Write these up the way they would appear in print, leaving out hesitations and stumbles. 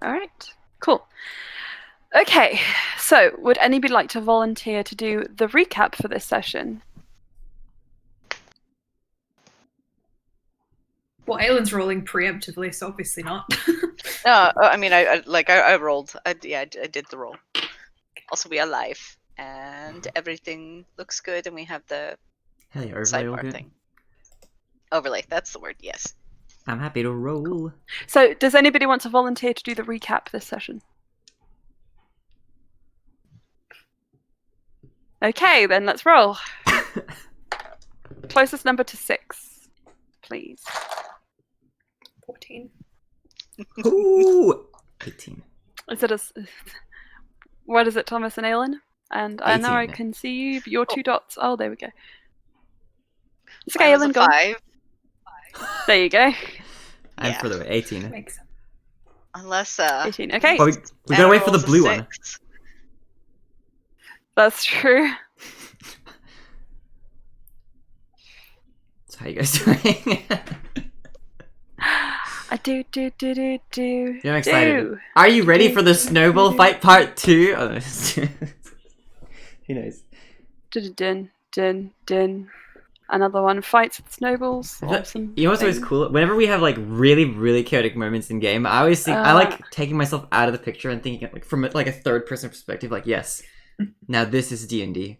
All right. Cool. Okay, so would anybody like to volunteer to do the recap for this session? Well, Aylin's rolling preemptively, so obviously not. I mean, I rolled. I did the roll. Also, we are live, and everything looks good, and we have the Hey, overlay all sidebar good? thing. Overlay, that's the word, yes. I'm happy to roll. So does anybody want to volunteer to do the recap this session? Okay, then let's roll. Closest number to 6, please. 14. Ooh! 18. Is it what is it, Thomas and Aylin? And I know I 18. can see you, but your 2 dots. Oh, there we go. It's okay, Mine was Aylin, a go on. 5. There you go. I'm Yeah. for the 18. Makes sense. Unless 18. Okay, Oh, we gotta wait for the rolls a blue one. 6. that's true. So how you guys doing? I do. I'm excited. Are you ready for the snowball fight part 2? Oh, no. Who knows? Dun. Another one fights with snowballs. Awesome. You know what's always cool? Whenever we have like really, really chaotic moments in game, I always think I like taking myself out of the picture and thinking like from like a third person perspective. Like, yes, now this is D&D.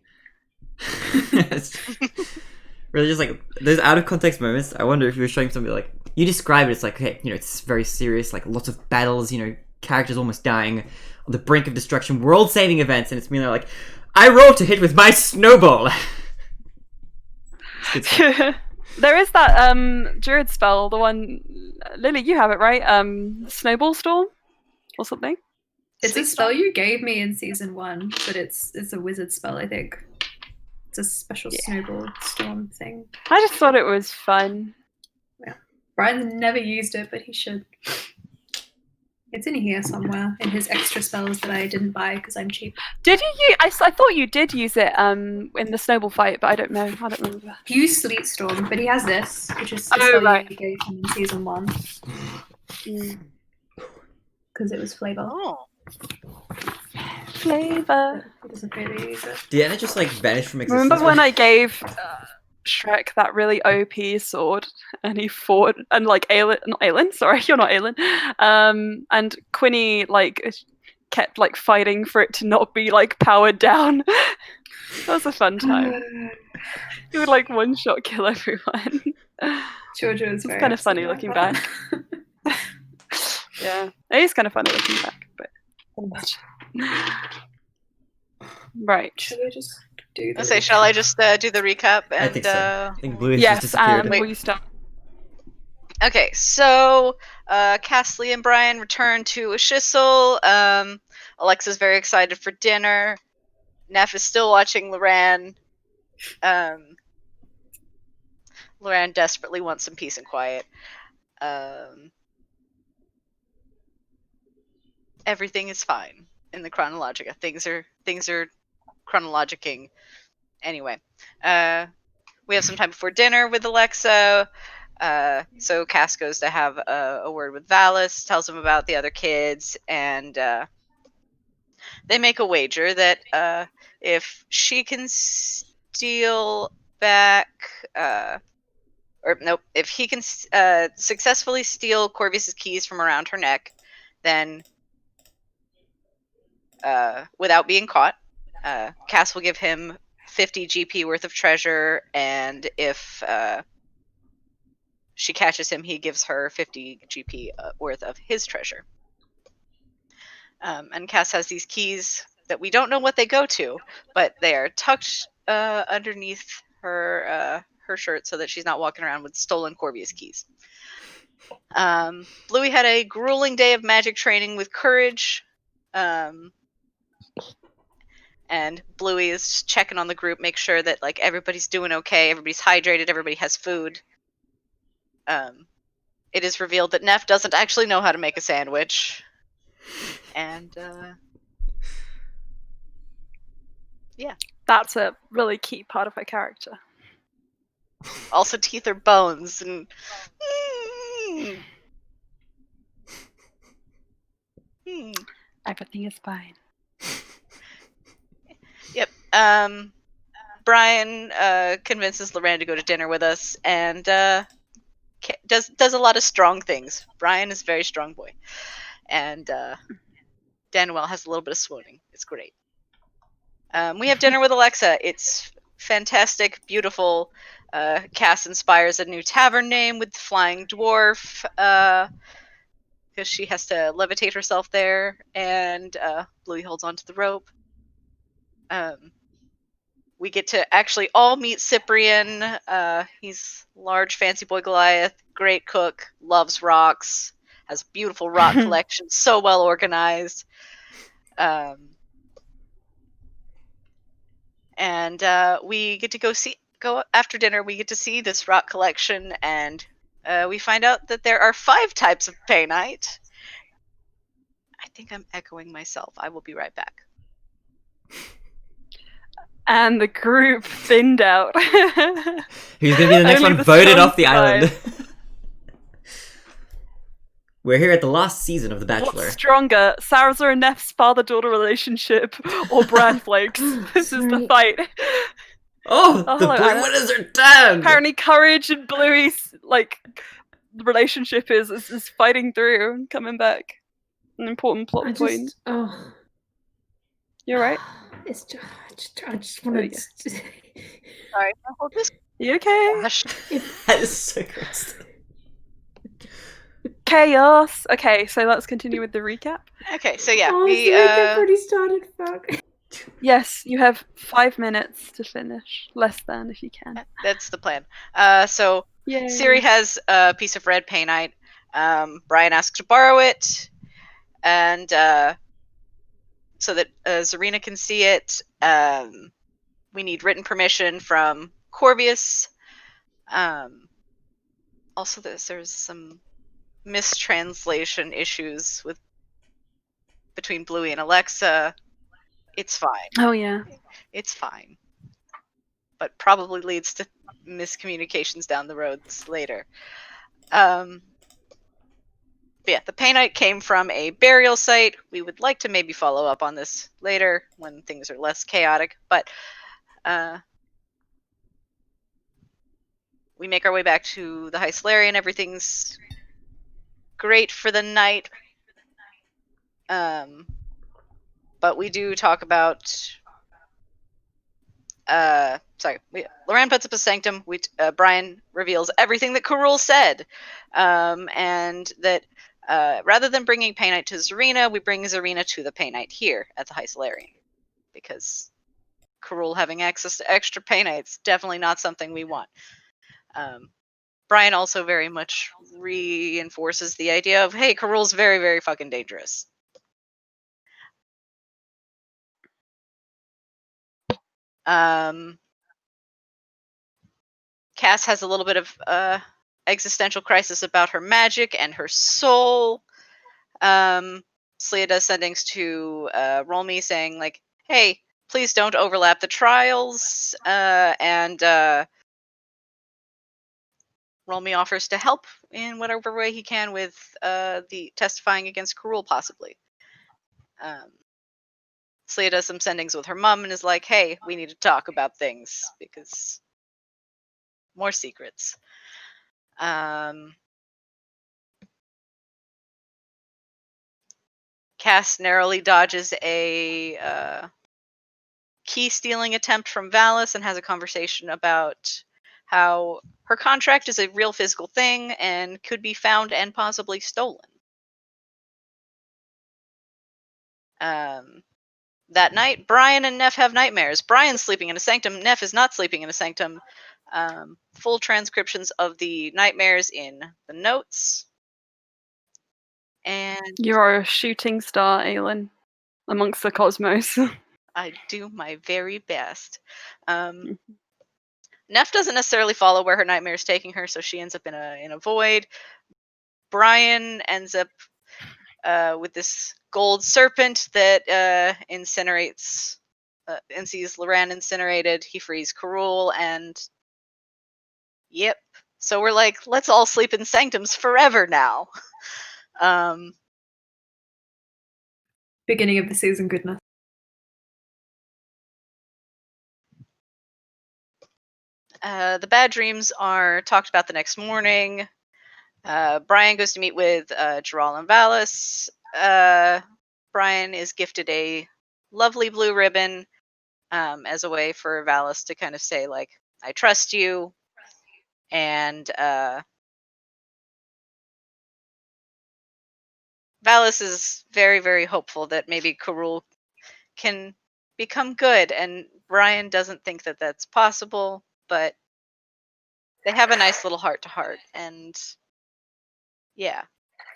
Really, just like those out of context moments. I wonder if you were showing somebody like you describe it. It's like, okay, it's very serious. Like lots of battles. Characters almost dying on the brink of destruction. World-saving events, and it's me like, I roll to hit with my snowball. There is that druid spell, the one Lily, you have it right? Snowball Storm or something. It's a spell you gave me in season 1, but it's a wizard spell, I think. It's a special snowball storm thing. I just thought it was fun. Yeah. Brian's never used it, but he should. It's in here somewhere, in his extra spells that I didn't buy because I'm cheap. Did you? I thought you did use it in the snowball fight, but I don't know. I don't remember. He used Sleet Storm, but he has this, which is the Oh, spell right. you gave him in season 1. Because it was flavor. Oh. Flavor. He doesn't really use it. Deanna just like vanished from existence. Remember when I gave Shrek that really OP sword, and he fought, and like Aylin, sorry, you're not Aylin, and Quinny like kept like fighting for it to not be like powered down. That was a fun time. He would like one shot kill everyone. Georgia was It's kind of funny looking back. Yeah, it is kind of funny looking back, but right. Should I just do I say, shall I just do the recap? And, I think so. I think Blue has Yes, just disappeared. will you start? Okay, so Castley and Brian return to Ashissel. Alexa's very excited for dinner. Neff is still watching Loran. Loran desperately wants some peace and quiet. Everything is fine in the Chronologica. Things are chronologicking. Anyway, we have some time before dinner with Alexa. So Cass goes to have a word with Valis, tells him about the other kids, and they make a wager that if she can steal back, if he can successfully steal Corvius's keys from around her neck, then without being caught, Cass will give him 50 GP worth of treasure, and if she catches him, he gives her 50 GP worth of his treasure. And Cass has these keys that we don't know what they go to, but they are tucked underneath her shirt so that she's not walking around with stolen Corvius keys. Bluey had a grueling day of magic training with courage. And Bluey is checking on the group, make sure that like everybody's doing okay, everybody's hydrated, everybody has food. It is revealed that Neff doesn't actually know how to make a sandwich. And yeah. That's a really key part of her character. Also, teeth are bones, and Everything is fine. Yep. Brian convinces Loran to go to dinner with us, and does a lot of strong things. Brian is a very strong boy, and Danuel has a little bit of swooning. It's great. We have dinner with Alexa. It's fantastic, beautiful. Cass inspires a new tavern name with Flying Dwarf, because she has to levitate herself there, and Bluey holds onto the rope. We get to actually all meet Cyprian. He's large, fancy boy Goliath, great cook, loves rocks, has a beautiful rock collection, so well organized. And we get to go after dinner. We get to see this rock collection, and we find out that there are 5 types of painite. I think I'm echoing myself. I will be right back. And the group thinned out. Who's gonna be the next Only one the voted strong off the island? We're here at the last season of The Bachelor. What's stronger, Sarah's and Neff's father-daughter relationship, or bran flakes? This is the Sorry. fight. Oh, Oh, the hello, Blue Anna. Winners are dead! Apparently, Courage and Bluey's relationship is fighting through and coming back. An important plot I point. just, oh, You're right. it's I just want to. Sorry, I hold this. You okay? Gosh. That is so gross. Chaos. Okay, so let's continue with the recap. Okay, so yeah, Oh, we the recap already started. Fuck. Yes, you have 5 minutes to finish. Less than, if you can. that's the plan. So Yay. Siri has a piece of red painite. Brian asks to borrow it, and so that Zarina can see it. We need written permission from Corvius. Also, there's some mistranslation issues between Bluey and Alexa. It's fine. Oh, yeah. It's fine. But probably leads to miscommunications down the roads later. But yeah, the painite came from a burial site. We would like to maybe follow up on this later when things are less chaotic, but we make our way back to the High Solarian. Everything's great for the night. But we do talk about Loran puts up a sanctum. Brian reveals everything that Karul said, and that rather than bringing painite to Zarina, we bring Zarina to the painite here at the High Solarian, because Karul having access to extra painite is definitely not something we want. Brian also very much reinforces the idea of, hey, Karul's very, very fucking dangerous. Cass has a little bit of existential crisis about her magic and her soul. Slia does sendings to Rolmy saying, like, hey, please don't overlap the trials. And Rolmy offers to help in whatever way he can with the testifying against Karul, possibly. Slia does some sendings with her mom and is like, hey, we need to talk about things, because more secrets. Cass narrowly dodges a key stealing attempt from Valis and has a conversation about how her contract is a real physical thing and could be found and possibly stolen. That night, Brian and Neff have nightmares. Brian's sleeping in a sanctum. Neff is not sleeping in a sanctum. Full transcriptions of the nightmares in the notes. And You are a shooting star, Aelin, amongst the cosmos. I do my very best. Neff doesn't necessarily follow where her nightmare is taking her, so she ends up in a void. Brian ends up with this gold serpent that incinerates and sees Loran incinerated. He frees Karul, and yep. So we're like, let's all sleep in sanctums forever now. beginning of the season goodness. The bad dreams are talked about the next morning. Brian goes to meet with Gerald and Valis. Brian is gifted a lovely blue ribbon as a way for Valis to kind of say, like, I trust you. And Valis is very, very hopeful that maybe Karul can become good. And Brian doesn't think that that's possible, but they have a nice little heart-to-heart. And yeah.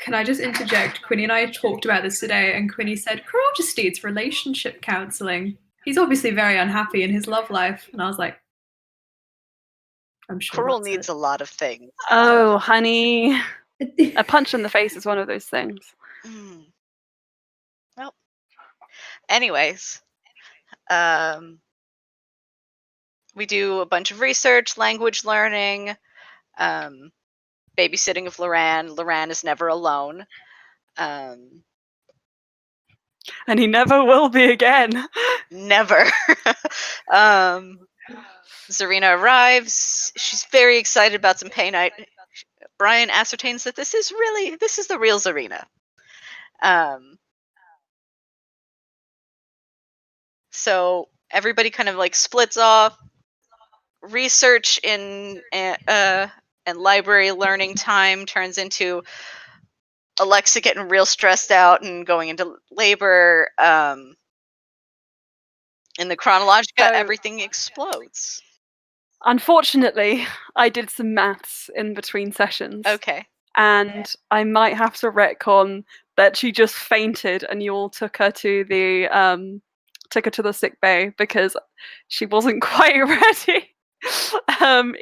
Can I just interject? Quinny and I talked about this today, and Quinny said, Karol just needs relationship counseling. He's obviously very unhappy in his love life. And I was like, I'm sure Karul that's needs it. a lot of things. Oh, honey. A punch in the face is one of those things. Well, anyways, we do a bunch of research, language learning, babysitting of Loran. Loran is never alone. And he never will be again. Never. Zarina arrives. She's very excited about some pay night. Brian ascertains that this is the real Zarina. So everybody kind of like splits off. Research and library learning time turns into Alexa getting real stressed out and going into labor. In the Chronologica, everything explodes. Unfortunately, I did some maths in between sessions. Okay. And I might have to retcon that she just fainted and you all took her to the sick bay because she wasn't quite ready.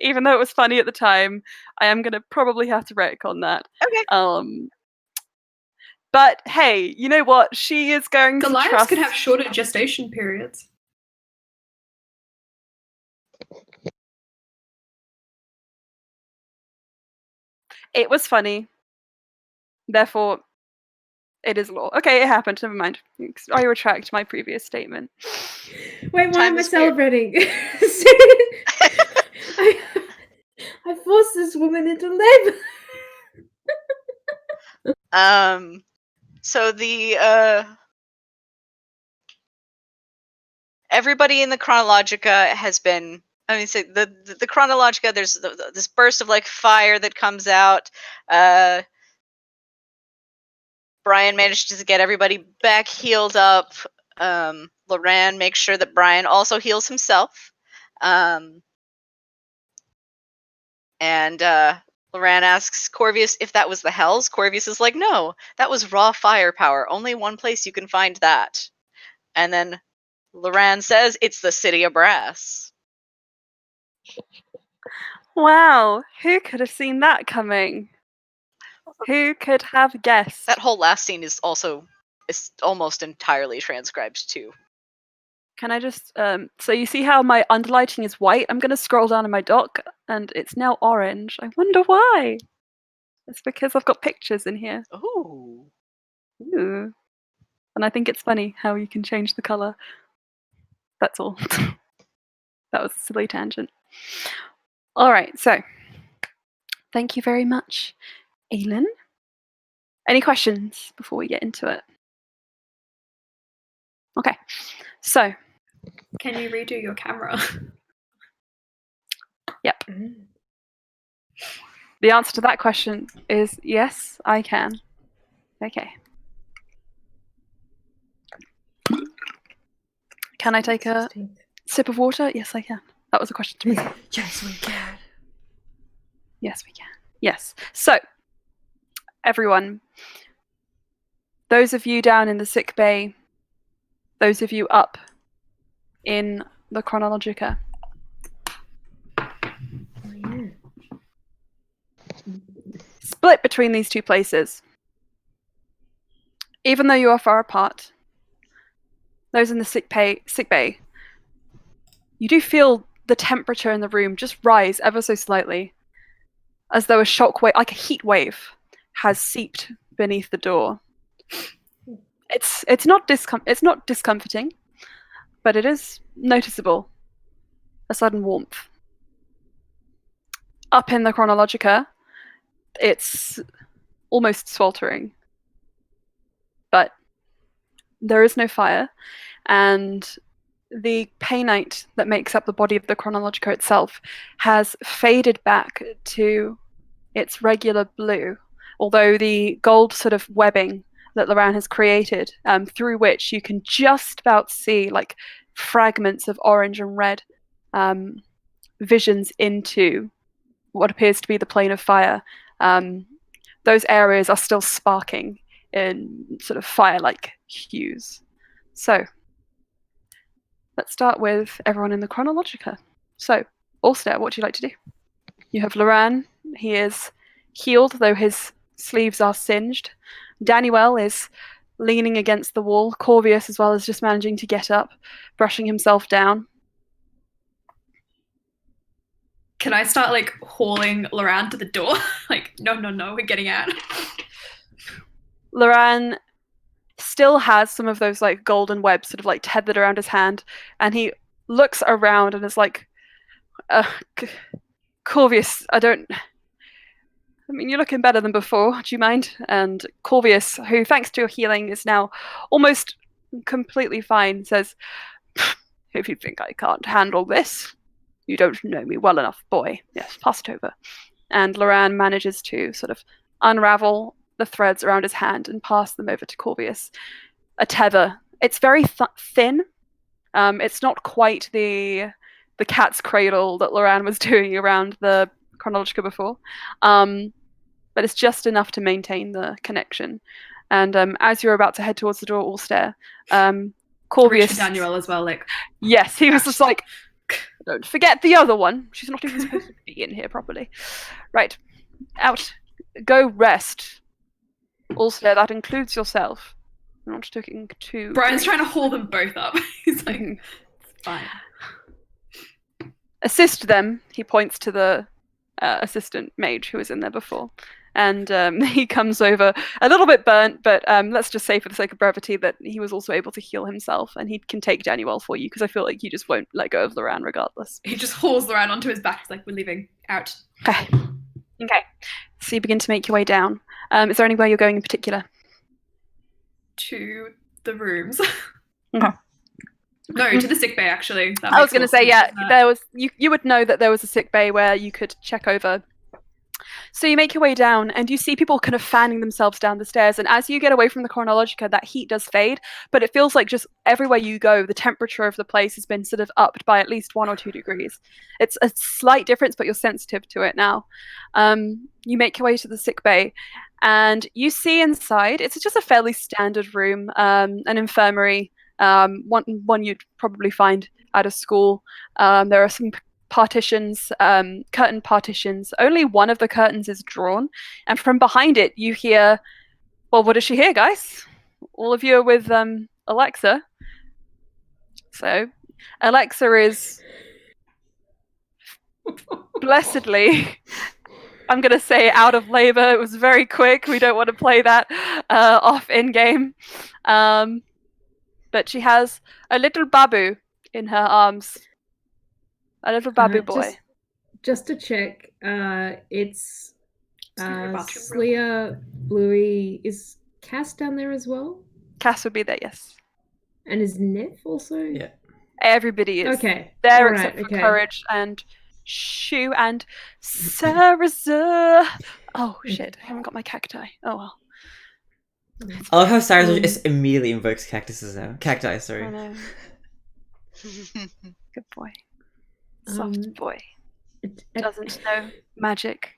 Even though it was funny at the time, I am gonna probably have to retcon that. Okay. But hey, you know what? She is going to Goliaths trust. could have shorter gestation periods. It was funny. Therefore, it is law. Okay, it happened. Never mind. I retract my previous statement. Wait, why am I is weird. celebrating? I forced this woman into labor. So the everybody in the Chronologica has been. I mean, so the Chronologica. There's this burst of like fire that comes out. Brian manages to get everybody back healed up. Loran makes sure that Brian also heals himself. And Loran asks Corvius if that was the Hells. Corvius is like, no, that was raw firepower. Only one place you can find that. And then Loran says it's the City of Brass. Wow, who could have seen that coming? Who could have guessed? That whole last scene is almost entirely transcribed too. Can I just so you see how my underlighting is white? I'm gonna scroll down in my doc and it's now orange. I wonder why. It's because I've got pictures in here. Ooh. Ooh. And I think it's funny how you can change the colour. That's all. That was a silly tangent. Alright, so thank you very much, Aylin. Any questions before we get into it? Okay, so. Can you redo your camera? Yep. The answer to that question is yes, I can. Okay. Can I take a sip of water? Yes, I can. That was a question to myself. Yes, we can. Yes, we can. Yes. So, everyone, those of you down in the sick bay, those of you up in the Chronologica. Split between these two places. Even though you are far apart, those in the sick bay, you do feel the temperature in the room just rise ever so slightly, as though a shock wave, like a heat wave, has seeped beneath the door. It's not discomforting, but it is noticeable. A sudden warmth. Up in the Chronologica, it's almost sweltering, but there is no fire, and the painite that makes up the body of the Chronologica itself has faded back to its regular blue, although the gold sort of webbing that Loran has created, through which you can just about see like fragments of orange and red visions into what appears to be the plane of fire. Those areas are still sparking in sort of fire-like hues. So let's start with everyone in the Chronologica. So, Ulster, what do you like to do? You have Loran. He is healed, though his sleeves are singed. Daniel is leaning against the wall. Corvius, as well, is just managing to get up, brushing himself down. Can I start like hauling Loran to the door? Like, no, we're getting out. Loran still has some of those like golden webs sort of like tethered around his hand, and he looks around and is like, Corvius, I mean, you're looking better than before. Do you mind? And Corvius, who, thanks to your healing, is now almost completely fine, says, if you think I can't handle this, you don't know me well enough, boy. Yes, pass it over. And Loran manages to sort of unravel the threads around his hand and pass them over to Corvius. A tether. It's very thin. It's not quite the cat's cradle that Loran was doing around the Chronologica before, but it's just enough to maintain the connection. And as you're about to head towards the door, Ulster, Corvius, Daniel as well, like, yes, he was just like, don't forget the other one. She's not even supposed to be in here properly. Right, out. Go rest. Ulster, that includes yourself. I'm not talking to. Brian's trying to haul them both up. He's like, it's fine. Assist them. He points to the assistant mage who was in there before. And he comes over a little bit burnt, but let's just say for the sake of brevity that he was also able to heal himself, and he can take Daniel for you, because I feel like you just won't let go of Loran regardless. He just hauls Loran onto his back. He's like, we're leaving. Out. Okay. So you begin to make your way down. Is there anywhere you're going in particular? To the rooms. Okay. No, to the sick bay, actually. I was going to say, yeah, there was. You would know that there was a sick bay where you could check over. So you make your way down, and you see people kind of fanning themselves down the stairs. And as you get away from the Chronologica, that heat does fade, but it feels like just everywhere you go, the temperature of the place has been sort of upped by at least 1 or 2 degrees. It's a slight difference, but you're sensitive to it now. You make your way to the sick bay, and you see inside, it's just a fairly standard room, an infirmary, one you'd probably find at a school. There are some partitions, curtain partitions. Only one of the curtains is drawn, and from behind it you hear, well, what does she hear, guys? All of you are with Alexa. So Alexa is blessedly, I'm going to say, out of labor. It was very quick. We don't want to play that off in-game. But she has a little babu in her arms. A little babu boy. Just to check, it's bathroom. Slia, Bluey, is Cass down there as well? Cass would be there, yes. And is Neff also? Yeah. Everybody is Okay. there, All right, except for okay. Courage and Shu and Sarah. Oh shit, I haven't got my cacti. Oh well. I love how Cyrus just immediately invokes cactuses now. Cacti, I sorry. know. Good boy. Soft boy. Doesn't know magic.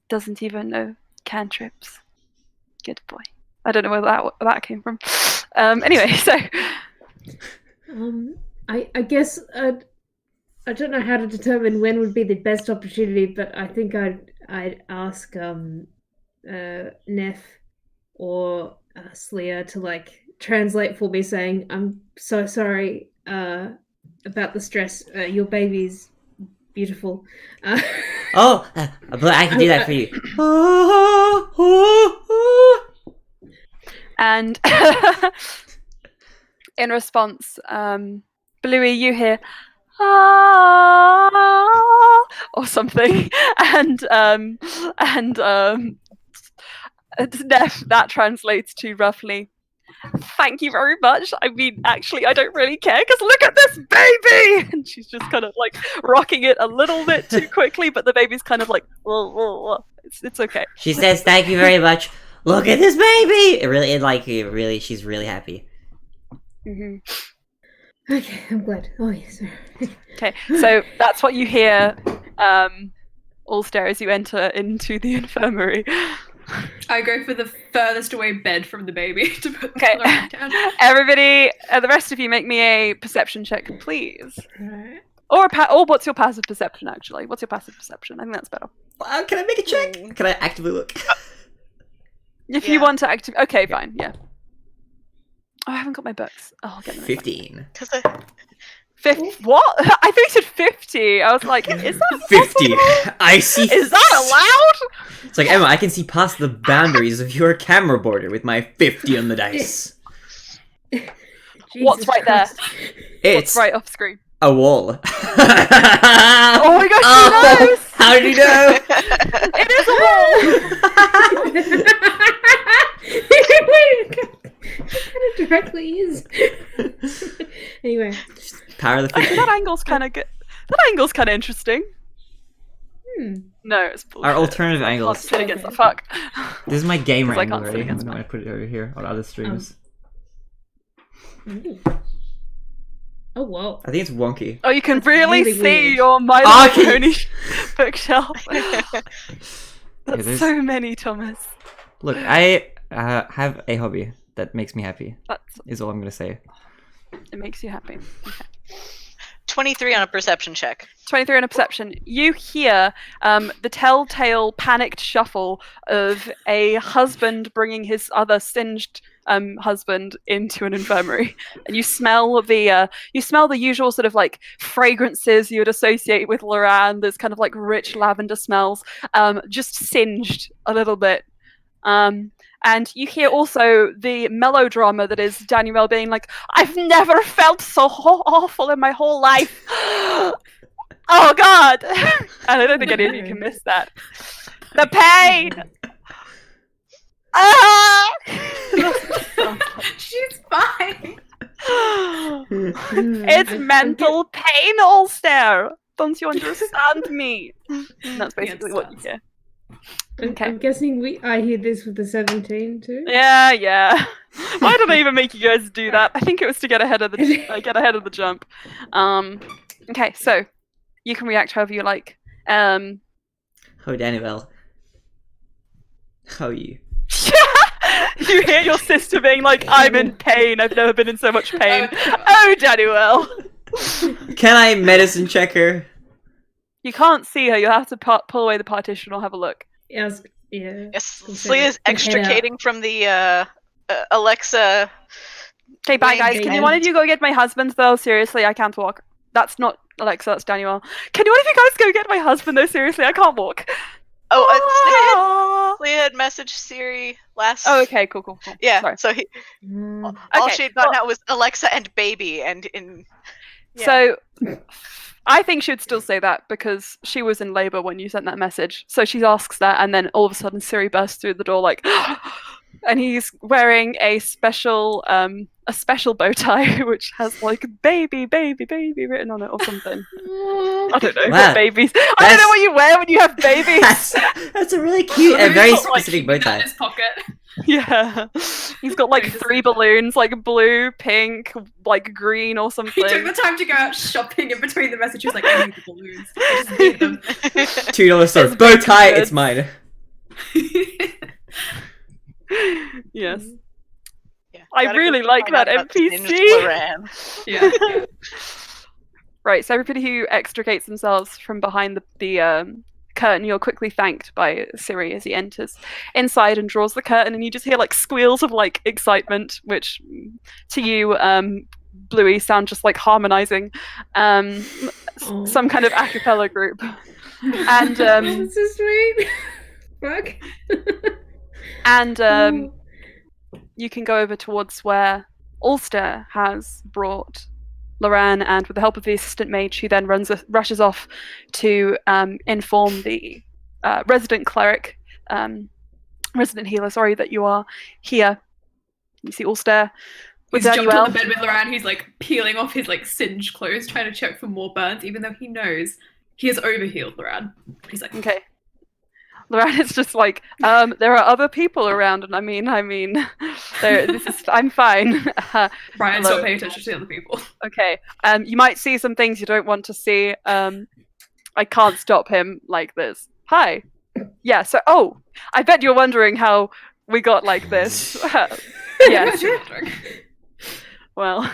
Doesn't even know cantrips. Good boy. I don't know where that came from. Anyway, so. I guess I don't know how to determine when would be the best opportunity, but I think I'd ask Neff or Slia to like translate for me, saying, "I'm so sorry about the stress. Your baby's beautiful." Oh, but I can do that for you. And in response, Bluey, you hear ah or something, and Neff, that translates to roughly, thank you very much. I mean, actually, I don't really care because look at this baby! And she's just kind of like rocking it a little bit too quickly, but the baby's kind of like, it's okay. She says, "Thank you very much. Look at this baby." She's really happy. Mm-hmm. Okay, I'm glad. Oh yes. Okay, so that's what you hear. Ulster as you enter into the infirmary. I go for the furthest away bed from the baby to put the Okay. Lorraine down. Everybody, the rest of you, make me a perception check, please. Alright. Or what's your passive perception? Actually, what's your passive perception? I think that's better. Can I make a check? Can I actively look? If Yeah. you want to active, okay, fine, yeah. Oh, I haven't got my books. Oh, I'll get them. 15. What? I think you said 50. I was like, is that 50. possible? I see. Is that allowed? It's like, Emma, I can see past the boundaries of your camera border with my 50 on the dice. What's Jesus right there? Christ. It's What's right off screen? a wall. Oh my gosh, Oh, he knows! how did you know? It is a wall! It kind of directly is. Anyway. Power of the Actually, 50. that angle's kind of good. That angle's kind of interesting. No, it's bullshit. Our alternative I can't angles. sit against the fuck. This is my gamer 'Cause I angle can't sit already. I'm against gonna put it over here on other streams. Ooh. Oh whoa. I think it's wonky. Oh, you can really, really see weird. your My Oh, Little okay. Pony bookshelf. That's there's- so many, Thomas. Look, I have a hobby that makes me happy, That's is all I'm gonna say. it makes you happy. Okay. 23 on a perception check. 23 on a perception. You hear the telltale panicked shuffle of a husband bringing his other singed husband into an infirmary, and you smell the usual sort of like fragrances you would associate with Loran. There's kind of like rich lavender smells, just singed a little bit. And you hear also the melodrama that is Danielle being like, I've never felt so awful in my whole life. Oh God. And I don't think any of you can miss that. The pain. Ah! She's fine. It's mental pain, Ulster. Don't you understand me? And that's basically what you hear. Okay. I'm guessing I hear this with the 17 too. Yeah. Why did I even make you guys do that? I think it was to get ahead of the jump. Okay, so you can react however you like. Oh, Daniel. How are you? You hear your sister being like, I'm in pain. I've never been in so much pain. Oh, Daniel. Can I medicine check her? You can't see her. You'll have to pull away the partition or have a look. Yeah. Yes, We'll say Flea is that. extricating from the Alexa. Okay, bye guys. Wait, Can and- one of you go get my husband though? Seriously, I can't walk. That's not Alexa, that's Daniel. Can one of you guys go get my husband though? Seriously, I can't walk. Oh, Flea had messaged Siri last. Oh, okay, cool. Yeah, Sorry. so he, Mm, all Okay, she had gotten well- out was Alexa and baby, and in. Yeah. So, I think she would still say that because she was in labor when you sent that message. So she asks that, and then all of a sudden Siri bursts through the door like, and he's wearing a special bow tie which has like baby written on it or something. I don't know. Wow. Babies. I don't know what you wear when you have babies. That's a really cute and very He's got, like, specific bow keeping that in tie. his pocket. Yeah. He's got like 3 balloons, like blue, pink, like green or He took something. the time to go out shopping in between the messages, like, I need the balloons. I just need them. $2 store. It's Bow baby tie, goods. it's mine. Yes. Yeah, I gotta really go like find that out about the singed NPC. Loran. Yeah. Right, so everybody who extricates themselves from behind the curtain, you're quickly thanked by Siri as he enters inside and draws the curtain, and you just hear like squeals of like excitement, which to you, Bluey, sound just like harmonizing, Oh. some kind of a cappella group, and That's so sweet. Fuck. and Oh. you can go over towards where Ulster has brought Loran, and with the help of the assistant mage, she then rushes off to inform the resident cleric, resident healer, sorry, that you are here. You see Ulster with He's jumped Daniel. on the bed with Loran. He's like peeling off his like singed clothes, trying to check for more burns, even though he knows he has overhealed Loran. He's like, Okay. Loran is just like, there are other people around, and I mean, I'm fine. Brian, hello. stop paying attention to the other people. Okay. You might see some things you don't want to see. I can't stop him like this. Hi. Yeah. So, I bet you're wondering how we got like this. Yes. Well,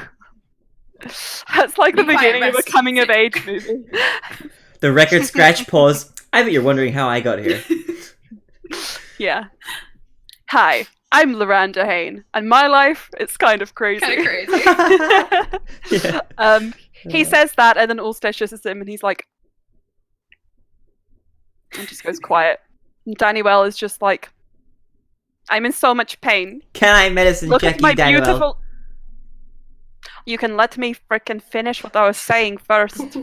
that's like the Be quiet, beginning of a rest. coming of age movie. The record scratch pause. I bet you're wondering how I got here. Yeah. Hi, I'm Loranda Hain, and my life is kind of crazy. Kind of crazy. Yeah. He says that, and then Ulster shushes him, and he's like, and just goes quiet. And Daniel is just like, I'm in so much pain. Can I medicine Look check at my you, Daniel? beautiful. You can let me frickin' finish what I was saying first.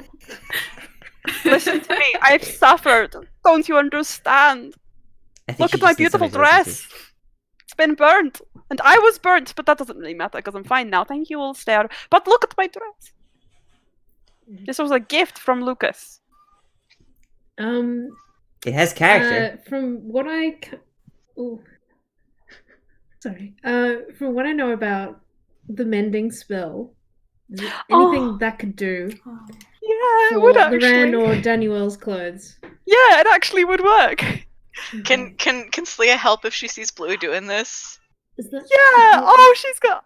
Listen to me. I've suffered. Don't you understand? I think Look she at my just needs beautiful somebody to listen dress. It's been burnt. And I was burnt, but that doesn't really matter because I'm fine now. Thank you, Ulster. But look at my dress. This was a gift from Lucas. to. It has character. From what I from what I know about the mending spell, is there anything that could do Yeah, it for would actually. Loran or Daniel's clothes? Yeah, it actually would work. Can Slia help if she sees Blue doing this? Is that Yeah. She's got.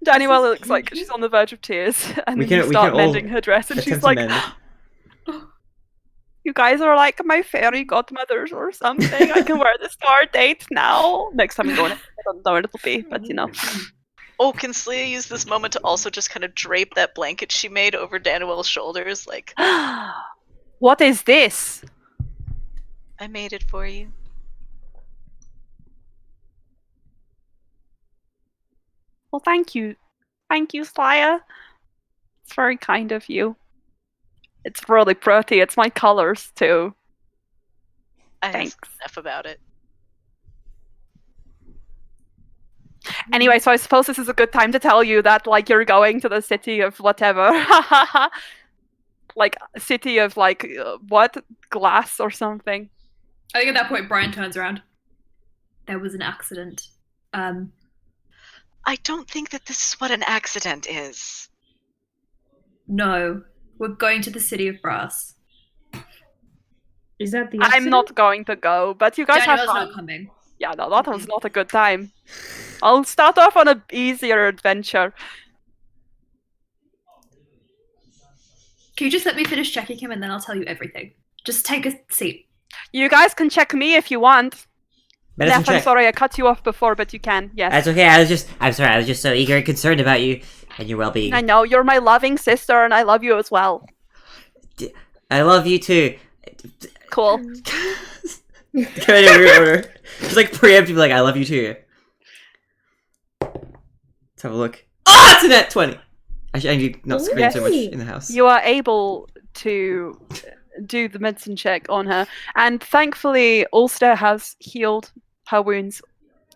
Daniela looks like okay? she's on the verge of tears, and We then you can start all mending her dress, and she's Attempt to like, mend it. "You guys are like my fairy godmothers or something. I can wear this to our date now. Next time we go on it, I don't know where it'll be, but you know." Oh, can Slia use this moment to also just kind of drape that blanket she made over Daniel's shoulders? Like, What is this? I made it for you. Well, thank you, Slaya. It's very kind of you. It's really pretty. It's my colors too. I Thanks. asked enough about it. Anyway, so I suppose this is a good time to tell you that, like, you're going to the city of whatever. Like, city of, like, what? Glass or something. I think at that point, Brian turns around. There was an accident. I don't think that this is what an accident is. No, we're going to the city of brass. Is that the I'm accident? not going to go, but you guys have Daniel's fun. not coming. Yeah, no, that was not a good time. I'll start off on an easier adventure. Can you just let me finish checking him and then I'll tell you everything? Just take a seat. You guys can check me if you want. Medicine Neff, I'm check. sorry I cut you off before, but you can, yes. That's okay. I'm sorry. I was just so eager and concerned about you and your well-being. I know, you're my loving sister, and I love you as well. I love you too. Cool. Go in a weird order. Just like preemptive, like I love you too. Let's have a look. Oh, it's a net 20. I need not scream so much Yay. in the house. You are able to do the medicine check on her, and thankfully Ulster has healed her wounds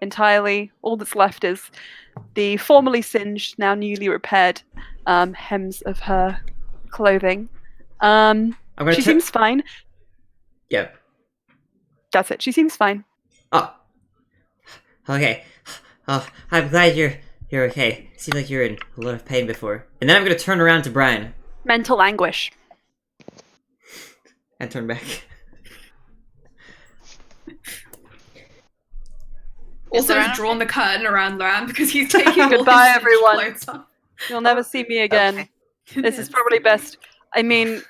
entirely. All that's left is the formerly singed, now newly repaired hems of her clothing. I'm gonna She seems fine. Yeah. That's it. She seems fine. Oh. Okay. Oh, I'm glad you're okay. Seems like you're in a lot of pain before. And then I'm gonna turn around to Brian Mental anguish. and turn back. Also, there he's drawn the curtain around Loran because he's taking all Goodbye, his everyone. clothes off. You'll never see me again. Okay. This is probably best. I mean,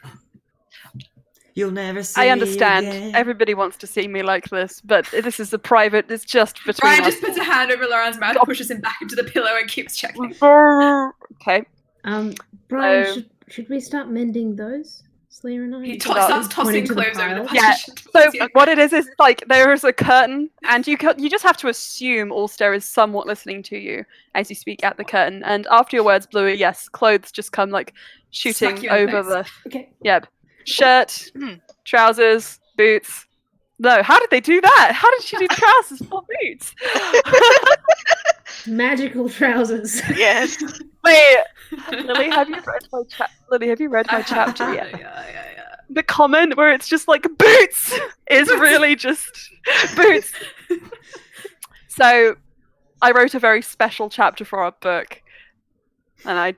You'll never see I understand. me again. Everybody wants to see me like this, but this is a private. It's just between Brian us. just puts a hand over Loran's mouth, pushes him back into the pillow, and keeps checking. Okay. Brian, So- should we start mending those? Slayer and I. He Dark. starts tossing Pointing to the clothes over the pile. Yeah, partition. So towards you. what it is like there is a curtain, and you just have to assume Ulster is somewhat listening to you as you speak at the curtain. And after your words, Bluey, yes, clothes just come like Smack shooting you in the over face. the Okay. shirt, Hmm. trousers, boots. No, how did they do that? How did she do trousers for boots? Magical trousers. Yes. Wait, Lily, have you read my Lily, have you read I my chapter have, yet? yeah. The comment where it's just like boots is really just boots. So I wrote a very special chapter for our book, and I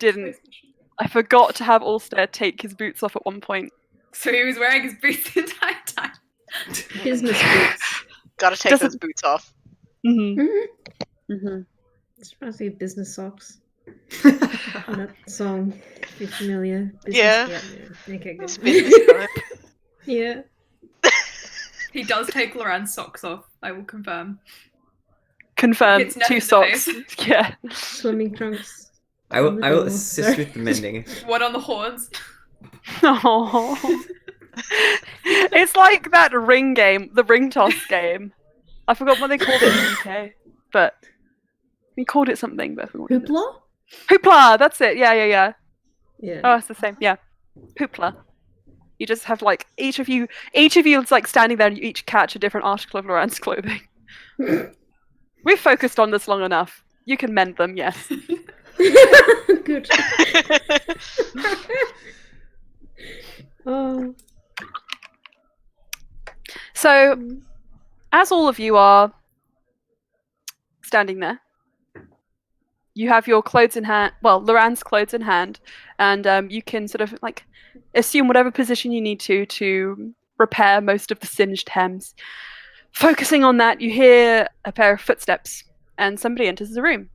forgot to have Ulster take his boots off at one point. So he was wearing his boots the entire time. Business boots. Gotta take Doesn't- those boots off. Mm-hmm. Mm-hmm. Mm-hmm. It's probably business socks. That song, if you're familiar. Business, Yeah. Okay, It's good. business time. Yeah. He does take Loran's socks off, I will confirm. Confirm. Hits Neff 2 in the socks. face. Yeah. Swimming trunks. I will On the door. assist Sorry. with the mending. One on the horns. Oh. It's like that ring game, the ring toss game. I forgot what they called it in the UK, but we called it something. But I forgot what it is. Hoopla? Hoopla, that's it. Yeah. Yeah. Oh, it's the same. Yeah, hoopla. You just have like each of you is like standing there, and you each catch a different article of Loran's clothing. We've focused on this long enough. You can mend them, yes. Good. Oh. So, as all of you are standing there, you have your clothes in hand. Well, Loran's clothes in hand, and you can sort of like assume whatever position you need to repair most of the singed hems. Focusing on that, you hear a pair of footsteps, and somebody enters the room.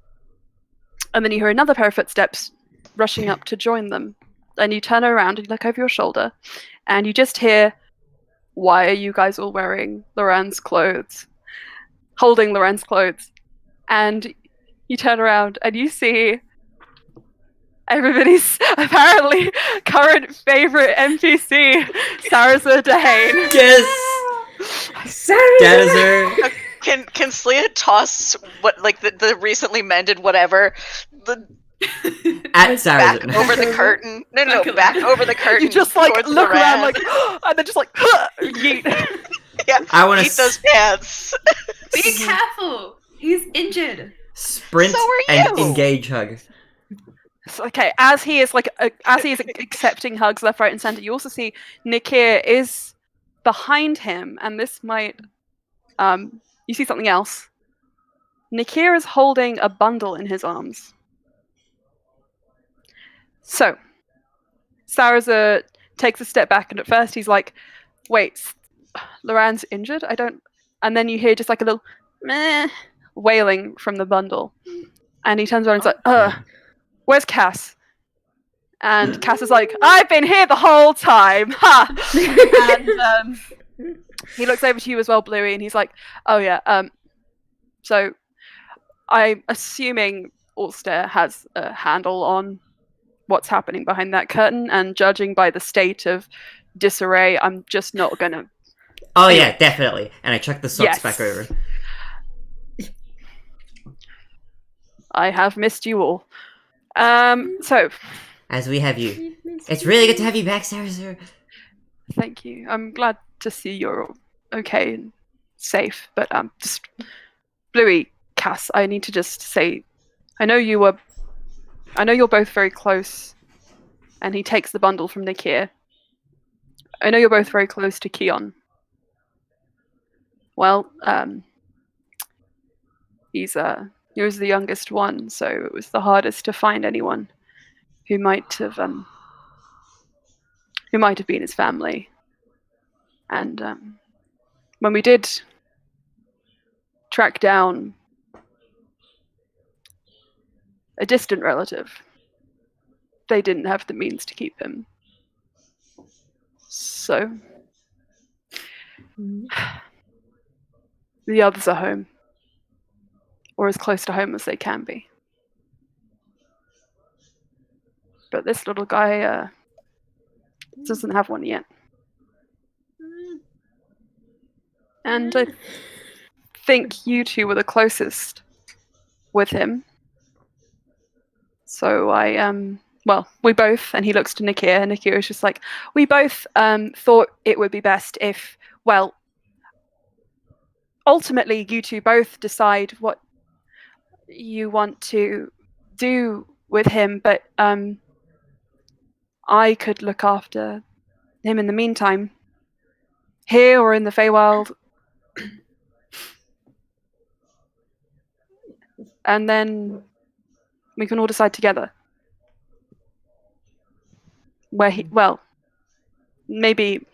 And then you hear another pair of footsteps rushing up to join them. And you turn around and you look over your shoulder, and you just hear, "Why are you guys all wearing Loran's clothes?" Holding Loran's clothes. And you turn around and you see everybody's apparently current favorite NPC, Sarasa Dehane. Yes! Sorry. Danizer! Can Slia toss what like the recently mended whatever the At back Sarah. over the curtain? No, back over the curtain. You just like towards look Loran. around like, and then just like, yeet. Yeah, I want eat those pants. Be careful! He's injured. Sprint So are and you. engage hug. So, okay, as he is accepting hugs left, right, and center, you also see Nikir is behind him, and this might, you see something else. Nikir is holding a bundle in his arms. So, Saraza takes a step back, and at first he's like, "Wait, Loran's injured? I don't." And then you hear just like a little meh wailing from the bundle, and he turns around and he's like, "Where's Cass?" And Cass is like, "I've been here the whole time, ha!" And he looks over to you as well, Bluey, and he's like, "Oh yeah, so I'm assuming Ulster has a handle on what's happening behind that curtain, and judging by the state of disarray, I'm just not gonna." Oh yeah, definitely. And I chuck the socks Yes. back over. I have missed you all. So As we have you. It's really good to have you back, Sarah. thank you. I'm glad to see you're okay and safe. But just Bluey, Cass, I need to just say, I know you're both very close. And he takes the bundle from Nikir. I know you're both very close to Keon. Well, he was the youngest one, so it was the hardest to find anyone who might have been his family. And when we did track down a distant relative, they didn't have the means to keep him. So the others are home, or as close to home as they can be. But this little guy, Doesn't have one yet. And I think you two were the closest with him. So we both, and he looks to Nakia, and Nakia is just like, we both thought it would be best if, well, ultimately you two both decide what you want to do with him, but I could look after him in the meantime, here or in the Feywild. And then we can all decide together where maybe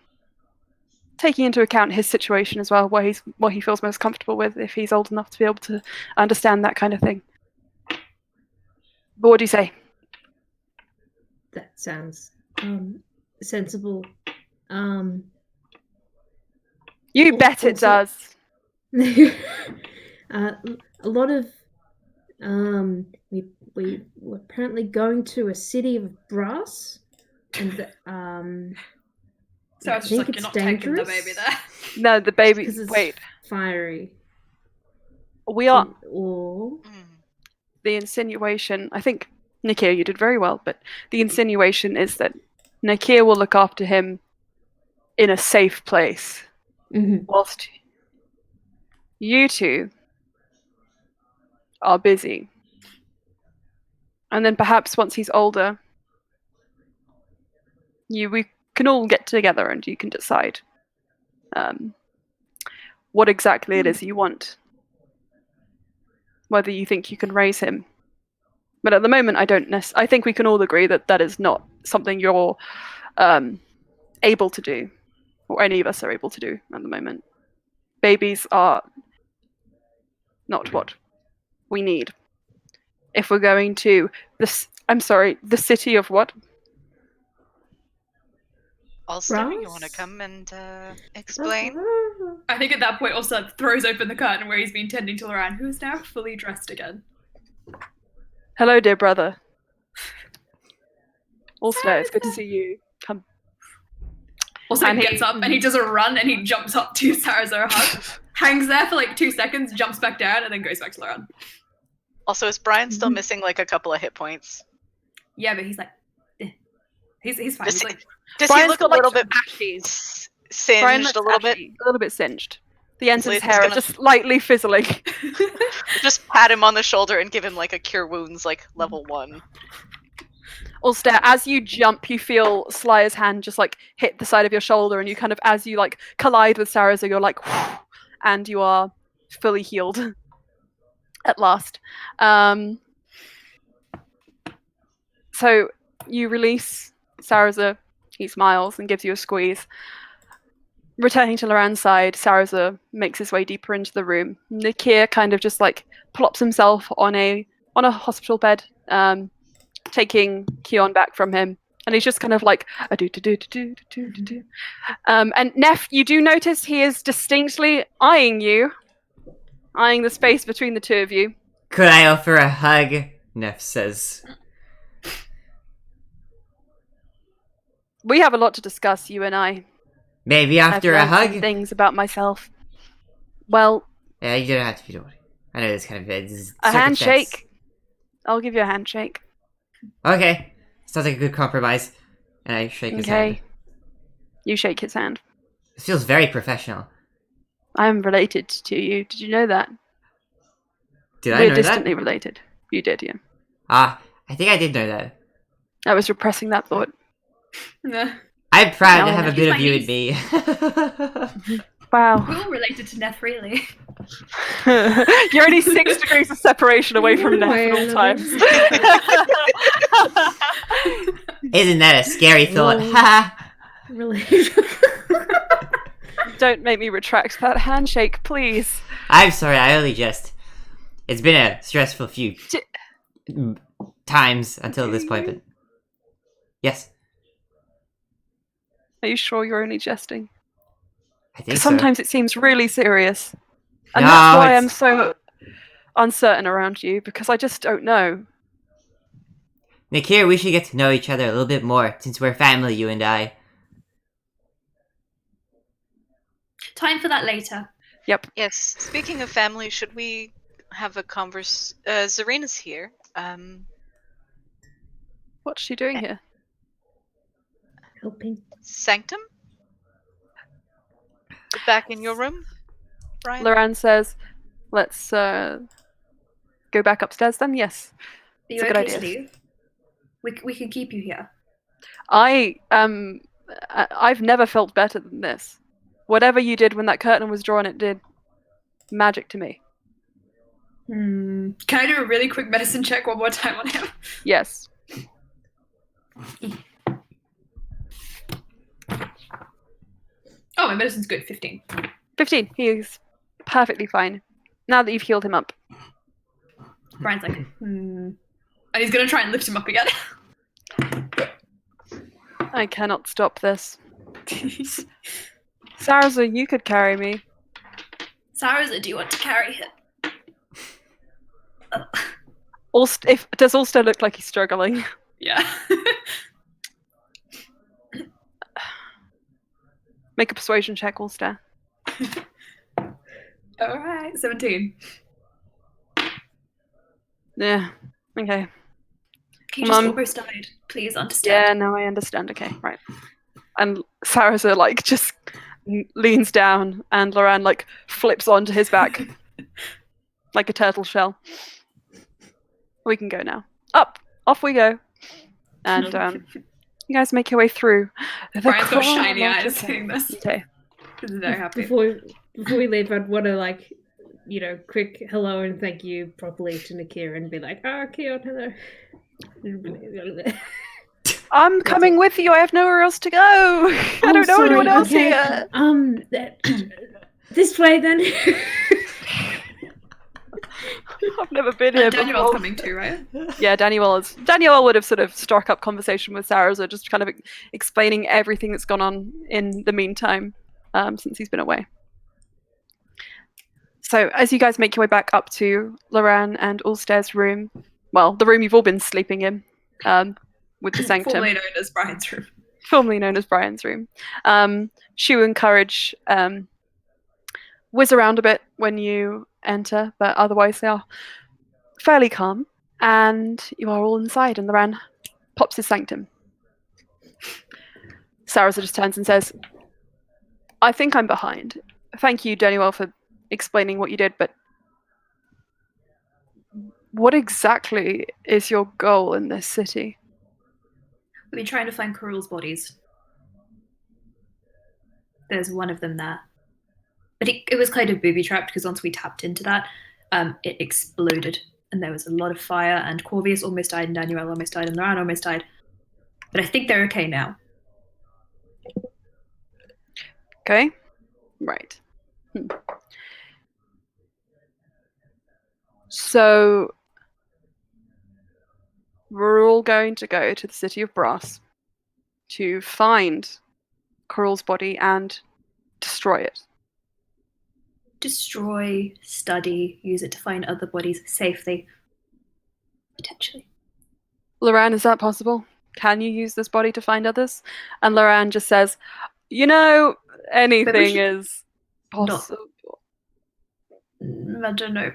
taking into account his situation as well, what he feels most comfortable with, if he's old enough to be able to understand that kind of thing. But what do you say? That sounds sensible. You bet it does. A lot of we were apparently going to a city of brass, and So I was just like, you're not taking the baby there. No, the baby. because it's Wait, fiery. we are. Or The insinuation. I think Nakia, you did very well, but the insinuation is that Nakia will look after him in a safe place, whilst you two are busy. And then perhaps once he's older, we can all get together and you can decide what exactly it is you want. Whether you think you can raise him. But at the moment, I think we can all agree that that is not something you're able to do, or any of us are able to do at the moment. Babies are not what we need. If we're going to the city of what? Also, you want to come and explain? I think at that point, also throws open the curtain where he's been tending to Loran, who is now fully dressed again. Hello, dear brother. Also, it's good to see you. Come. Also, And he gets up and he does a run and he jumps up to Sarah's hug, hangs there for like 2 seconds, jumps back down, and then goes back to Loran. Also, is Brian still missing like a couple of hit points? Yeah, but he's like, he's fine. He's like, Does Brian's he look got, a little like, bit ashy. singed? Brian looks A little bit. ashy, a little bit singed. The ends of his Liz is hair are gonna- just slightly fizzling. Just pat him on the shoulder and give him like a cure wounds like level 1. Ulster, as you jump, you feel Slyer's hand just like hit the side of your shoulder, and you kind of, as you like collide with Sarah's, you're like, and you are fully healed at last. So you release Saraza. He smiles and gives you a squeeze. Returning to Loran's side, Saraza makes his way deeper into the room. Nakia kind of just like plops himself on a hospital bed, taking Keon back from him, and he's just kind of like and Neff, you do notice he is distinctly eyeing the space between the two of you. Could I offer a hug? Neff says. We have a lot to discuss, you and I. Maybe after I've a learned some hug? things about myself. Well, Yeah, you don't have to be doing it. I know this kind of is a circumstance. handshake. I'll give you a handshake. Okay. Sounds like a good compromise. And I shake his hand. Okay. You shake his hand. This feels very professional. I'm related to you. Did you know that? Did I We're know distantly that? related. You did, yeah. Ah, I think I did know that. I was repressing that thought. nah. I'm proud Now to I have know. a bit of She's you my in me. Wow. We're all related to Neff, really. You're only 6 degrees of separation away from Neff at all times. Isn't that a scary thought? Whoa. Haha. Really? Don't make me retract that handshake, please. I'm sorry, I only just. It's been a stressful few times until this point, but. Yes, Are you sure you're only jesting? I think so. Sometimes it seems really serious. And No, that's why I'm it's- so uncertain around you, because I just don't know. Nikir, we should get to know each other a little bit more, since we're family, you and I. Time for that later. Yep. Yes. Speaking of family, should we have a Zarina's here. What's she doing here? Helping. Sanctum? Back in your room, Brian? Loran says, let's go back upstairs then. Yes. Are It's you a good okay to idea. leave? We can keep you here. I've never felt better than this. Whatever you did when that curtain was drawn, it did magic to me. Can I do a really quick medicine check one more time on him? Yes. Oh, my medicine's good. 15. 15. He's perfectly fine. Now that you've healed him up. Brian's like, And he's gonna try and lift him up again. I cannot stop this. Sarza, you could carry me. Sarza, do you want to carry him? Does Ulster look like he's struggling? Yeah. Make a persuasion check, Ulster. Alright, 17. Yeah. Okay. He just Mum. almost died. Please understand. Yeah, no, I understand. Okay, right. And Sarza like just leans down, and Loran like flips onto his back like a turtle shell. We can go now. Off we go. And you guys make your way through. Brian's got shiny eyes seeing this. Okay. He's very happy. Before we leave, I'd want to quick hello and thank you properly to Nakira and be like, Keon, hello. I'm coming with you. I have nowhere else to go. I don't know anyone else here. This way then. I've never been here Daniel's before. coming too, right? Yeah, Daniel would have sort of struck up conversation with Sarah, just kind of explaining everything that's gone on in the meantime since he's been away. So as you guys make your way back up to Loran and Ulster's room, well, the room you've all been sleeping in, with the sanctum. Formerly known as Brian's room. Formerly known as Brian's room. Shu and Courage whiz around a bit when you enter, but otherwise they are fairly calm, and you are all inside, and Loran pops his sanctum. Sarah just turns and says, I think I'm behind. Thank you, Daniel, for explaining what you did, but what exactly is your goal in this city? We've been trying to find Kurul's bodies. There's one of them there. But it was kind of booby-trapped because once we tapped into that, it exploded. And there was a lot of fire, and Corvius almost died, and Daniel almost died, and Loran almost died. But I think they're okay now. Okay. Right. So we're all going to go to the City of Brass to find Coral's body and destroy it. Destroy, study, use it to find other bodies safely. Potentially. Loran, is that possible? Can you use this body to find others? And Loran just says, anything is possible. I don't know.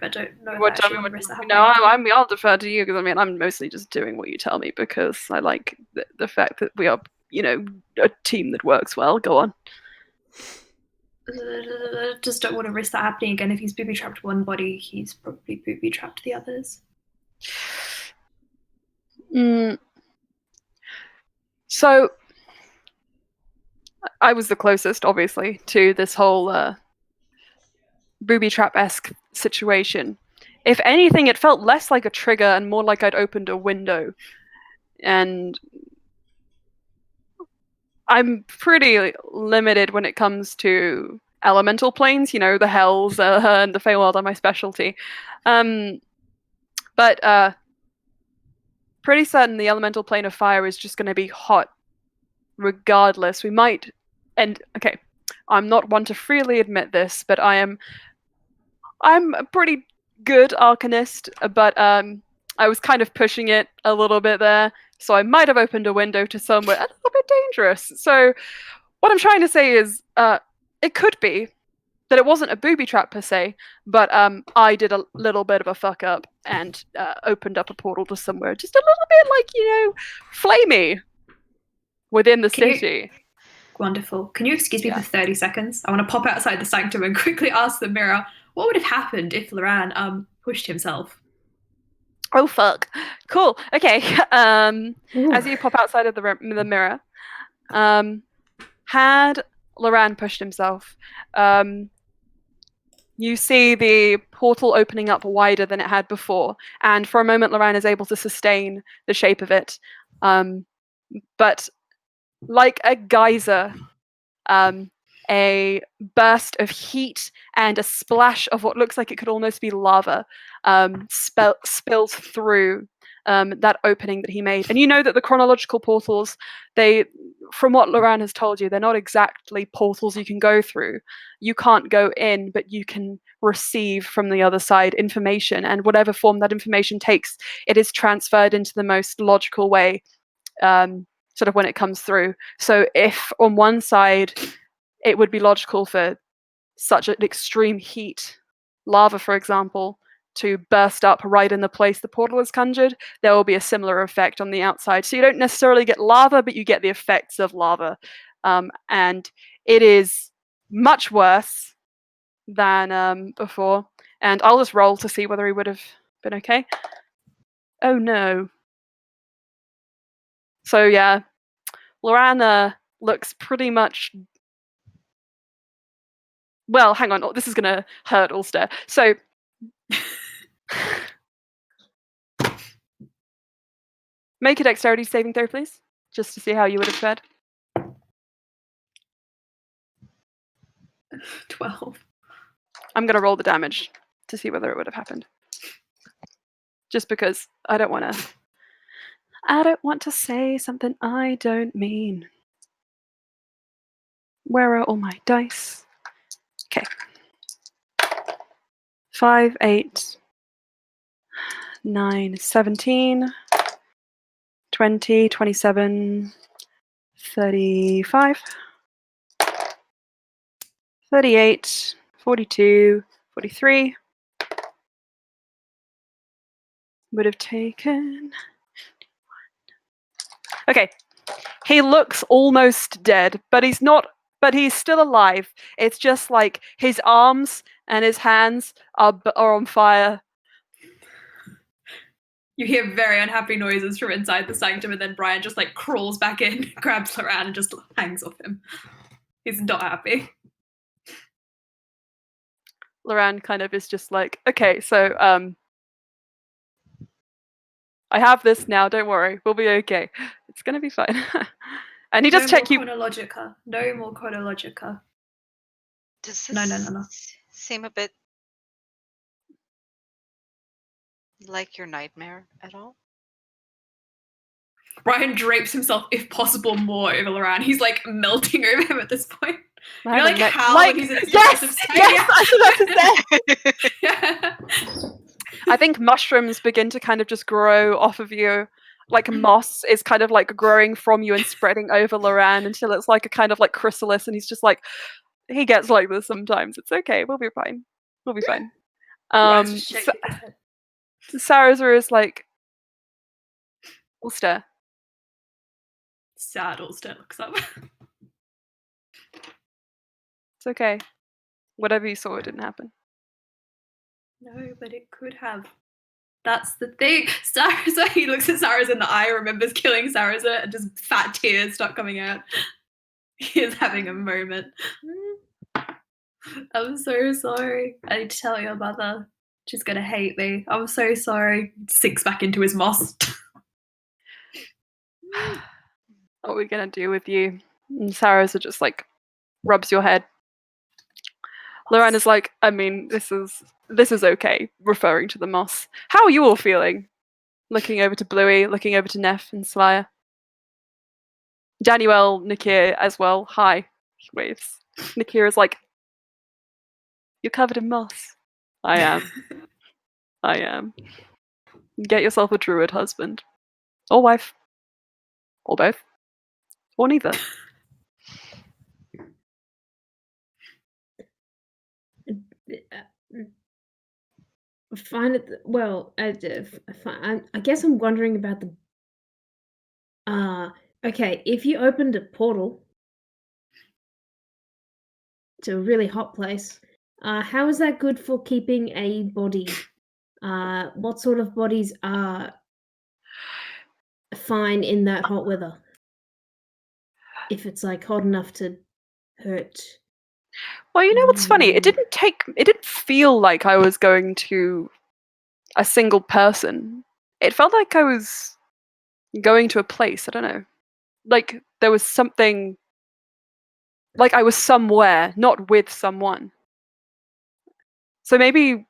What tell me what I'll defer to you, because I'm mostly just doing what you tell me because I like the fact that we are, a team that works well. Go on. Just don't want to risk that happening again. If he's booby-trapped one body, he's probably booby-trapped the others. So I was the closest, obviously, to this whole booby trap-esque situation. If anything, it felt less like a trigger and more like I'd opened a window. And I'm pretty limited when it comes to elemental planes. The Hells and the Feywild are my specialty. But pretty certain the elemental plane of fire is just going to be hot regardless. We might... And, okay, I'm not one to freely admit this, but I'm a pretty good arcanist, but I was kind of pushing it a little bit there, so I might have opened a window to somewhere a little bit dangerous. So what I'm trying to say is, it could be, that it wasn't a booby trap per se, but I did a little bit of a fuck up and opened up a portal to somewhere just a little bit like, flamey within the Can you- city. Wonderful. Can you excuse me Yeah. for 30 seconds? I want to pop outside the sanctum and quickly ask the mirror, what would have happened if Loran pushed himself? Oh fuck! Cool. Okay. Ooh. As you pop outside of the mirror, had Loran pushed himself, you see the portal opening up wider than it had before, and for a moment, Loran is able to sustain the shape of it. But like a geyser, a burst of heat and a splash of what looks like it could almost be lava spills through that opening that he made. And you know that the chronological portals, from what Loran has told you, they're not exactly portals you can go through. You can't go in, but you can receive from the other side information, and whatever form that information takes, it is transferred into the most logical way, sort of when it comes through. So if on one side it would be logical for such an extreme heat, lava, for example, to burst up right in the place the portal is conjured, there will be a similar effect on the outside. So you don't necessarily get lava, but you get the effects of lava. And it is much worse than before. And I'll just roll to see whether he would have been okay. Oh no. So yeah, Lorana looks pretty much. Well, hang on. This is going to hurt Ulster. So, make a dexterity saving throw, please, just to see how you would have fared. 12. I'm going to roll the damage to see whether it would have happened. Just because I don't want to say something I don't mean. Where are all my dice? Okay. 5, 8, 9, 17, 20, 27, 35, 38, 42, 43. Would have taken. Okay. He looks almost dead, but he's not. But he's still alive. It's just like his arms and his hands are on fire. You hear very unhappy noises from inside the sanctum, and then Brian just like crawls back in, grabs Loran, and just hangs off him. He's not happy. Loran kind of is just like, okay, so I have this now. Don't worry, we'll be okay. It's gonna be fine. And he does check you. Chronologica. No more chronologica. Does No. this seem a bit like your nightmare at all? Brian drapes himself, if possible, more over Loran. He's like melting over him at this point. I You're haven't like met- Hal like, when he's in his yes, depressive state. yes, I was about to say. Yeah. I think mushrooms begin to kind of just grow off of you. Like moss is kind of like growing from you and spreading over Loran until it's like a kind of like chrysalis, and he's just like, he gets like this sometimes. It's okay, we'll be fine. We'll be fine. Brian's just shaking his head. Sarazar is like, Ulster. Sad Ulster looks up. It's okay. Whatever you saw, it didn't happen. No, but it could have. That's the thing. Sarazar, he looks at Sarazar in the eye, remembers killing Sarazar, and just fat tears start coming out. He is having a moment. I'm so sorry. I need to tell your mother. She's gonna hate me. I'm so sorry. Sinks back into his moss. What are we gonna do with you? And Sarazar just like rubs your head. Loran is like, I mean, this is okay, referring to the moss. How are you all feeling? Looking over to Bluey, looking over to Neff and Slayer. Daniel, Nakir as well. Hi. He waves. Nakir is like, you're covered in moss. I am. I am. Get yourself a druid husband. Or wife. Or both. Or neither. find it. Well, I guess I'm wondering about the. Okay. If you opened a portal to a really hot place, how is that good for keeping a body? What sort of bodies are fine in that hot weather? If it's like hot enough to hurt. Well, you know what's funny? It didn't feel like I was going to a single person. It felt like I was going to a place. I don't know. Like there was something. Like I was somewhere, not with someone. So maybe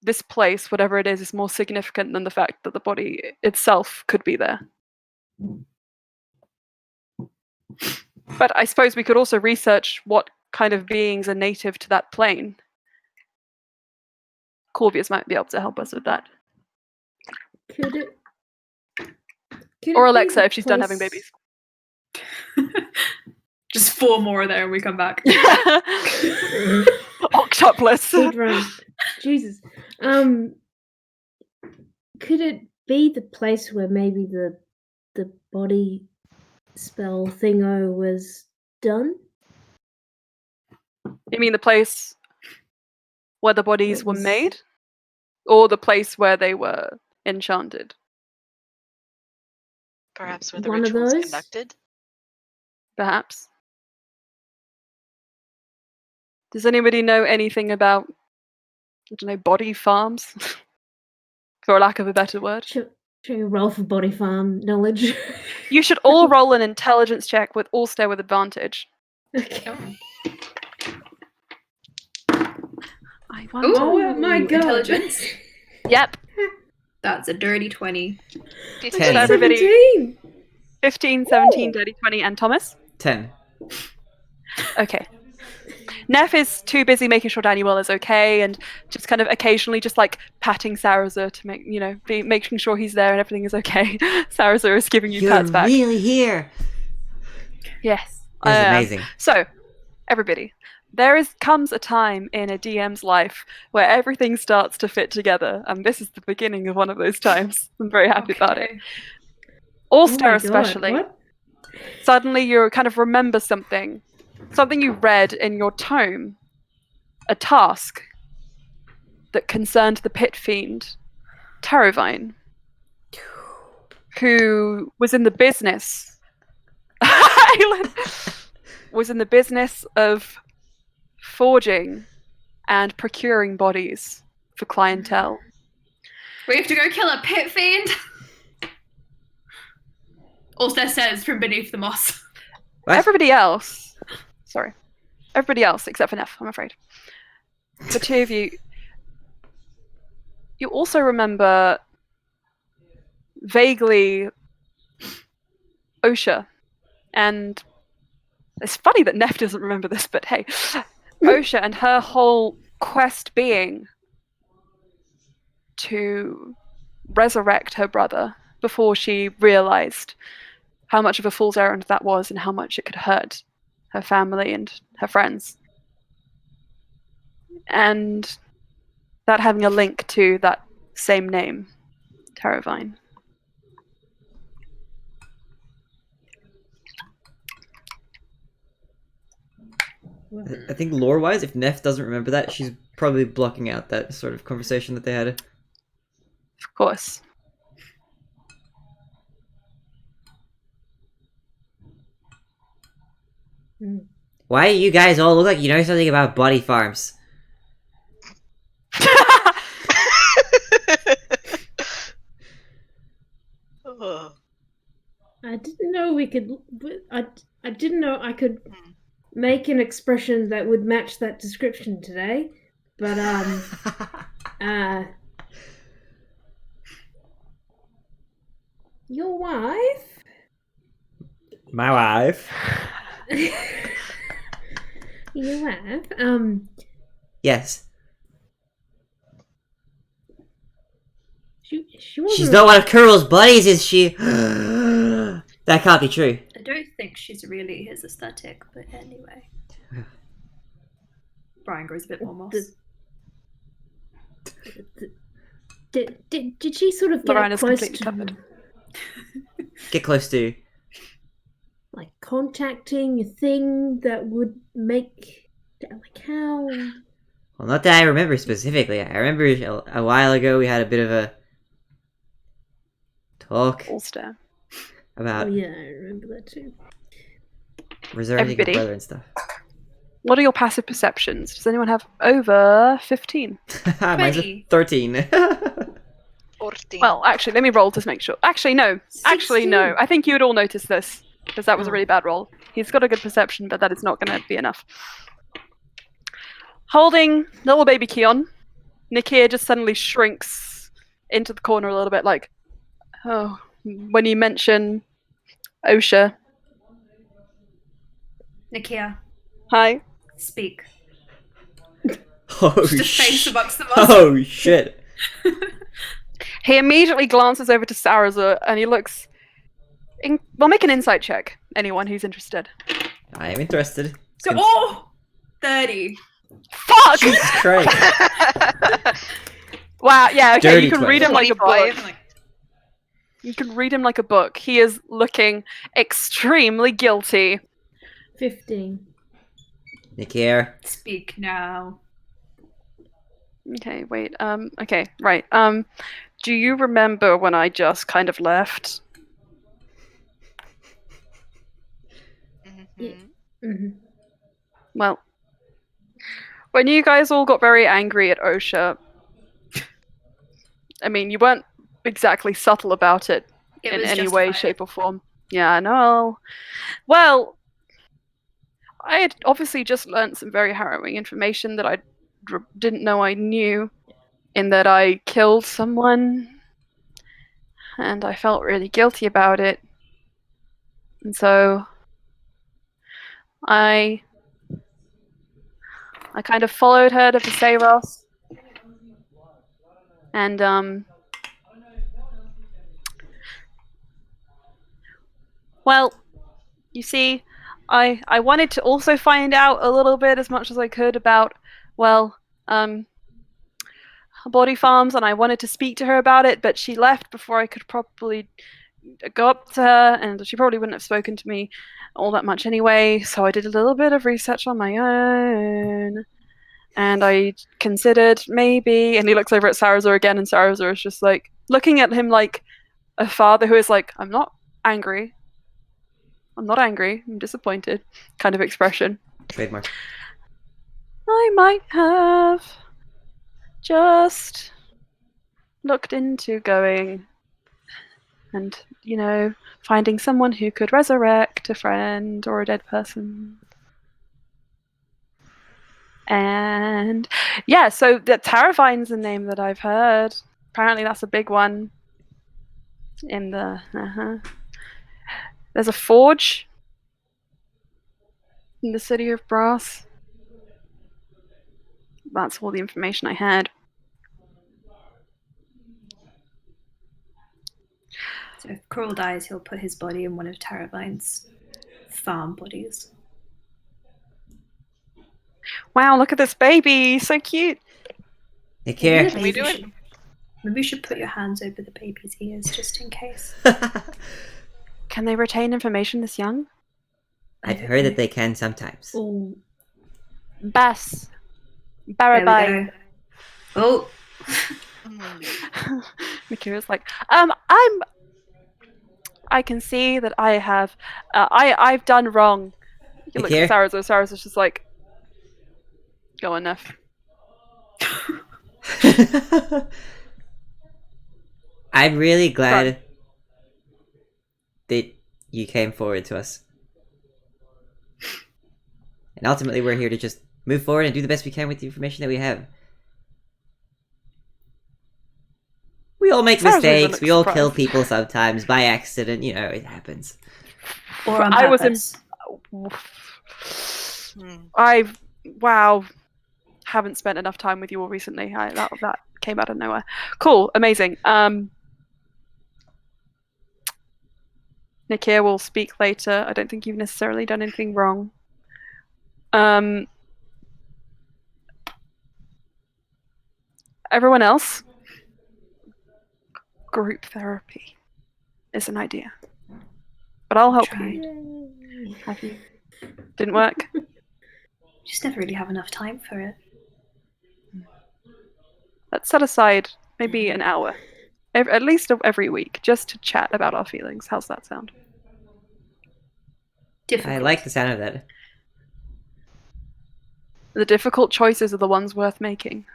this place, whatever it is more significant than the fact that the body itself could be there. But I suppose we could also research what kind of beings are native to that plane. Corvius might be able to help us with that. Could it? Or Alexa if she's done having babies. Just 4 more there and we come back. Octopless. Speed run. Jesus. Could it be the place where maybe the body spell thingo was done? You mean the place where the bodies It were was- made? Or the place where they were enchanted? Perhaps where the One of rituals those? conducted. Perhaps. Does anybody know anything about, I don't know, body farms? For lack of a better word. Should we roll for body farm knowledge? You should all roll an intelligence check with all stay with advantage. Okay. I wonder. Oh my god. Intelligence. Yep. That's a dirty 20. So 10. everybody, 17. 15, 17, Ooh. dirty 20, and Thomas? 10. Okay. Neff is too busy making sure Daniel is okay and just kind of occasionally just like patting Sarazar to make, making sure he's there and everything is okay. Sarazar is giving you You're pats back. really here. Yes. This is amazing. So, everybody, comes a time in a DM's life where everything starts to fit together, and this is the beginning of one of those times. I'm very happy about it. Okay. All-Star Oh my God, especially. what? Suddenly you kind of remember something you read in your tome, a task that concerned the pit fiend, Tarovine, who was in the business was in the business of forging and procuring bodies for clientele. We have to go kill a pit fiend. Ulster says from beneath the moss. What? Everybody else except for Neff, I'm afraid. The two of you also remember vaguely Osha, and it's funny that Neff doesn't remember this, but hey, Osha and her whole quest being to resurrect her brother before she realized how much of a fool's errand that was and how much it could hurt her family and her friends. And that having a link to that same name, Tarovine. I think lore-wise, if Neff doesn't remember that, she's probably blocking out that sort of conversation that they had. Of course. Why do you guys all look like you know something about body farms? Oh. I didn't know we could. I didn't know I could make an expression that would match that description today. But your wife. My wife. Your wife. Yes. She wasn't. She's not one of Kurl's buddies, is she? That can't be true. I don't think she's really his aesthetic, but anyway. Brian grows a bit more moss. Did she sort of get Lorana's close completely to covered. Get close to. like contacting a thing that would make like how? Well, not that I remember specifically. I remember a while ago we had a bit of a talk Ulster. Oh about yeah, I remember that too. reserving your Everybody. brother and stuff. What are your passive perceptions? Does anyone have over 15? Mine's a 20. 13. 14. Well, actually, let me roll to make sure. Actually, no. Actually, no. 16. I think you would all notice this, because that was a Oh. really bad roll. He's got a good perception, but that is not going to be enough. Holding little baby Keon, Nikia just suddenly shrinks into the corner a little bit, like, oh, when you mention OSHA. Nakia, Hi. speak. Oh, Just a face amongst the us. Oh, shit. He immediately glances over to Sarazur, and he looks... Well, make an insight check, anyone who's interested. I am interested. So, oh! 30. Fuck! Jesus Christ. Wow, yeah, okay, Dirty you can 20. read him like a 25. book. You can read him like a book. He is looking extremely guilty. 15. Nick here. Speak now. Okay, wait, okay, right. Do you remember when I just kind of left? Mhm. hmm Well, when you guys all got very angry at OSHA, I mean, you weren't exactly subtle about it It in was any way, justified. shape, or form. Yeah, I know. Well, I had obviously just learned some very harrowing information that I didn't know I knew, in that I killed someone, and I felt really guilty about it. And so I kind of followed her to Viseros, and well, you see, I wanted to also find out a little bit, as much as I could, about, well, body farms, and I wanted to speak to her about it, but she left before I could properly go up to her, and she probably wouldn't have spoken to me all that much anyway, so I did a little bit of research on my own. And I considered maybe, and he looks over at Sarazor again, and Sarazor is just like looking at him like a father who is like, I'm not angry. I'm not angry. I'm disappointed, kind of expression. Trademark. I might have just looked into going and, finding someone who could resurrect a friend or a dead person. And yeah, so the Taravine's a name that I've heard. Apparently that's a big one in the There's a forge in the city of Brass. That's all the information I had. So if Cruel dies, he'll put his body in one of Taravine's farm bodies. Wow, look at this baby, so cute. Nick here. Can we do it? Maybe you should put your hands over the baby's ears just in case. Can they retain information this young? I've heard that they can sometimes. Oh, Bass. There we Barabai. go. Oh, Mm. Mikira's like, I can see that I have, I've done wrong. He Nick looks here. at Sarazor. Sarazor's just like, go on, Neff. I'm really glad that you came forward to us. And ultimately, we're here to just move forward and do the best we can with the information that we have. We all make Sarah's mistakes. really We all surprised. kill people sometimes by accident. You know, it happens. or on I was in. purpose. Wow, haven't spent enough time with you all recently. That came out of nowhere. Cool, amazing. Nikia will speak later. I don't think you've necessarily done anything wrong. everyone else, group therapy is an idea. But I'll help you. Yay. Have you? Didn't work? Just never really have enough time for it. Let's set aside maybe an hour, at least every week, just to chat about our feelings. How's that sound? Difficult. I like the sound of that. The difficult choices are the ones worth making.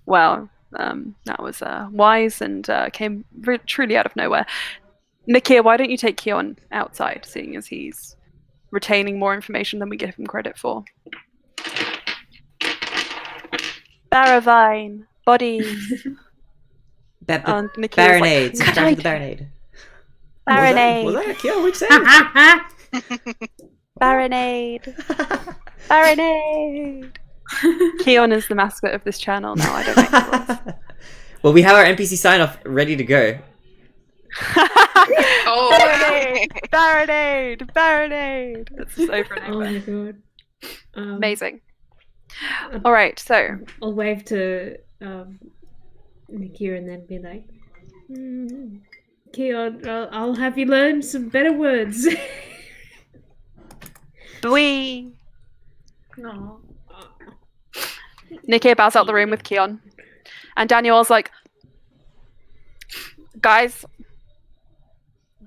Wow, that was wise and came truly out of nowhere. Nakia, why don't you take Keon outside, seeing as he's retaining more information than we give him credit for? Baravine, bodies. Nakia Barinade. was It's like, time for the Barinade. Barinade. Was that a kill? What'd you say? Barinade. Barinade. Keon is the mascot of this channel now. I don't make the rules. Well, we have our NPC sign off ready to go. Oh, Barinade, Barinade, Barinade. It's just over and Oh over. my god. Amazing. All right, so I'll wave to Nakia and then be like, Keon, I'll have you learn some better words. we. no. Nikkei bows out the room with Keon, and Daniel's like, "Guys,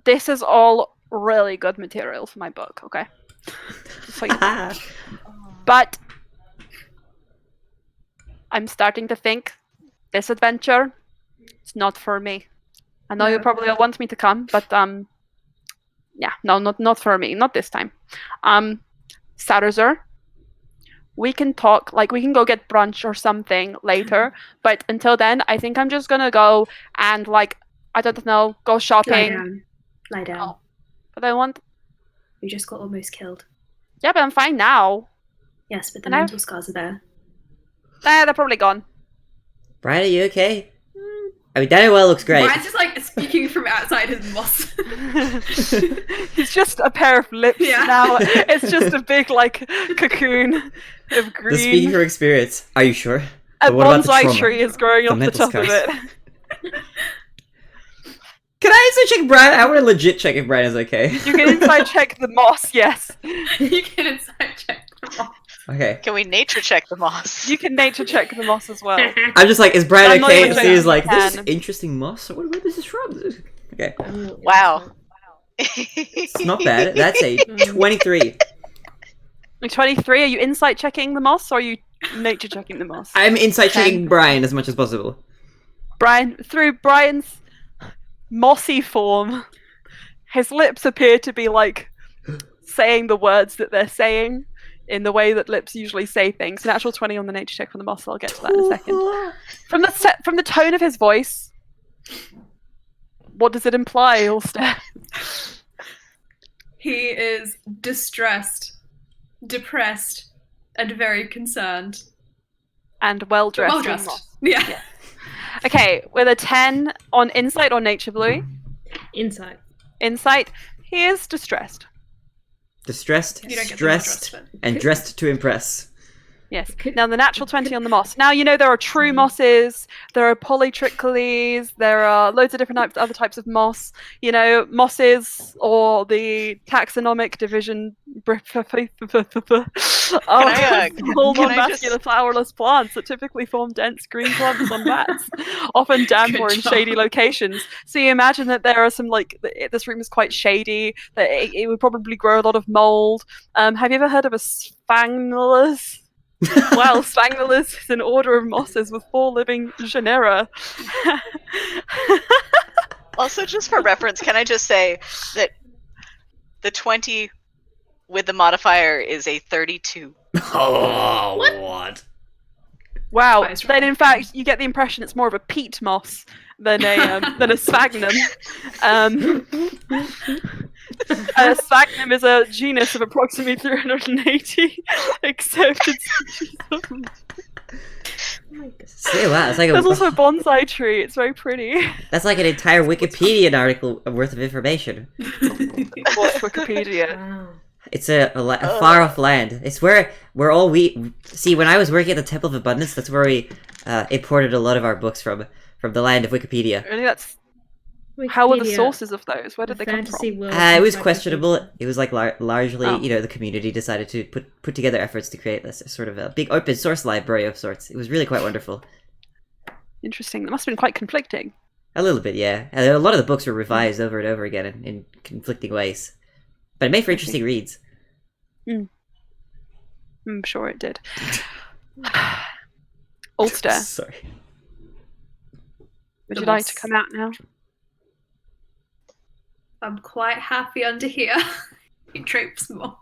this is all really good material for my book, okay? So but I'm starting to think this adventure is not for me. I know you No. probably all want me to come, but yeah, no, not for me, not this time. Sarazur, we can talk, like we can go get brunch or something later, but until then, I think I'm just gonna go and like, I don't know, go Lie shopping. down. Lie down. Oh. But I want, You just got almost killed. yeah, but I'm fine now. Yes, but the No. mental scars are there. They're probably gone. Brian, are you okay? I mean, Daniel looks great. Brian's just like speaking from outside his moss. It's just a pair of lips Yeah. now. It's just a big like cocoon of The green. speaking from experience. Are you sure? A But what about the bonsai trauma? tree is growing The off the mental top of scars. it. Can I also check Brian? I want to legit check if Brian is okay. You can inside check the moss, yes. You can inside check the moss. Okay. Can we nature check the moss? You can nature check the moss as well. I'm just like, is Brian I'm not okay? even So he's joking, like, you this is can. interesting moss. What about this is shrubs? Okay. Wow. It's not bad. That's a 23. Like 23, are you insight checking the moss or are you nature checking the moss? I'm insight checking Brian as much as possible. Brian, through Brian's mossy form, his lips appear to be like saying the words that they're saying in the way that lips usually say things. Natural 20 on the nature check for the moss. I'll get to that in a second. From the tone of his voice, what does it imply, Ulster? He is distressed, depressed, and very concerned. And well dressed. Well dressed. Yeah. Okay, with a 10 on insight or nature, Bluey. Inside. Insight, he is distressed. You Distressed, don't get the stressed, well dressed, and dressed to impress. Yes. Now the natural 20 on the moss. Now you know there are true mosses, there are polytrichales, there are loads of different other types of moss. You know, mosses or the taxonomic division I, small can I non-vascular flowerless plants that typically form dense green clumps on mats, often damp Good or in job. shady locations. So you imagine that there are some like this room is quite shady. That it would probably grow a lot of mold. Have you ever heard of a sphagnolus? Well, Sphagnolus is an order of mosses with 4 living genera. Also, just for reference, can I just say that the 20 with the modifier is a 32. Oh, what? Wow. That is Then, wrong. in fact, you get the impression it's more of a peat moss than a sphagnum. Sphagnum is a genus of approximately 380 accepted species. Say wow, it's like There's also a bonsai tree. It's very pretty. that's like an entire Wikipedia article worth of information. What's Wikipedia? Wow. It's a far off land. It's where all we see. When I was working at the Temple of Abundance, that's where we imported a lot of our books from the land of Wikipedia. Really, that's how were the Wikipedia, sources of those? Where the did they come fantasy from? world It was encyclopedia. questionable. It was like largely, Oh. the community decided to put together efforts to create this sort of a big open source library of sorts. It was really quite wonderful. Interesting. That must have been quite conflicting. A little bit, yeah. And a lot of the books were revised over and over again in conflicting ways, but it made for interesting reads. I'm sure it did. Ulster, Sorry. would The you like boss. to come out now? I'm quite happy under here. He drapes more.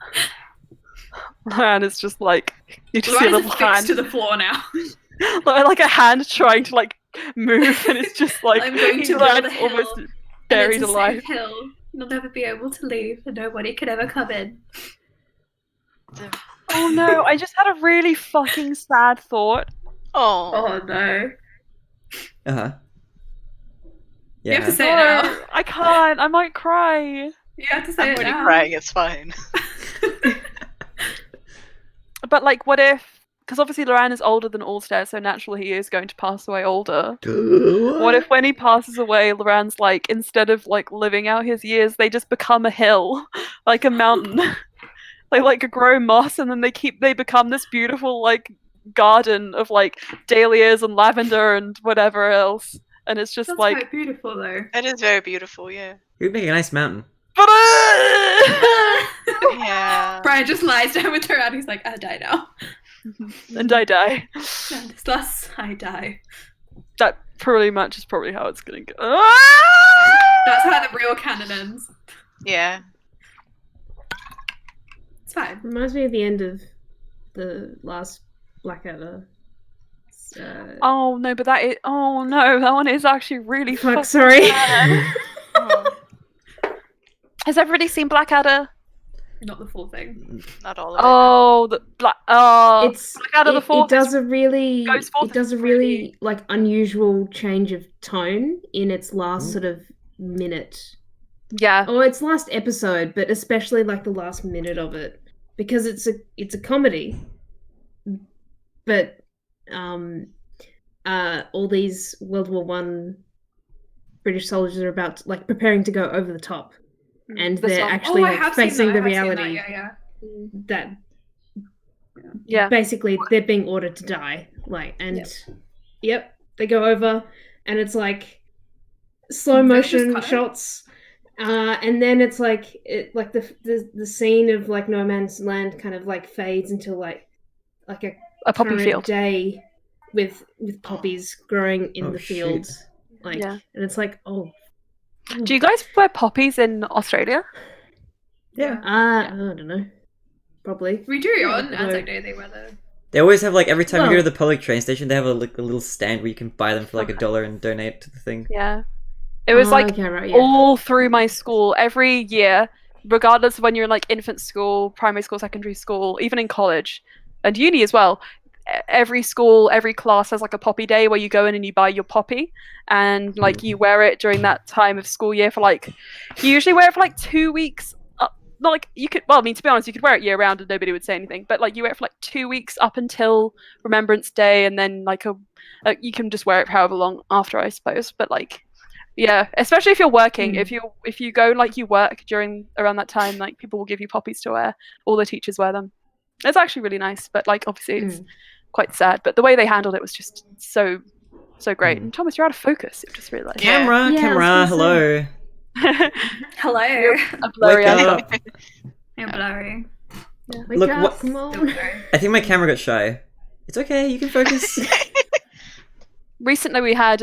And it's just like you just see a Ryan is little affixed hand, to the floor now. like a hand trying to like move, and it's just like I'm going to Ryan's build a hill, almost And buried it's a alive. safe hill. You'll never be able to leave, and nobody could ever come in. Oh no! I just had a really fucking sad thought. Oh. Oh no. Uh-huh. You have to Yeah. say it now. No, I can't. I might cry. You have to say I'm it already now. crying. It's fine. But like, what if? Because obviously Loran is older than Ulster, so naturally he is going to pass away older. What if when he passes away, Loran's like, instead of like living out his years, they just become a hill, like a mountain. They like grow moss, and then they become this beautiful like garden of like dahlias and lavender and whatever else. And it's just That's like, quite beautiful, though. It is very beautiful, yeah. You'd make a nice mountain. but Yeah. Brian just lies down with her, and he's like, "I die now." and I die. And thus, I die. That pretty much is probably how it's gonna go. That's how the real canon ends. Yeah. It's fine. Reminds me of the end of the last Blackadder. Oh no, but oh no, that one is actually really Fuck, fucking sorry. bad. Oh, Has everybody seen Blackadder? Not the full thing. not all of it. Oh, the Black. Oh, It's Blackadder the Fourth. it does a really goes forth it does a is really pretty- like unusual change of tone in its last Ooh. sort of minute. Yeah. Oh, its last episode, but especially like the last minute of it, because it's a comedy, but all these World War One British soldiers are about like preparing to go over the top, and The they're song- actually I like, have seen facing that. the I have seen that, reality Yeah. that Yeah. basically they're being ordered to die. Like, and yep, they go over, and it's like slow They just motion cut it? shots. And then it's like the scene of like No Man's Land kind of like fades into like A poppy current field. day with poppies growing in Oh, the shit. fields, like, Yeah. and it's like, oh, Do you guys wear poppies in Australia? Yeah. I don't know, probably. We do Yeah, on no. Anzac Day. They wear the. They always have like every time you go Well- to the public train station, they have a little stand where you can buy them for like $1 and donate to the thing. Yeah. It was like okay, right, yeah. all through my school every year, regardless of when you're in like infant school, primary school, secondary school, even in college and uni as well. Every school, every class has like a poppy day where you go in and you buy your poppy, and like you wear it during that time of school year for like, you usually wear it for like 2 weeks. Not like you could, well, I mean, to be honest, you could wear it year round and nobody would say anything, but like you wear it for like 2 weeks up until Remembrance Day, and then like you can just wear it for however long after, I suppose. But like, yeah, especially if you're working, if you go like you work during around that time, like people will give you poppies to wear. All the teachers wear them. It's actually really nice, but like obviously it's quite sad. But the way they handled it was just so great. And Thomas, you're out of focus. I've just realised. Yeah. Camera, Yeah, I camera, was gonna hello. Hello. A blurry Wake eye. up. I'm blurry. Wake Look, up, what- come Still on. blurry. I think my camera got shy. It's okay, you can focus. Recently we had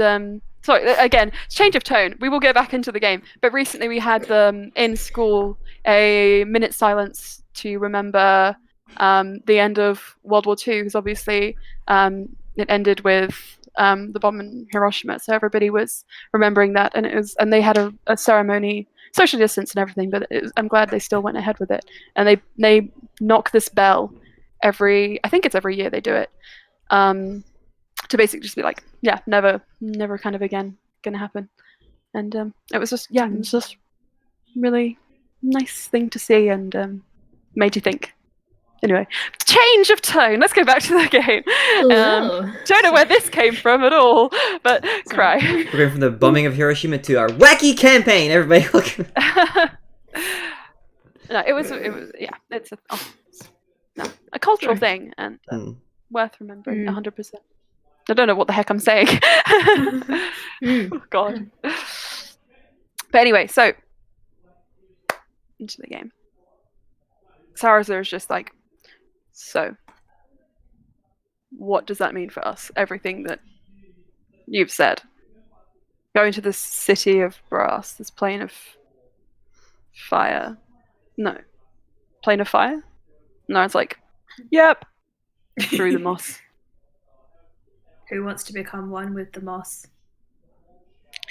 sorry, again, change of tone. We will go back into the game. But recently we had in school a minute silence to remember the end of World War II, because obviously it ended with the bomb in Hiroshima. So everybody was remembering that, and they had a ceremony, social distance and everything. But I'm glad they still went ahead with it. And they knock this bell I think it's every year they do it. To basically just be like, yeah, never kind of again gonna happen. And it was just really nice thing to see, and made you think? Anyway, change of tone. Let's go back to the game. Oh. Don't know where this came from at all, but cry. We're going from the bombing of Hiroshima to our wacky campaign. Everybody, look. No, it was yeah. It's a cultural Sorry. thing and Hmm. worth remembering. Mm. 100%. I don't know what the heck I'm saying. Mm. Oh, God. But anyway, so into the game. Saraza is just like, so what does that mean for us? Everything that you've said. Going to this city of brass, this plane of fire. No. Plane of fire? No, it's like, yep. Through the moss. Who wants to become one with the moss?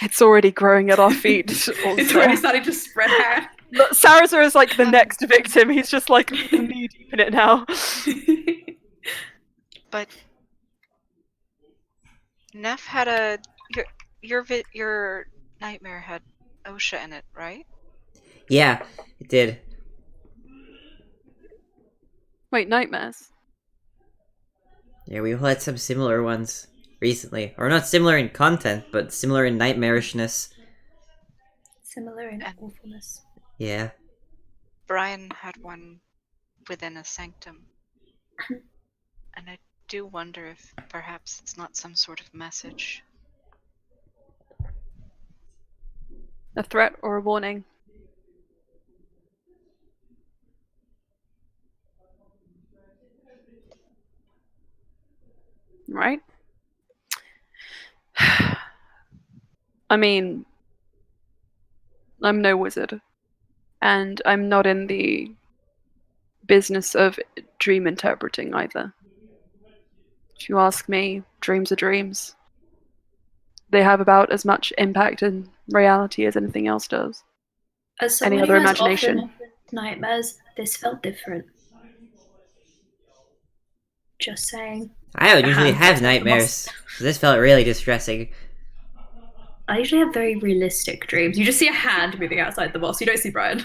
It's already growing at our feet. It's already starting to spread out. But Saraza is like the next victim. He's just like knee deep in it now. But Neff had a your nightmare had OSHA in it, right? Yeah, it did. Wait, nightmares? Yeah, we all had some similar ones recently. Or not similar in content, but similar in nightmarishness. Similar in awfulness. Yeah. Brian had one within a sanctum. And I do wonder if perhaps it's not some sort of message. A threat or a warning? Right? I mean, I'm no wizard, and I'm not in the business of dream interpreting either. If you ask me, dreams are dreams. They have about as much impact in reality as anything else does. As Any someone other who has imagination? often nightmares, this felt different. Just saying. I don't usually Uh-huh. have nightmares. So this felt really distressing. I usually have very realistic dreams. You just see a hand moving outside the boss. You don't see Brian.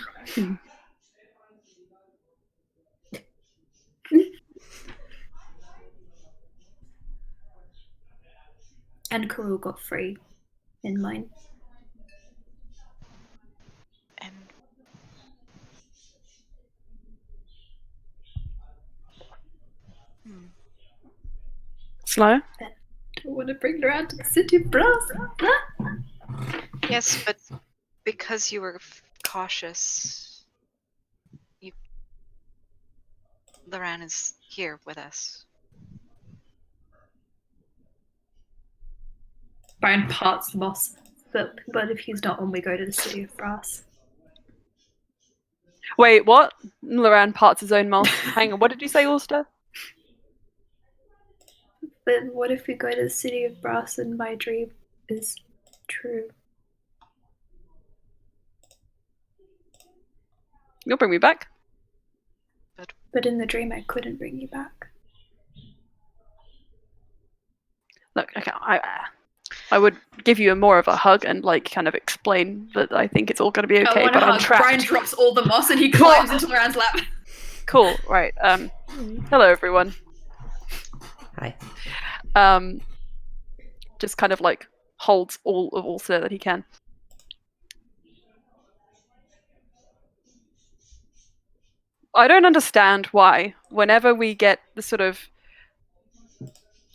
And Karul got free in mine. And Slow? I want to bring her out to the city of brass. yes, but because you were cautious, Loran is here with us. Brian parts the boss. But if he's not on, we go to the city of brass. Wait, what? Loran parts his own mouth. Hang on, what did you say, Ulster? But what if we go to the city of brass and my dream is true? You'll bring me back. But in the dream, I couldn't bring you back. Look, okay, I would give you more of a hug and like kind of explain that I think it's all going to be okay, but I'm trapped. Brian drops all the moss and he climbs into Loran's lap. Cool, right. Hello everyone. Hi. Just kind of like holds all of Ulster that he can. I don't understand why, whenever we get the sort of,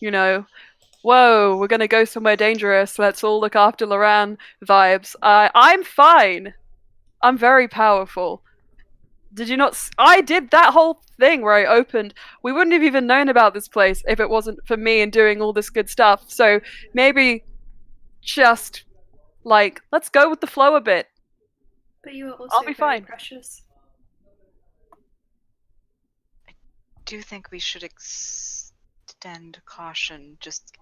whoa, we're gonna go somewhere dangerous, let's all look after Loran vibes. I'm fine. I'm very powerful. Did you not? I did that whole thing where I opened. We wouldn't have even known about this place if it wasn't for me and doing all this good stuff. So maybe just, let's go with the flow a bit. But you are also I'll be very fine. precious. I do think we should extend caution. Just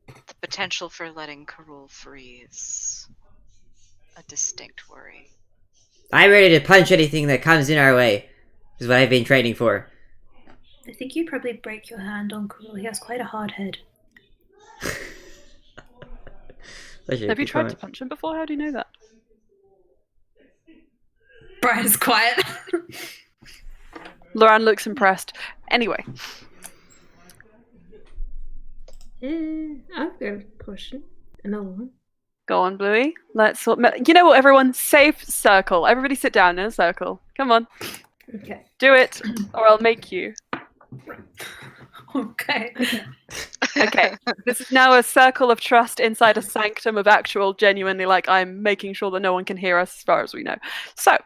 the potential for letting Karul free is a distinct worry. I'm ready to punch anything that comes in our way. Is what I've been training for. I think you'd probably break your hand on Karul. He has quite a hard head. Have you tried to punch him before? How do you know that? Brian's quiet. Loran looks impressed. Anyway, I've got a question. Another one. go on, Bluey. Let's. You know what, everyone? Safe circle. Everybody sit down in a circle. Come on, Okay. do it, or I'll make you. Okay. Okay. Okay, this is now a circle of trust inside a sanctum of actual, genuinely, like, I'm making sure that no one can hear us as far as we know. So,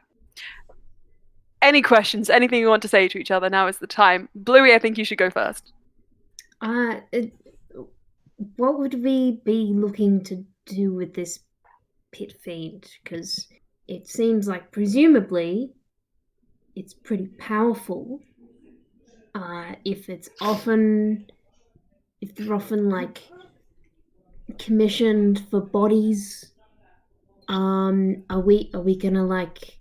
any questions, anything you want to say to each other, now is the time. Bluey, I think you should go first. What would we be looking to do with this pit fiend? Because it seems like presumably it's pretty powerful. If they're often like commissioned for bodies, are we gonna like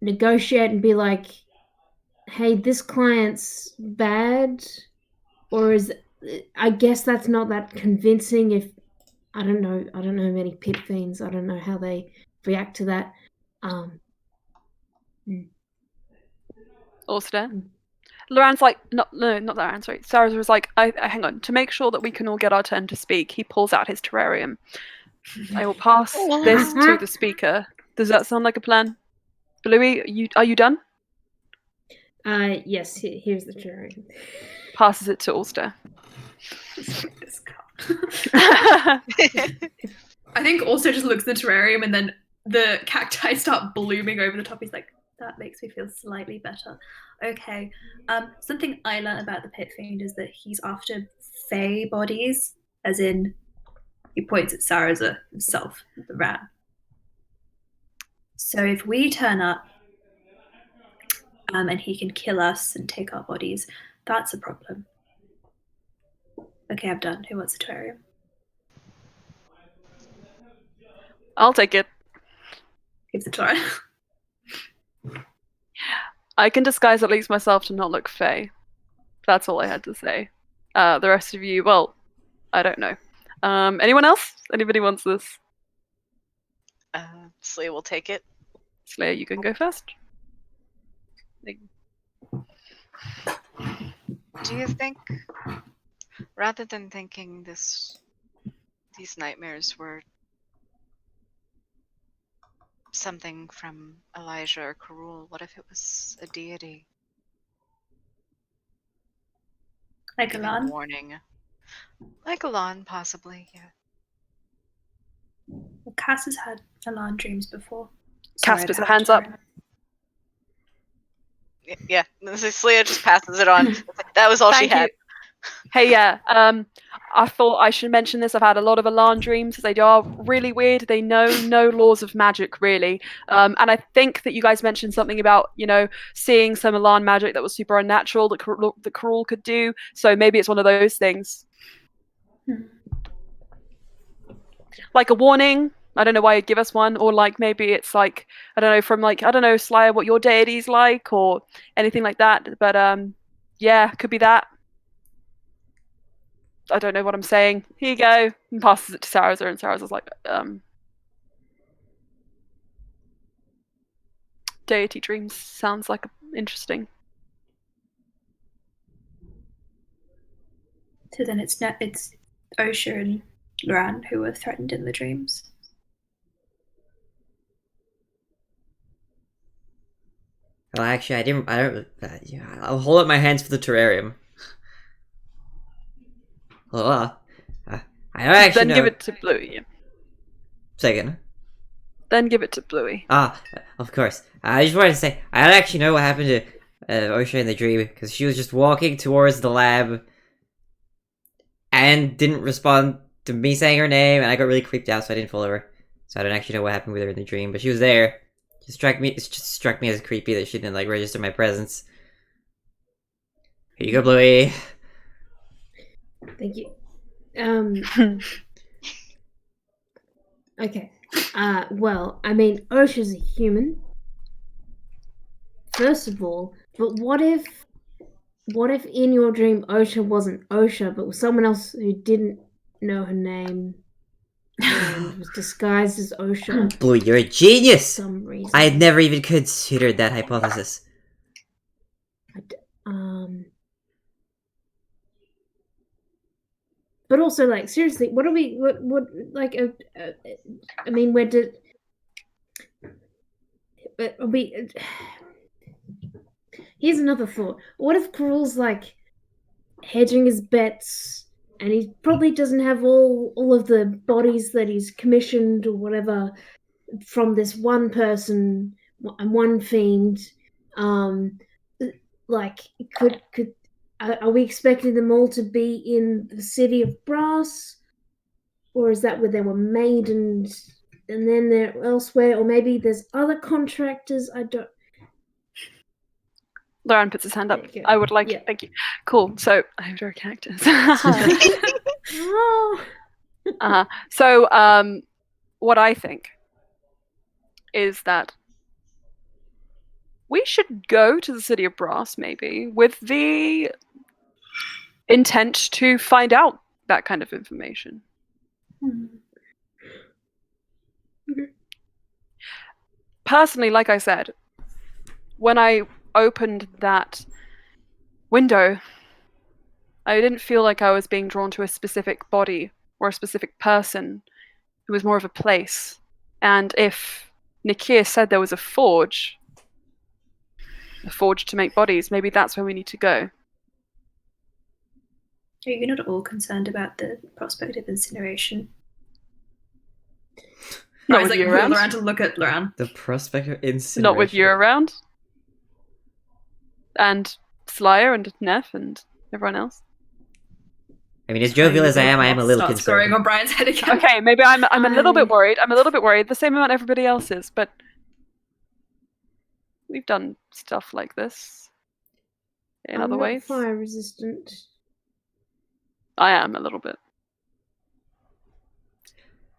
negotiate and be like, hey, this client's bad, or is I guess that's not that convincing. If I don't know many pit fiends. I don't know how they react to that. Orster? Loran's like, not Loran, sorry. Sarah's was like, I hang on. To make sure that we can all get our turn to speak, he pulls out his terrarium. I will pass this to the speaker. Does that sound like a plan? Bluey, are you done? Yes. Here's the terrarium. Passes it to Ulster. Just like this cup. I think also just looks at the terrarium and then the cacti start blooming over the top. He's like, that makes me feel slightly better. Okay. Something I learned about the pit fiend is that he's after fey bodies, as in he points at Saraza himself, the rat. So if we turn up and he can kill us and take our bodies, that's a problem. Okay, I'm done. Who wants a terrarium? I'll take it. Gives it to her. I can disguise at least myself to not look fey. That's all I had to say. The rest of you, well, I don't know. Anyone else? Anybody wants this? Slee will take it. Slayer, you can go first. Do you think, rather than thinking these nightmares were something from Elijah or Karul, what if it was a deity? Like Giving Alan? warning. Like Alan, possibly, yeah. Well, Cass has had Alan dreams before. Cass puts her hands up. Yeah, Slee just passes it on. That was all she Thank had. you. Hey, yeah. I thought I should mention this. I've had a lot of Alarm dreams. They are really weird. They know no laws of magic, really. And I think that you guys mentioned something about, seeing some Alarm magic that was super unnatural that Karul could do. So maybe it's one of those things. Like a warning. I don't know why you'd give us one. Or like maybe it's like, I don't know, from like, I don't know, Slayer, what your deity's like or anything like that. But yeah, could be that. I don't know what I'm saying. Here you go. And passes it to Saraza, and Saraza's like, deity dreams sounds like interesting. So then it's Osha and Loran who were threatened in the dreams. Well, actually, I'll hold up my hands for the terrarium. I don't actually Then know. give it to Bluey. Second. Then give it to Bluey. Of course. I just wanted to say, I don't actually know what happened to Osha in the dream, because she was just walking towards the lab and didn't respond to me saying her name, and I got really creeped out, so I didn't follow her. So I don't actually know what happened with her in the dream, but she was there. It just struck me as creepy that she didn't, like, register my presence. Here you go, Bluey. Thank you. Okay. Well, I mean, Osha's a human. First of all, but what if in your dream Osha wasn't Osha, but was someone else who didn't know her name and was disguised as Osha? Bluey, you're a genius! For some reason. I had never even considered that hypothesis. But also, like, seriously, what are we? What like? I mean, where did? We. Here's another thought. What if Krul's like hedging his bets, and he probably doesn't have all of the bodies that he's commissioned or whatever from this one person and one fiend. Like, could are we expecting them all to be in the city of brass, or is that where they were made and then they're elsewhere, or maybe there's other contractors? I don't. Lauren puts his hand up. There you go. I would like. Yeah. Thank you. Cool. So I have draw characters. Oh. So, what I think is that we should go to the city of brass, maybe, with the intent to find out that kind of information. Personally, like I said, when I opened that window, I didn't feel like I was being drawn to a specific body or a specific person. It was more of a place. And if Nikir said there was a forge to make bodies, maybe that's where we need to go. You're not at all concerned about the prospect of incineration. Not Ryan's with like you around. around to look at Loran. The prospect of incineration. Not with you around. And Slyer and Neff and everyone else. I mean, as jovial as I am a little Start scoring concerned. on Brian's head again. Okay, maybe I'm a little bit worried. I'm a little bit worried. The same amount everybody else is, but we've done stuff like this in other not ways. fire resistant. I am a little bit.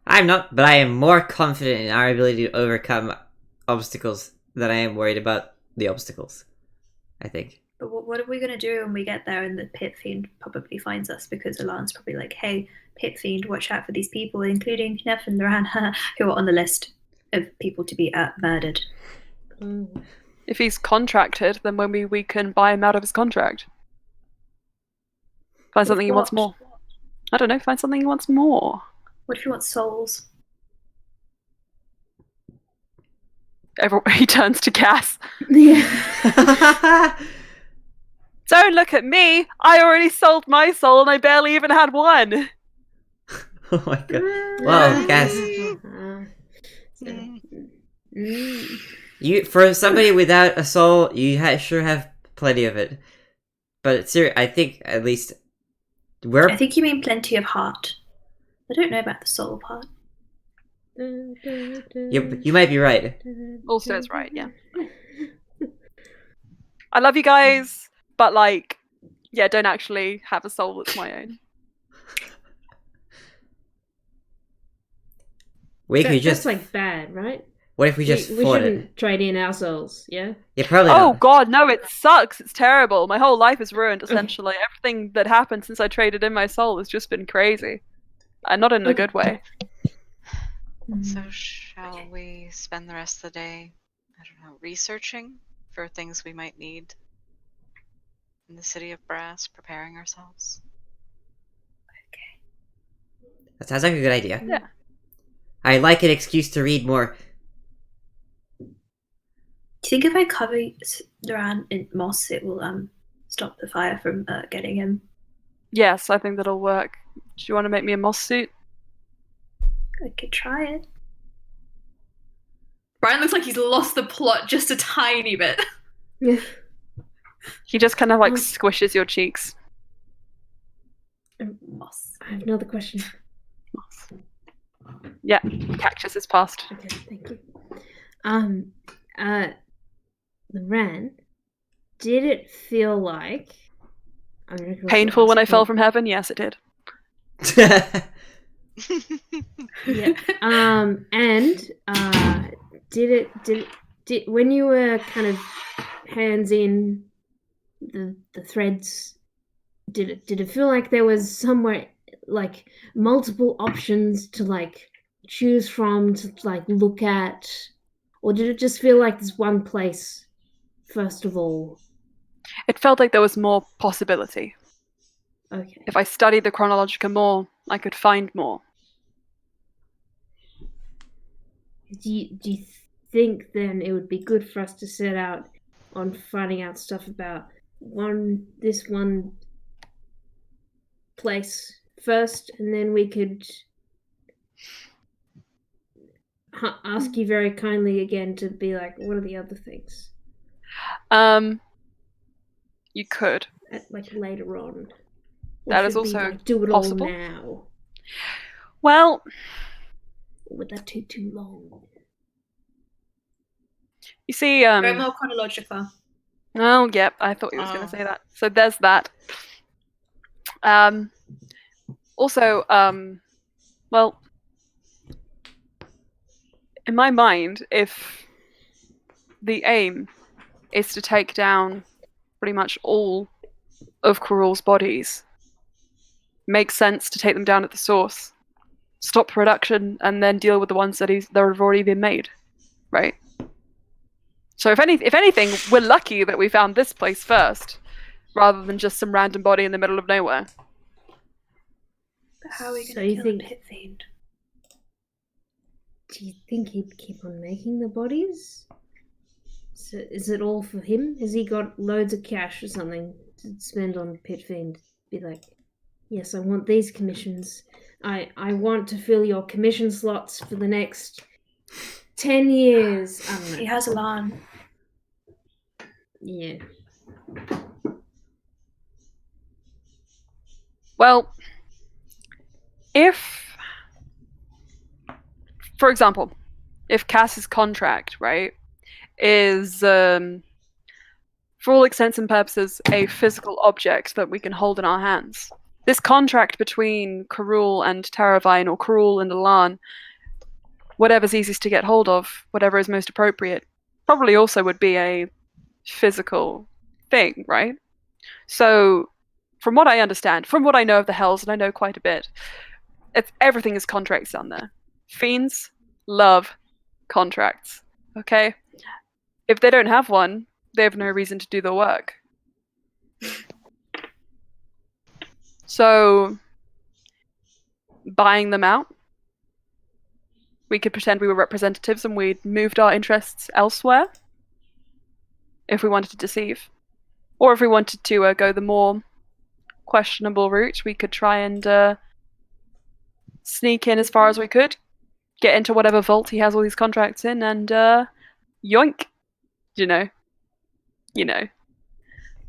I'm not, but I am more confident in our ability to overcome obstacles than I am worried about the obstacles, I think. But what are we going to do when we get there and the pit fiend probably finds us? Because Alan's probably like, hey, pit fiend, watch out for these people, including Neff and Loran, who are on the list of people to be murdered. If he's contracted, then maybe we can buy him out of his contract. Find something he wants more. I don't know, find something he wants more. What if he wants souls? He turns to Cass. Yeah. Don't look at me! I already sold my soul and I barely even had one! Oh my god. Well, guys, you for somebody without a soul, you sure have plenty of it. But seriously, I think at least I think you mean plenty of heart. I don't know about the soul part. you might be right. Also is right, yeah. I love you guys, but like, yeah, don't actually have a soul that's my own. We could That's just. like bad, right? What if we just we fought shouldn't it? trade in our souls, yeah? Yeah, probably Oh not. god, no, it sucks. It's terrible. My whole life is ruined, essentially. Everything that happened since I traded in my soul has just been crazy. And not in a good way. So shall we spend the rest of the day, I don't know, researching for things we might need in the city of brass, preparing ourselves? That sounds like a good idea. Yeah. I like an excuse to read more. Do you think if I cover Loran in moss, it will stop the fire from getting him? Yes, I think that'll work. Do you want to make me a moss suit? I could try it. Brian looks like he's lost the plot just a tiny bit. Yeah. He just kind of like squishes your cheeks. Moss. I have another question. Yeah, Cactus is passed. Okay, thank you. Loran, did it feel like Painful when I fell from heaven? Yes, it did. Yeah. And did when you were kind of hands in the threads, did it feel like there was somewhere like multiple options to like choose from, to like look at, or did it just feel like this one place first of all? It felt like there was more possibility. Okay. If I studied the Chronologica more, I could find more. Do you think then it would be good for us to set out on finding out stuff about this one place first, and then we could ask you very kindly again to be like, what are the other things? You could. Like later on. Or That is should we also like do it possible. all now? Well, Or would that take too long? you see, Very more chronological. oh, yep, I thought he was going to say that. So there's that. Also, well, in my mind, if the aim is to take down pretty much all of Qurull's bodies, makes sense to take them down at the source, stop production, and then deal with the ones that have already been made, right? So if anything, we're lucky that we found this place first, rather than just some random body in the middle of nowhere. But how are we So going to you kill think- a pit fiend? Do you think he'd keep on making the bodies? So is it all for him? Has he got loads of cash or something to spend on Pit Fiend? Be like, yes, I want these commissions. I want to fill your commission slots for the next 10 years. I don't know. He has a lawn. Yeah. Well, if, for example, if Cass's contract, right, is, for all intents and purposes, a physical object that we can hold in our hands, this contract between Qurull and Taravine, or Qurull and Alan, whatever's easiest to get hold of, whatever is most appropriate, probably also would be a physical thing, right? So, from what I understand, from what I know of the Hells, and I know quite a bit, everything is contracts down there. Fiends love contracts, okay? If they don't have one, they have no reason to do the work. So, buying them out, we could pretend we were representatives and we'd moved our interests elsewhere if we wanted to deceive. Or if we wanted to go the more questionable route, we could try and sneak in as far as we could, get into whatever vault he has all these contracts in, and yoink, you know. Do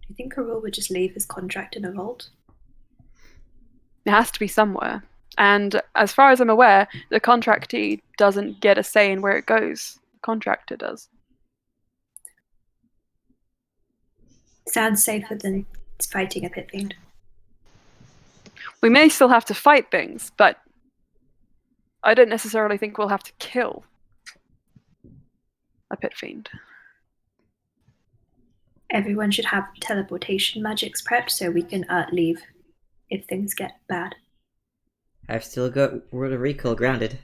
you think Qurull would just leave his contract in a vault? It has to be somewhere. And as far as I'm aware, the contractee doesn't get a say in where it goes. The contractor does. Sounds safer than fighting a pit fiend. We may still have to fight things, but I don't necessarily think we'll have to kill a pit fiend. Everyone should have teleportation magics prepped so we can leave if things get bad. I've still got Word of Recall grounded.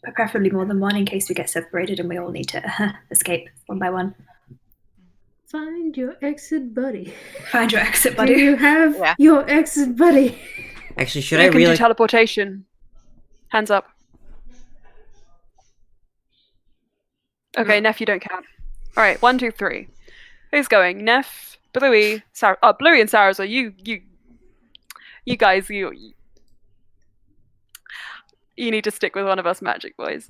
But preferably more than one in case we get separated and we all need to escape one by one. Find your exit buddy. Find your exit, Do buddy. you have Yeah. your exit buddy? Actually, should I I can really? do teleportation. Hands up. Okay, Neff, you don't count. All right, 1, 2, 3. Who's going? Neff, Bluey, Sarah. Oh, Bluey and Sarah. So you guys, you need to stick with one of us, magic boys.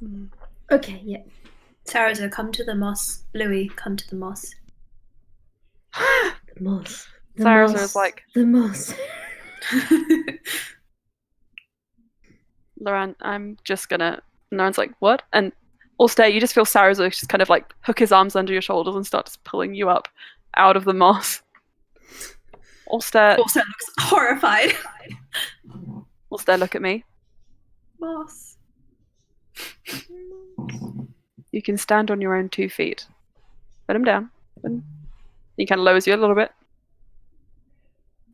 Okay, yeah. Sarah's come to the moss. Bluey, come to the moss. The moss. The Sarah's moss. is like, The moss. Lauren, I'm just gonna. And Lauren's like, what? And Ulster, you just feel Sarah's just kind of like hook his arms under your shoulders and start just pulling you up out of the moss. Ulster, Also looks horrified. Ulster, look at me. Moss. You can stand on your own 2 feet. Put him down. He kind of lowers you a little bit.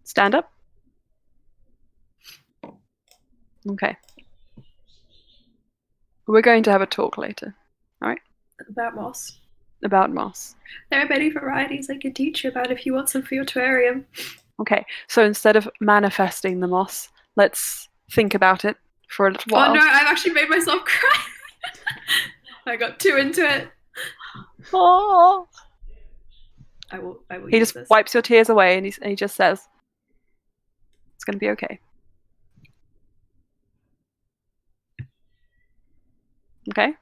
Stand up. Okay. We're going to have a talk later. About moss. about moss. There are many varieties I can teach you about if you want some for your terrarium. Okay, so instead of manifesting the moss, let's think about it for a little while. Oh no, I've actually made myself cry. I got too into it. Oh. I will He use just this. wipes your tears away and he just says, it's going to be okay. Okay?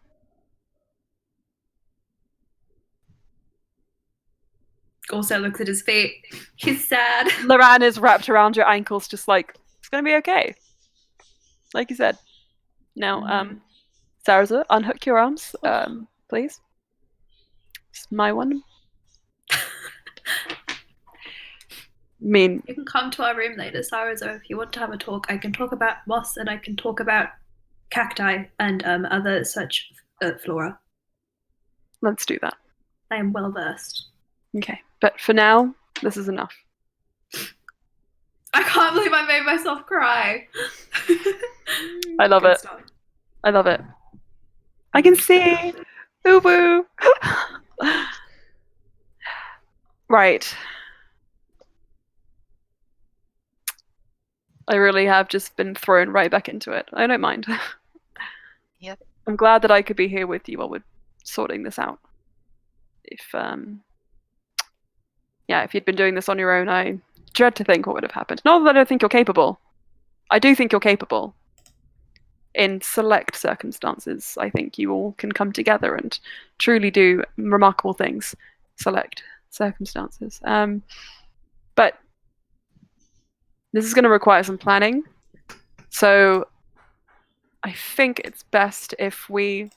Also looks at his feet. He's sad. Loran is wrapped around your ankles, just like, it's going to be okay. Like you said. Now, Sarza, unhook your arms, please. It's my one. You can come to our room later, Sarazo, if you want to have a talk. I can talk about moss and I can talk about cacti and other such flora. Let's do that. I am well versed. Okay, but for now, this is enough. I can't believe I made myself cry. I love Good it. stuff. I love it. I can see. Boo-boo. Right. I really have just been thrown right back into it. I don't mind. Yep. I'm glad that I could be here with you while we're sorting this out. If you'd been doing this on your own, I dread to think what would have happened. Not that I don't think you're capable. I do think you're capable. In select circumstances, I think you all can come together and truly do remarkable things. Select circumstances. But this is going to require some planning. So I think it's best if we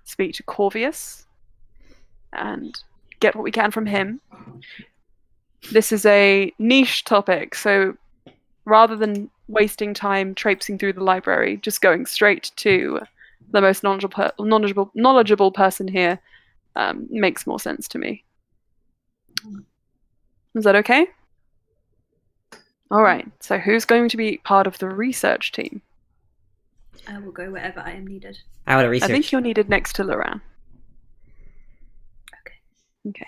speak to Corvius and get what we can from him. This is a niche topic, so rather than wasting time traipsing through the library, just going straight to the most knowledgeable person here makes more sense to me. Is that okay? All right. So who's going to be part of the research team? I will go wherever I am needed. I want to research. I think you're needed next to Loran. Okay.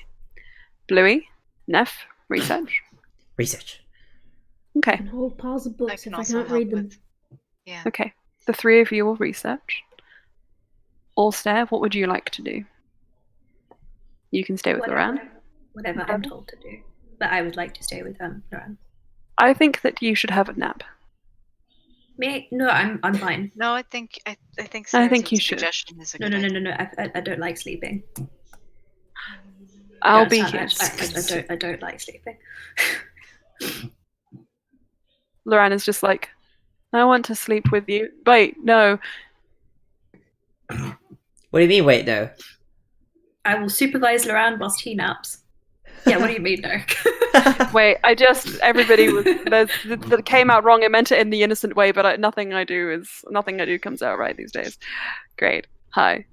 Bluey, Neff, research. Research. Okay. And whole piles of books can if I also can't help read them. with- Yeah. Okay. The three of you will research. Allstair, what would you like to do? You can stay with Loran. Whatever I'm told to do. But I would like to stay with Loran. I think that you should have a nap. Me? No, I'm fine. No, I think I think Sarah's you should. suggestion is a No, good no, idea. no, no, no. I don't like sleeping. I'll You be understand? here. I don't like sleeping. Loran is just like, I want to sleep with you. Wait, no. What do you mean, wait, no? I will supervise Loran whilst he naps. Yeah, what do you mean, no? Wait, everybody was, that came out wrong. I meant it in the innocent way, but nothing I do comes out right these days. Great. Hi.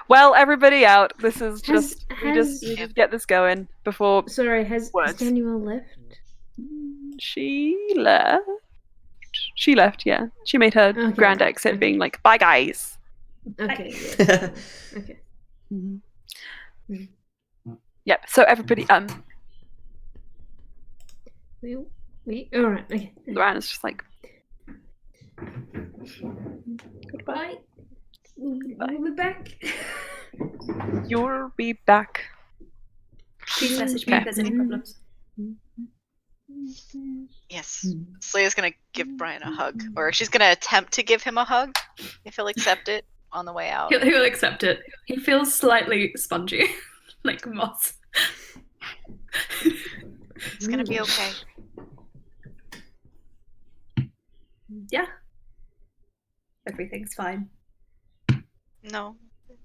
Well, everybody out. This is just, we just get this going before Sorry, has Daniel left? she left. She left, yeah. She made her Okay. grand exit being like, bye guys. Okay. Yeah. Okay. Yep, so everybody, We all right. Okay. Loran is just like, Goodbye. We'll be back. you'll be back. Please message me if there's any problems. Yes. Sleigh's gonna give Brian a hug. Or she's gonna attempt to give him a hug, if he'll accept it on the way out. He'll accept it. He feels slightly spongy, like moss. It's gonna be okay. Yeah. Everything's fine. No,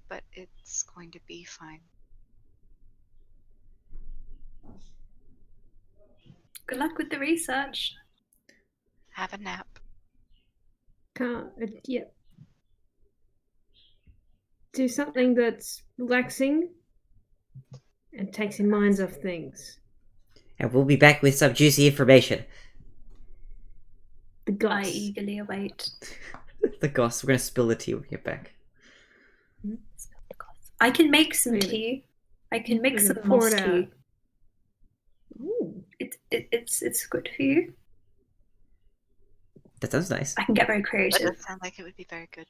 but it's going to be fine. Good luck with the research. Have a nap. Can't. Yeah. Do something that's relaxing and takes your minds off things. And we'll be back with some juicy information. The I goss. eagerly await. The goss. We're gonna spill the tea when we get back. I can make some Really? tea. I can make We some can pour moss it tea. out. Ooh. It's good for you. That sounds nice. I can get very That creative. does sound like it would be very good.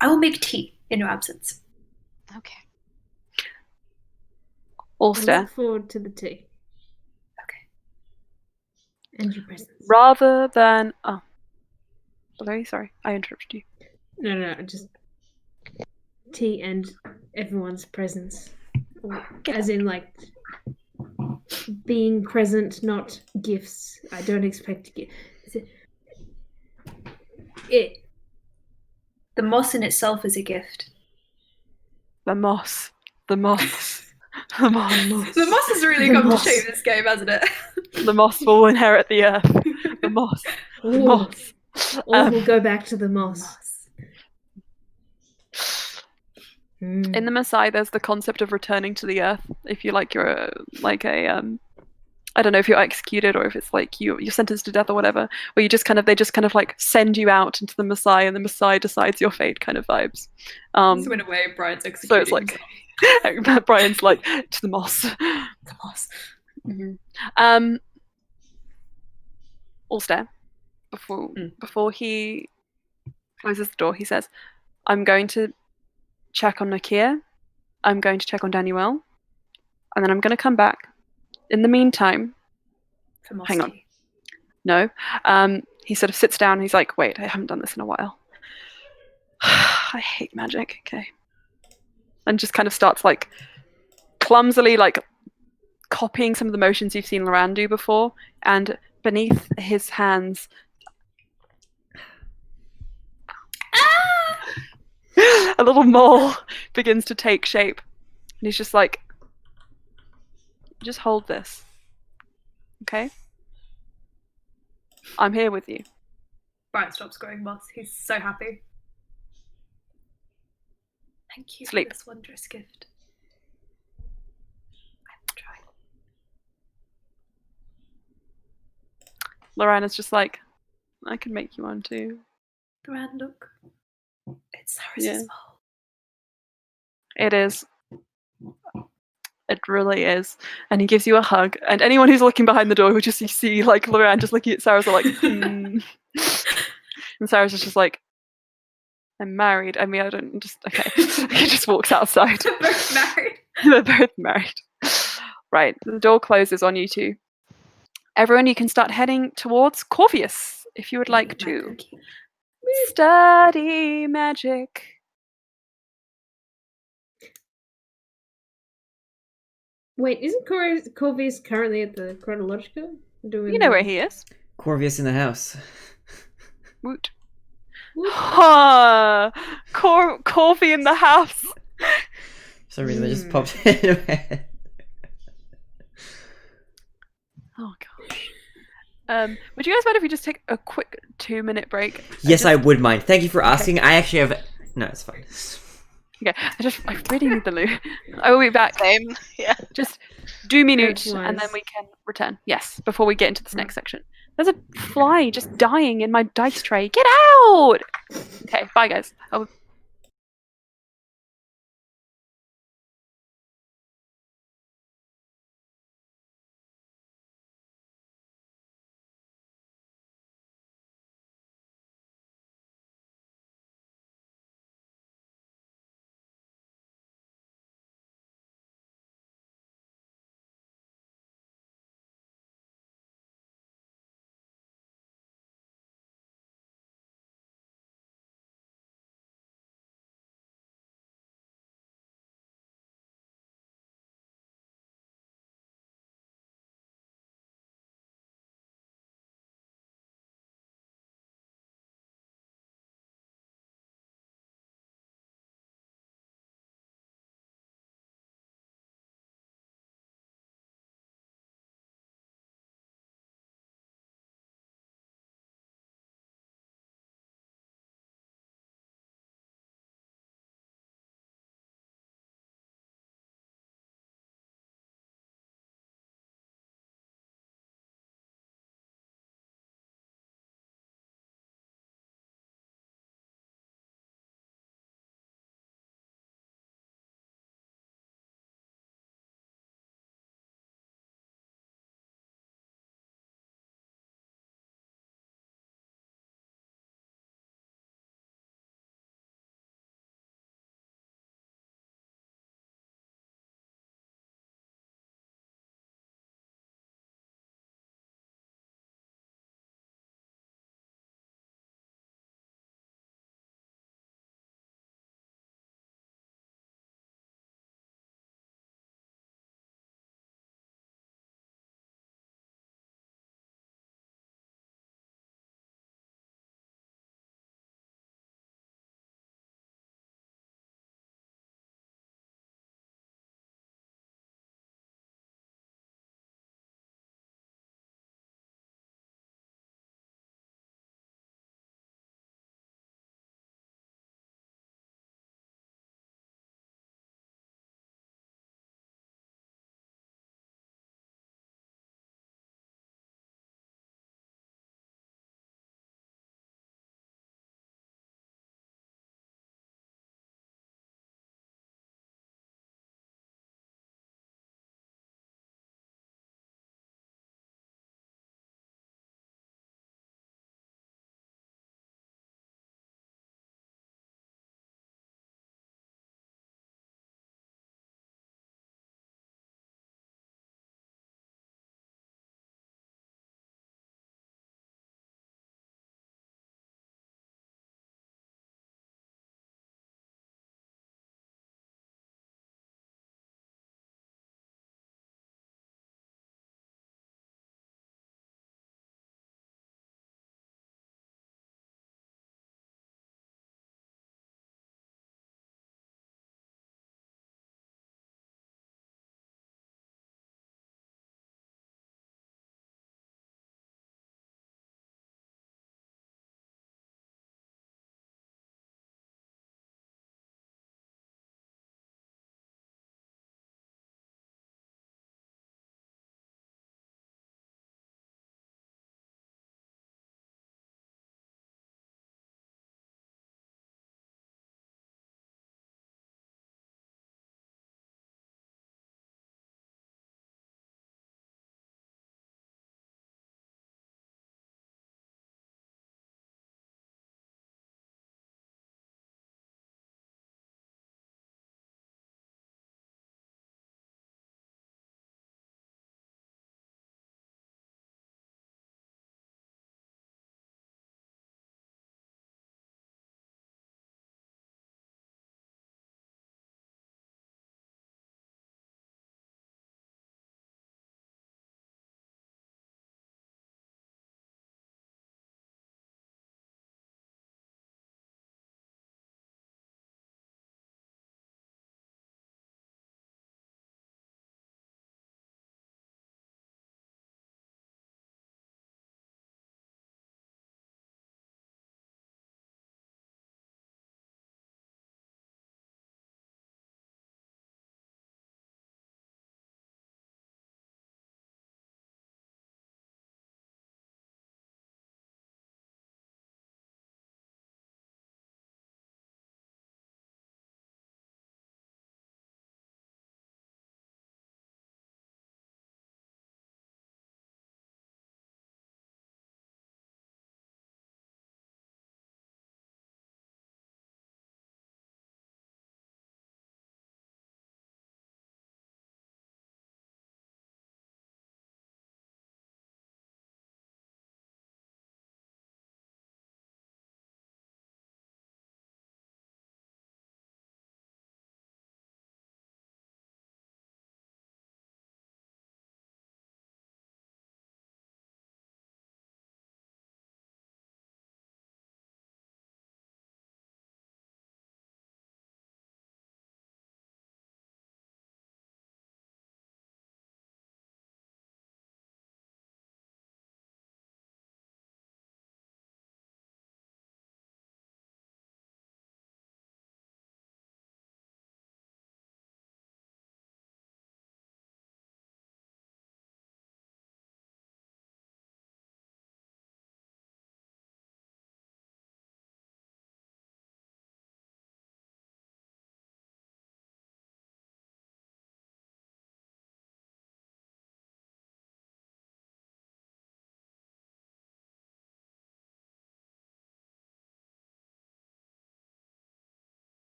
I will make tea in your absence. Okay. All I stare. look forward to the tea Okay. and your presence. Rather than very sorry, I interrupted you. No, just tea and everyone's presence. As in, like, being present, not gifts. I don't expect gifts. The moss in itself is a gift. The moss. The moss. The moss. The moss has really The come moss. to shape this game, hasn't it? The moss will inherit the earth. The moss. The Ooh. moss. All will go back to the moss. In the Maasai, there's the concept of returning to the earth. If you like, you're like a I don't know if you're executed or if it's like you're sentenced to death or whatever, where you just kind of they just kind of like send you out into the Maasai and the Maasai decides your fate kind of vibes. So in a way, Brian's So executing it's like Brian's like to the moss. the moss. Ulster, before he closes the door, he says, "I'm going to check on Nakia. I'm going to check on Daniel, and then I'm going to come back. In the meantime, For moss hang on. tea. No." He sort of sits down and he's like, "Wait, I haven't done this in a while. I hate magic." Okay. And just kind of starts like clumsily like copying some of the motions you've seen Loran do before, and beneath his hands a little mole begins to take shape. And he's just like, "Just hold this. Okay? I'm here with you." Brian stops growing moss. He's so happy. Thank you Sleep. for this wondrous gift. I will try. Loran is just like, "I can make you one too." Loran, look. It's Cyrus's Yeah. mole. It is. It really is. And he gives you a hug. And anyone who's looking behind the door would just see like Loran just looking at Sarah's like, And Sarah's just like, "I'm married. I mean, I don't just okay." He just walks outside. They're both married. They're both married. Right. The door closes on you two. Everyone, you can start heading towards Corvius if you would like My to cookie. study magic. Wait, isn't Corvius currently at the Chronologica? Doing You know where he is. Corvius in the house. Woot. Woot. Ha! Corvi in the house. For some reason, it just popped in my head. Oh gosh. Would you guys mind if we just take a quick 2-minute break? Yes, I would mind. Thank you for asking. I actually have. No, it's fine. Okay, I really need the loo. I will be back. Same. Yeah. Just do minute Thanks, and then Wise. we can return. Yes, before we get into this next section. There's a fly just dying in my dice tray. Get out! Okay, bye guys. I'll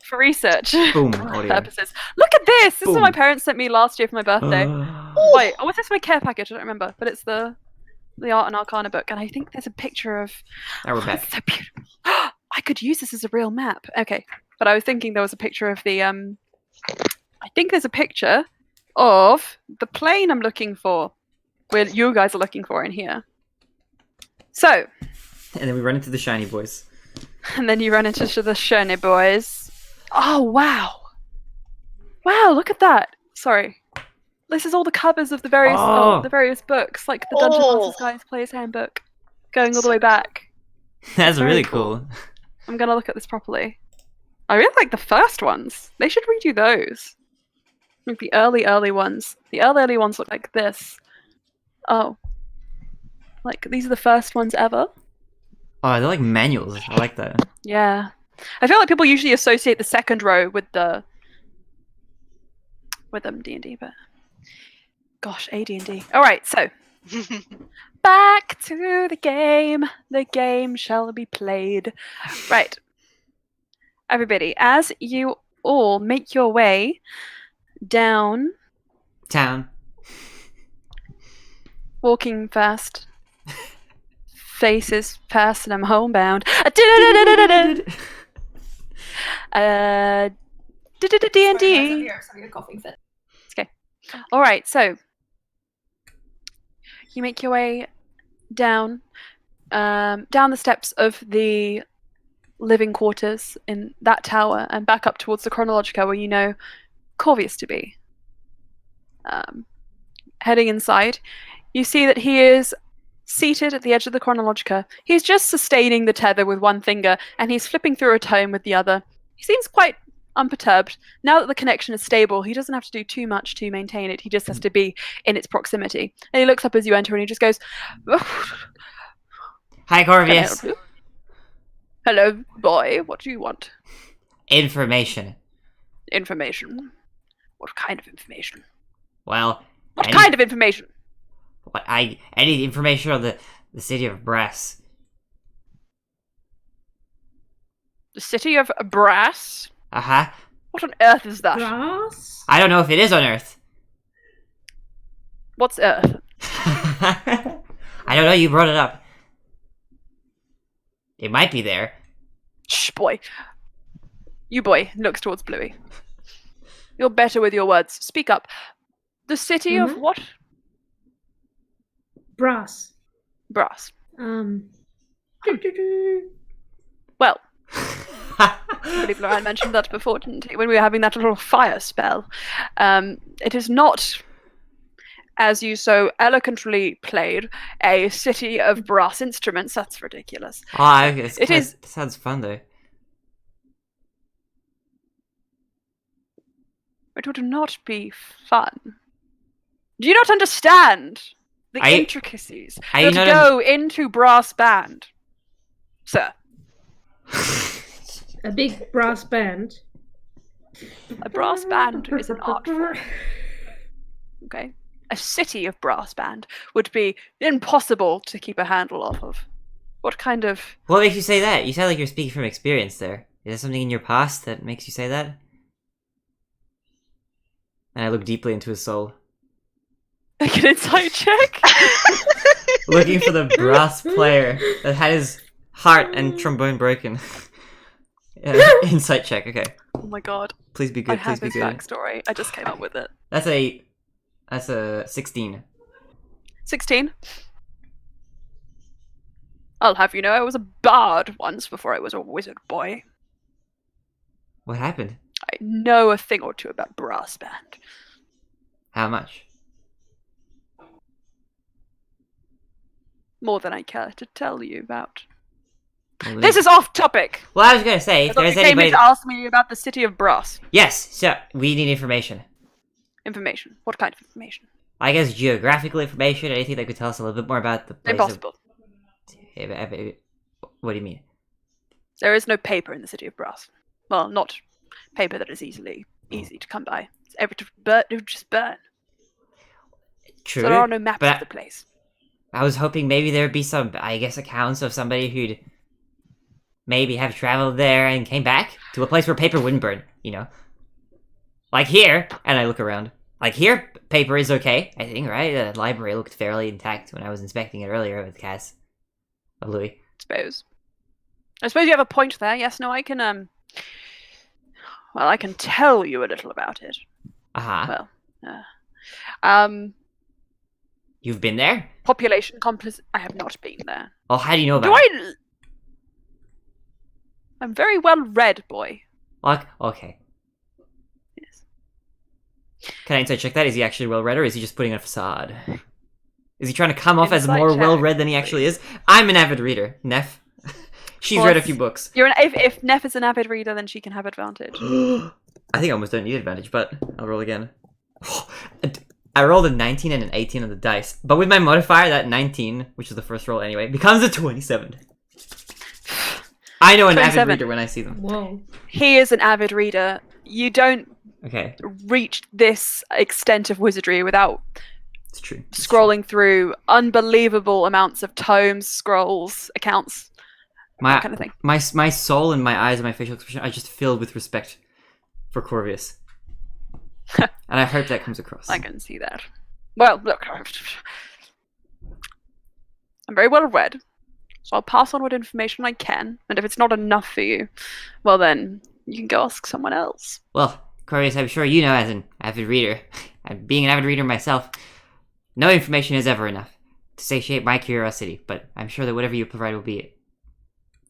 for research Boom, audio. purposes. Look at this! This is what my Boom. parents sent me last year for my birthday. Wait, oh, was this my care package? I don't remember, but it's the Art and Arcana book, and I think there's a picture of. Now we're Oh, back. it's so beautiful. I could use this as a real map. Okay, but I was thinking there was a picture of the. I think there's a picture of the plane I'm looking for, where you guys are looking for in here. So, And then we run into the shiny boys. and then you run into the shiny boys. Oh wow! Wow, look at that. Sorry. This is all the covers of the various books, like the Dungeon Master's Guide's Player's Handbook, going all the way back. That's Very really cool. cool. I'm gonna look at this properly. I really like the first ones. They should redo those. Like the early ones. The early ones look like this. Oh. Like, these are the first ones ever? Oh, they're like manuals. I like that. Yeah. I feel like people usually associate the second row with D&D, but gosh, AD&D. All right, so back to the game. The game shall be played. Right. Everybody, as you all make your way down, Town. walking fast, faces fast, and I'm homebound. D&D. Sorry, a coughing fit. All right, so you make your way down the steps of the living quarters in that tower and back up towards the Chronologica, where you know Corvius to be. Heading inside, you see that he is seated at the edge of the Chronologica. He's just sustaining the tether with one finger, and he's flipping through a tome with the other. He seems quite unperturbed. Now that the connection is stable, he doesn't have to do too much to maintain it. He just has to be in its proximity. And he looks up as you enter, and he just goes, Hi, "Can I help Corvius. you?" "Hello, boy. What do you want?" Information. "Information. What kind of information?" Well, "What kind of information?" I need information on the city of Brass. "The city of Brass? Uh-huh. What on earth is that?" Grass? I don't know if it is on Earth. "What's Earth?" I don't know, you brought it up. It might be there. "Shh, boy. You, boy," looks towards Bluey. "You're better with your words. Speak up. The city of what?" Brass. "Brass. Doo-doo-doo. Well, I believe Lorraine mentioned that before, didn't he? When we were having that little fire spell. It is not, as you so eloquently played, a city of brass instruments. That's ridiculous. Oh, okay. It is- Sounds fun, though. It would not be fun. Do you not understand the intricacies are you that not go into brass band, sir? A big brass band. A brass band is an art form. Okay? A city of brass band would be impossible to keep a handle off of. What kind of... What makes you say that? You sound like you're speaking from experience there. Is there something in your past that makes you say that? And I look deeply into his soul. Like an insight check? Looking for the brass player that had his heart and trombone broken. Insight check, okay. Oh my god. Please be I good, have please his be good. backstory. I just came up with it. That's a 16. 16. I'll have you know I was a bard once before I was a wizard boy. What happened? I know a thing or two about brass band. How much? More than I care to tell you about. Well, This is off topic! Well, I was gonna say, I if thought there's you came anybody... in to ask me about the city of brass. Yes, so, we need information. Information. What kind of information? I guess geographical information, anything that could tell us a little bit more about the place Impossible. What do you mean? There is no paper in the city of brass. Well, not paper that is easy to come by. It's ever to burn, it would just burn. True, So there are no maps but of the place. I was hoping maybe there would be some, I guess, accounts of somebody who'd maybe have traveled there and came back to a place where paper wouldn't burn, you know? Like here, and I look around. Like here, paper is okay, I think, right? The library looked fairly intact when I was inspecting it earlier with Cass. Of Louis. I suppose you have a point there. Yes, no, I can, well, I can tell you a little about it. Uh-huh. Well, You've been there? population I have not been there. Oh, how do you know about it? I'm very well read, boy. Like, okay. Yes. Can I insight check that? Is he actually well read, or is he just putting on a facade? Is he trying to come off as Insight more check, well read than he actually is? I'm an avid reader, Neff. She's read a few books. If Neff is an avid reader, then she can have advantage. I think I almost don't need advantage, but I'll roll again. I rolled a 19 and an 18 on the dice, but with my modifier, that 19, which is the first roll anyway, becomes a 27. I know an avid 27. reader when I see them. Whoa. He is an avid reader. You don't Okay, reach this extent of wizardry without it's true. It's scrolling through unbelievable amounts of tomes, scrolls, accounts, true. that kind of thing. My soul and my eyes and my facial expression are just filled with respect for Corvius. And I hope that comes across. I can see that. Well, look, I'm very well read, so I'll pass on what information I can, and if it's not enough for you, well then, you can go ask someone else. Well, Corvius, I'm sure you know as an avid reader, and being an avid reader myself, no information is ever enough to satiate my curiosity, but I'm sure that whatever you provide will be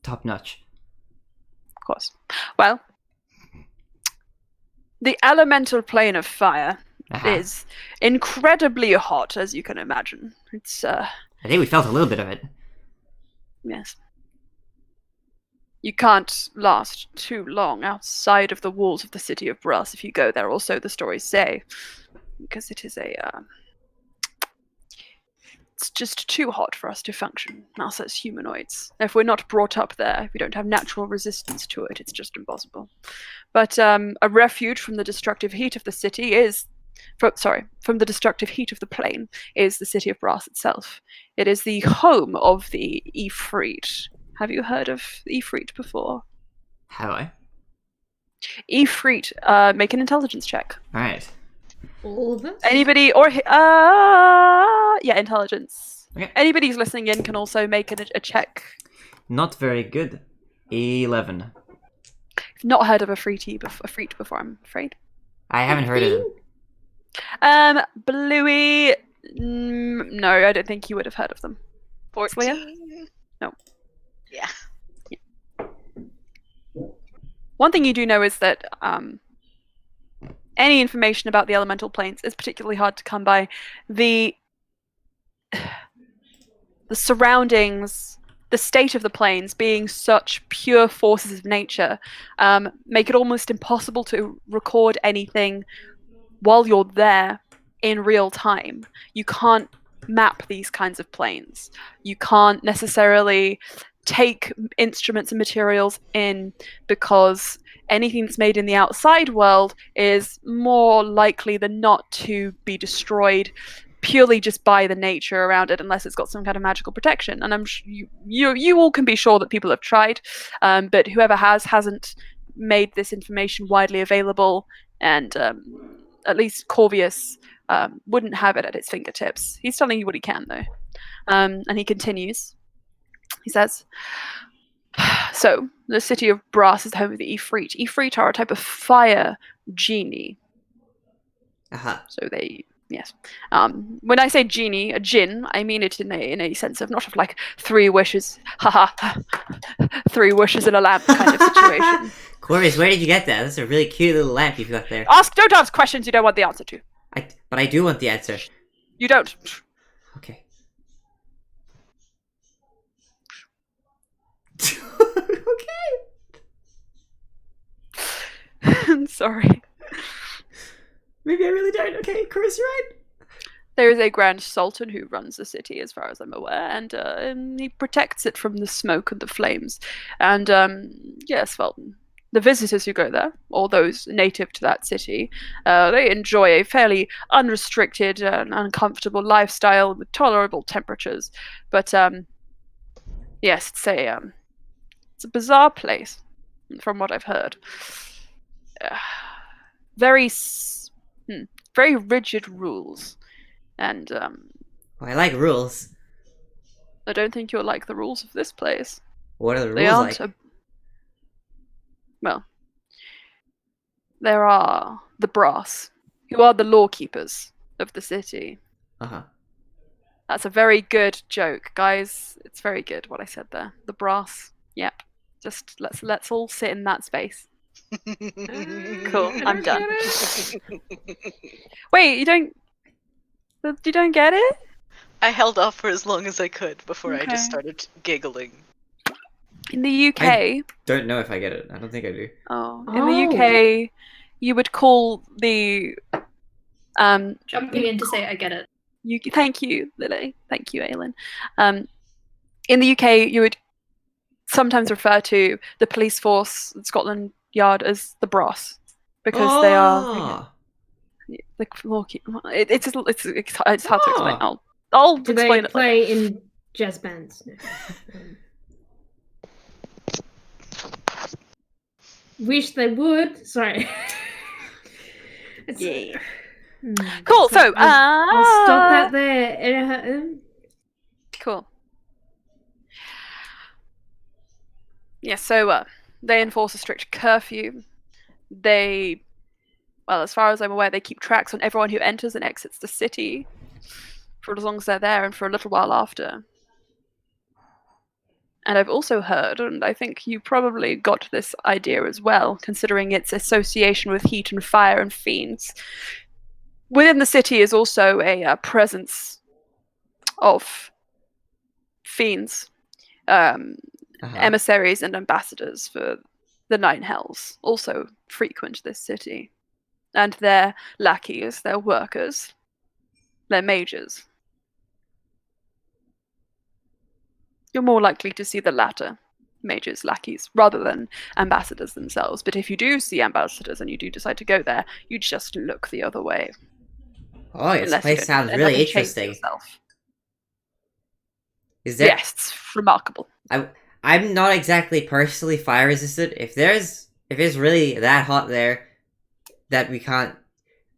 top-notch. Of course. Well, the elemental plane of fire Uh-huh. is incredibly hot, as you can imagine. It's, I think we felt a little bit of it. yes. You can't last too long outside of the walls of the city of Brass if you go there, or so the stories say. Because it is it's just too hot for us to function, us as humanoids. If we're not brought up there, if we don't have natural resistance to it, it's just impossible. But a refuge from the destructive heat of the city is... from the destructive heat of the plane is the city of Brass itself. It is the home of the Ifrit. Have you heard of Ifrit before? Have I? Ifrit, make an intelligence check. Alright. All of us? Anybody or yeah, intelligence. Okay. Anybody who's listening in can also make a check. Not very good. 11. I've not heard of a Freet before, I'm afraid. I haven't heard of them. Bluey, no, I don't think you would have heard of them. 14. No. Yeah. One thing you do know is that any information about the elemental planes is particularly hard to come by. The surroundings, the state of the planes being such pure forces of nature, make it almost impossible to record anything while you're there in real time. You can't map these kinds of planes. You can't necessarily take instruments and materials in, because anything that's made in the outside world is more likely than not to be destroyed purely just by the nature around it, unless it's got some kind of magical protection. And I'm you all can be sure that people have tried, but whoever hasn't made this information widely available, and at least Corvius wouldn't have it at his fingertips. He's telling you what he can, though. And he continues. He says, so, the city of Brass is the home of the Ifrit. Ifrit are a type of fire genie. Uh-huh. So they, yes. When I say genie, a djinn, I mean it in a sense of not of like 3 wishes, haha, 3 wishes in a lamp kind of situation. Corvius, where did you get that? That's a really cute little lamp you've got there. Don't ask questions you don't want the answer to. But I do want the answer. You don't. Okay. I'm sorry. Maybe I really don't. Okay, Chris, you're right. There is a Grand Sultan who runs the city, as far as I'm aware, and he protects it from the smoke and the flames. And yes, well, the visitors who go there, or those native to that city, they enjoy a fairly unrestricted and uncomfortable lifestyle with tolerable temperatures. But yes, it's It's a bizarre place, from what I've heard. Very rigid rules, and Oh, I like rules. I don't think you'll like the rules of this place. What are the They rules aren't like? well. There are the brass, who are the law-keepers of the city. Uh-huh. That's a very good joke, guys. It's very good what I said there. The brass. Yep. Just let's all sit in that space. Cool. I I'm don't done. get it. Wait, you don't get it? I held off for as long as I could before I Okay. just started giggling. In the UK, Don't know if I get it. I don't think I do. in the UK, you would call the Jumping in to say I get it. thank you, Lily. Thank you, Aylin. In the UK, you would sometimes refer to the police force at Scotland Yard as the brass because they are the it's hard to explain. I'll Do they explain it play later. in jazz bands? No. Wish they would. Sorry. Yeah. Cool. So I'll stop that there. Cool. Yeah, so they enforce a strict curfew. They, well, as far as I'm aware, they keep tracks on everyone who enters and exits the city for as long as they're there and for a little while after. And I've also heard, and I think you probably got this idea as well, considering its association with heat and fire and fiends. Within the city is also a presence of fiends, emissaries and ambassadors for the Nine Hells also frequent this city. And their lackeys, their workers, their mages. You're more likely to see the latter, mages, lackeys, rather than ambassadors themselves. But if you do see ambassadors and you do decide to go there, you just look the other way. Oh, this place sounds really interesting. Is there? Yes, it's remarkable. I'm not exactly personally fire resistant. If it's really that hot there that we can't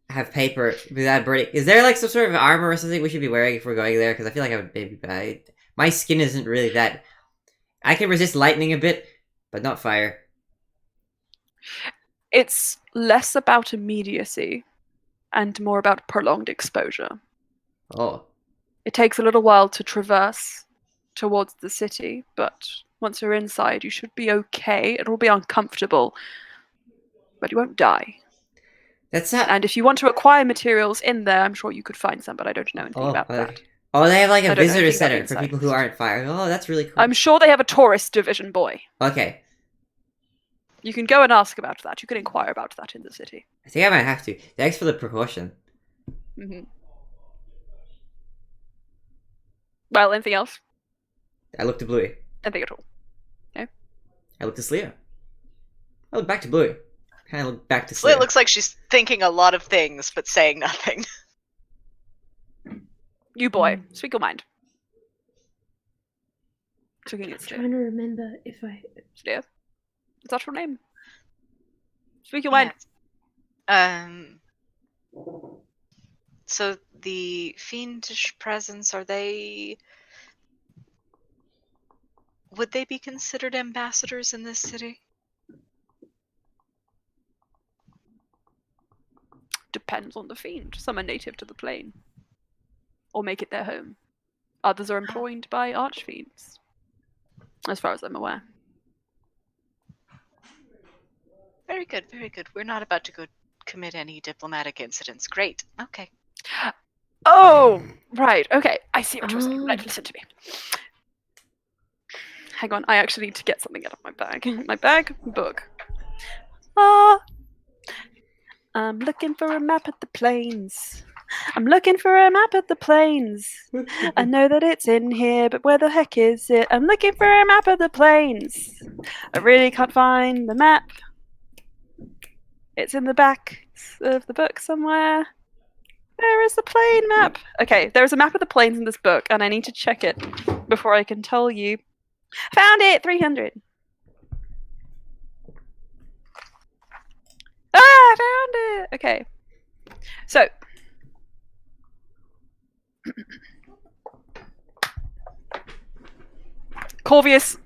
have paper without burning, is there like some sort of armor or something we should be wearing if we're going there? Because I feel like I would maybe my skin isn't really that. I can resist lightning a bit, but not fire. It's less about immediacy and more about prolonged exposure. Oh. It takes a little while to traverse towards the city, but once you're inside, you should be okay. It will be uncomfortable, but you won't die. That's not. And if you want to acquire materials in there, I'm sure you could find some, but I don't know anything about that. Oh, they have like a visitor center for people who aren't fire. Oh, that's really cool. I'm sure they have a tourist division, boy. Okay. You can go and ask about that. You can inquire about that in the city. I think I might have to. Thanks for the precaution. Mm-hmm. Well, anything else? I looked to Bluey. Anything at all? No? I looked to Slia. I look back to Bluey. Kind of look back to Slia. Well, it looks like she's thinking a lot of things, but saying nothing. You boy, speak your mind. I'm trying to remember if I... Slia? Is that your name? Speak your mind. So the fiendish presence, would they be considered ambassadors in this city? Depends on the fiend. Some are native to the plane, or make it their home. Others are employed by archfiends, as far as I'm aware. Very good, very good. We're not about to go commit any diplomatic incidents. Great. Okay. Oh, right. Okay. I see what you're saying. Right, listen to me. Hang on. I actually need to get something out of my bag. My bag? Book. I'm looking for a map of the plains. I'm looking for a map of the plains. I know that it's in here, but where the heck is it? I'm looking for a map of the plains. I really can't find the map. It's in the back of the book somewhere. Where is the plain map? Okay, there's a map of the plains in this book, and I need to check it before I can tell you. Found it! 300. found it! Okay. So. Corvius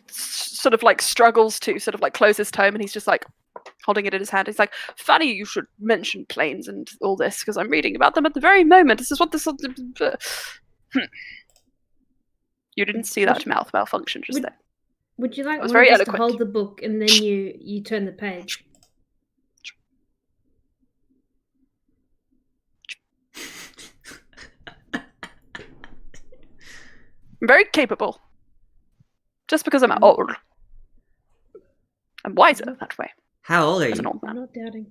sort of like struggles to sort of like close his tome, and he's just like holding it in his hand. He's like, funny you should mention planes and all this, because I'm reading about them at the very moment. This is what this... You didn't see that mouth malfunction just there. Would you like was one very of us to eloquent. hold the book and then you turn the page? I'm very capable. Just because I'm old. I'm wiser that way. How old are As an you? old I'm man. not doubting.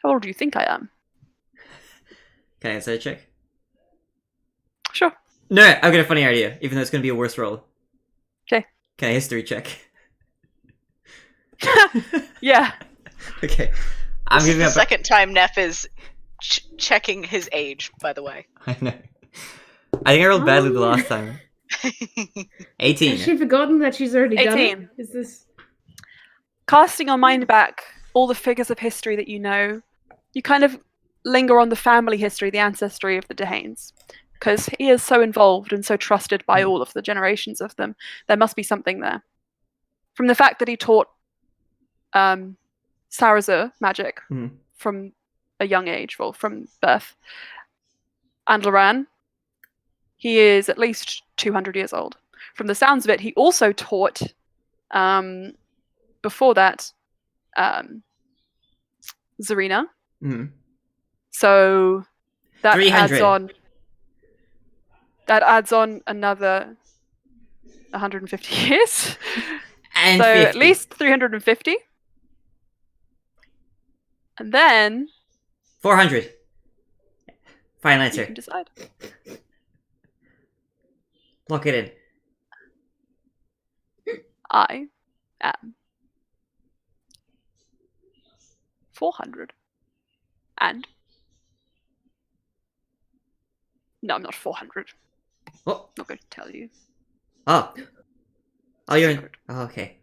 How old do you think I am? Can I answer a check? Sure. No, I've got a funny idea, even though it's going to be a worse roll. Okay. Can I history check? Yeah. Okay. I'm This is giving the up. second time Neff is checking his age, by the way. I know. I think I rolled badly the Oh. last time. Has 18. she forgotten that she's already done 18. it? Is this... Casting your mind back, all the figures of history that you know, you kind of linger on the family history, the ancestry of the Dehanes. Because he is so involved and so trusted by all of the generations of them, there must be something there. From the fact that he taught Sarazur magic Mhm. from a young age, well, from birth, and Loran, he is at least 200 years old. From the sounds of it, he also taught, before that, Zarina. Mhm. So that 300. adds on another 150 years. And So 50. at least 350. And then 400. Final you answer. can decide. Lock it in. I am 400. And no, I'm not 400. Oh. Not going to tell you. Oh. Oh, you're in. Secret. Oh, okay.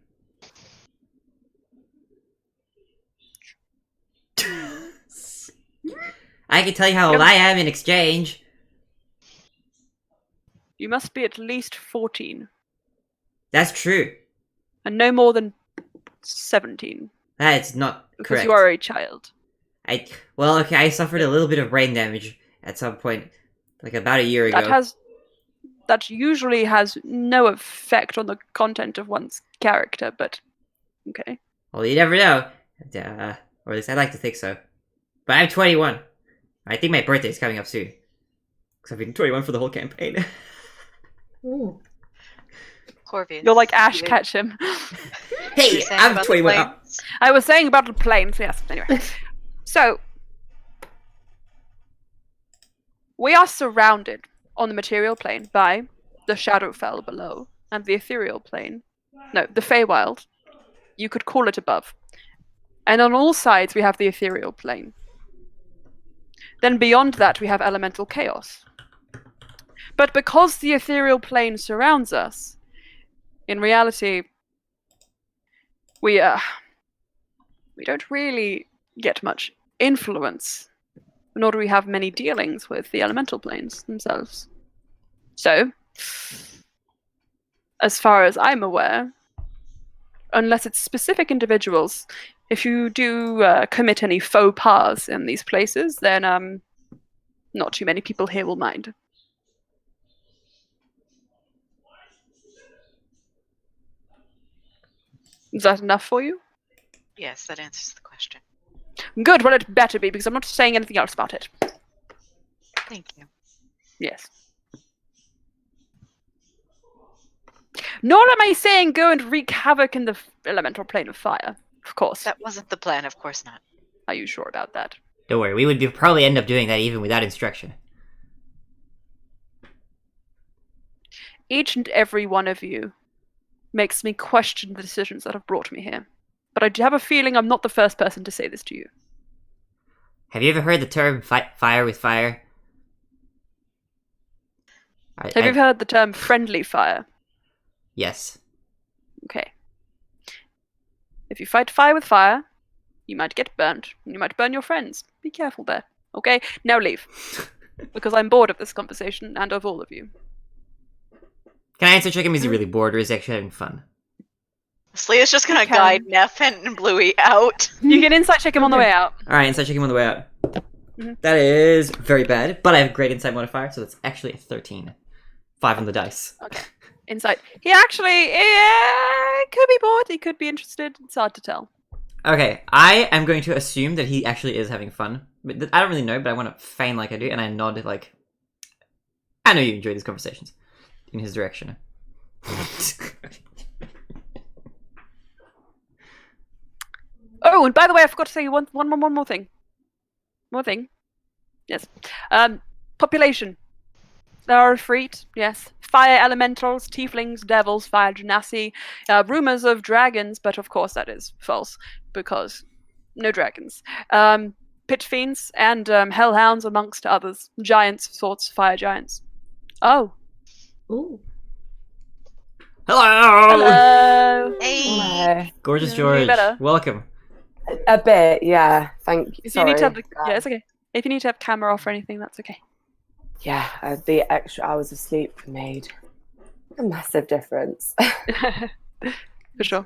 I can tell you how old I am in exchange. You must be at least 14. That's true. And no more than 17. That's not Because correct. you are a child. Well, okay, I suffered a little bit of brain damage at some point, like about a year ago. That usually has no effect on the content of one's character, but okay. Well, you never know. Or at least I'd like to think so. But I'm 21. I think my birthday's coming up soon. Because I've been 21 for the whole campaign. Ooh. Corvius. You're like Ash you- Ketchum. Hey, you saying I'm about the 21. planes? I was saying about the planes, yes. Anyway. So, we are surrounded on the material plane by the Shadowfell below and the ethereal plane. No, the Feywild. You could call it above. And on all sides we have the ethereal plane. Then beyond that we have elemental chaos. But because the ethereal plane surrounds us, in reality, we don't really get much influence, nor do we have many dealings with the elemental planes themselves. So, as far as I'm aware, unless it's specific individuals, if you do commit any faux pas in these places, then not too many people here will mind. Is that enough for you? Yes, that answers the question. Good, well it better be, because I'm not saying anything else about it. Thank you. Yes. Nor am I saying go and wreak havoc in the elemental plane of fire. Of course. That wasn't the plan, of course not. Are you sure about that? Don't worry, we would probably end up doing that even without instruction. Each and every one of you makes me question the decisions that have brought me here. But I do have a feeling I'm not the first person to say this to you. Have you ever heard the term fire with fire? Have you heard the term friendly fire? Yes. Okay. If you fight fire with fire, You might get burned. You might burn your friends. Be careful there. Okay? Now leave. Because I'm bored of this conversation and of all of you. Can I answer check him? Is he really bored or is he actually having fun? Slea's just gonna Okay. guide Neff and Bluey out. You can insight check him on the way out. Alright, insight check him on the way out. Mhm. That is very bad, but I have a great insight modifier, so that's actually a 13. 5 on the dice. Okay. Insight. He actually could be bored. He could be interested. It's hard to tell. Okay, I am going to assume that he actually is having fun. But I don't really know, but I want to feign like I do, and I nod like, I know you enjoy these conversations. In his direction. Oh, and by the way, I forgot to say one more thing. More thing. Yes. Population. There are Freet, yes. Fire elementals, tieflings, devils, fire genasi. Rumors of dragons, but of course that is false, because no dragons. Pit fiends and hellhounds amongst others. Giants, sorts, fire giants. Oh. Ooh. Hello! Hello. Hey. Gorgeous Yeah, George. better. Welcome. A bit, yeah. Thank you. If you need to have Sorry. yeah, it's okay. If you need to have camera off or anything, that's okay. Yeah, the extra hours of sleep made a massive difference. For sure.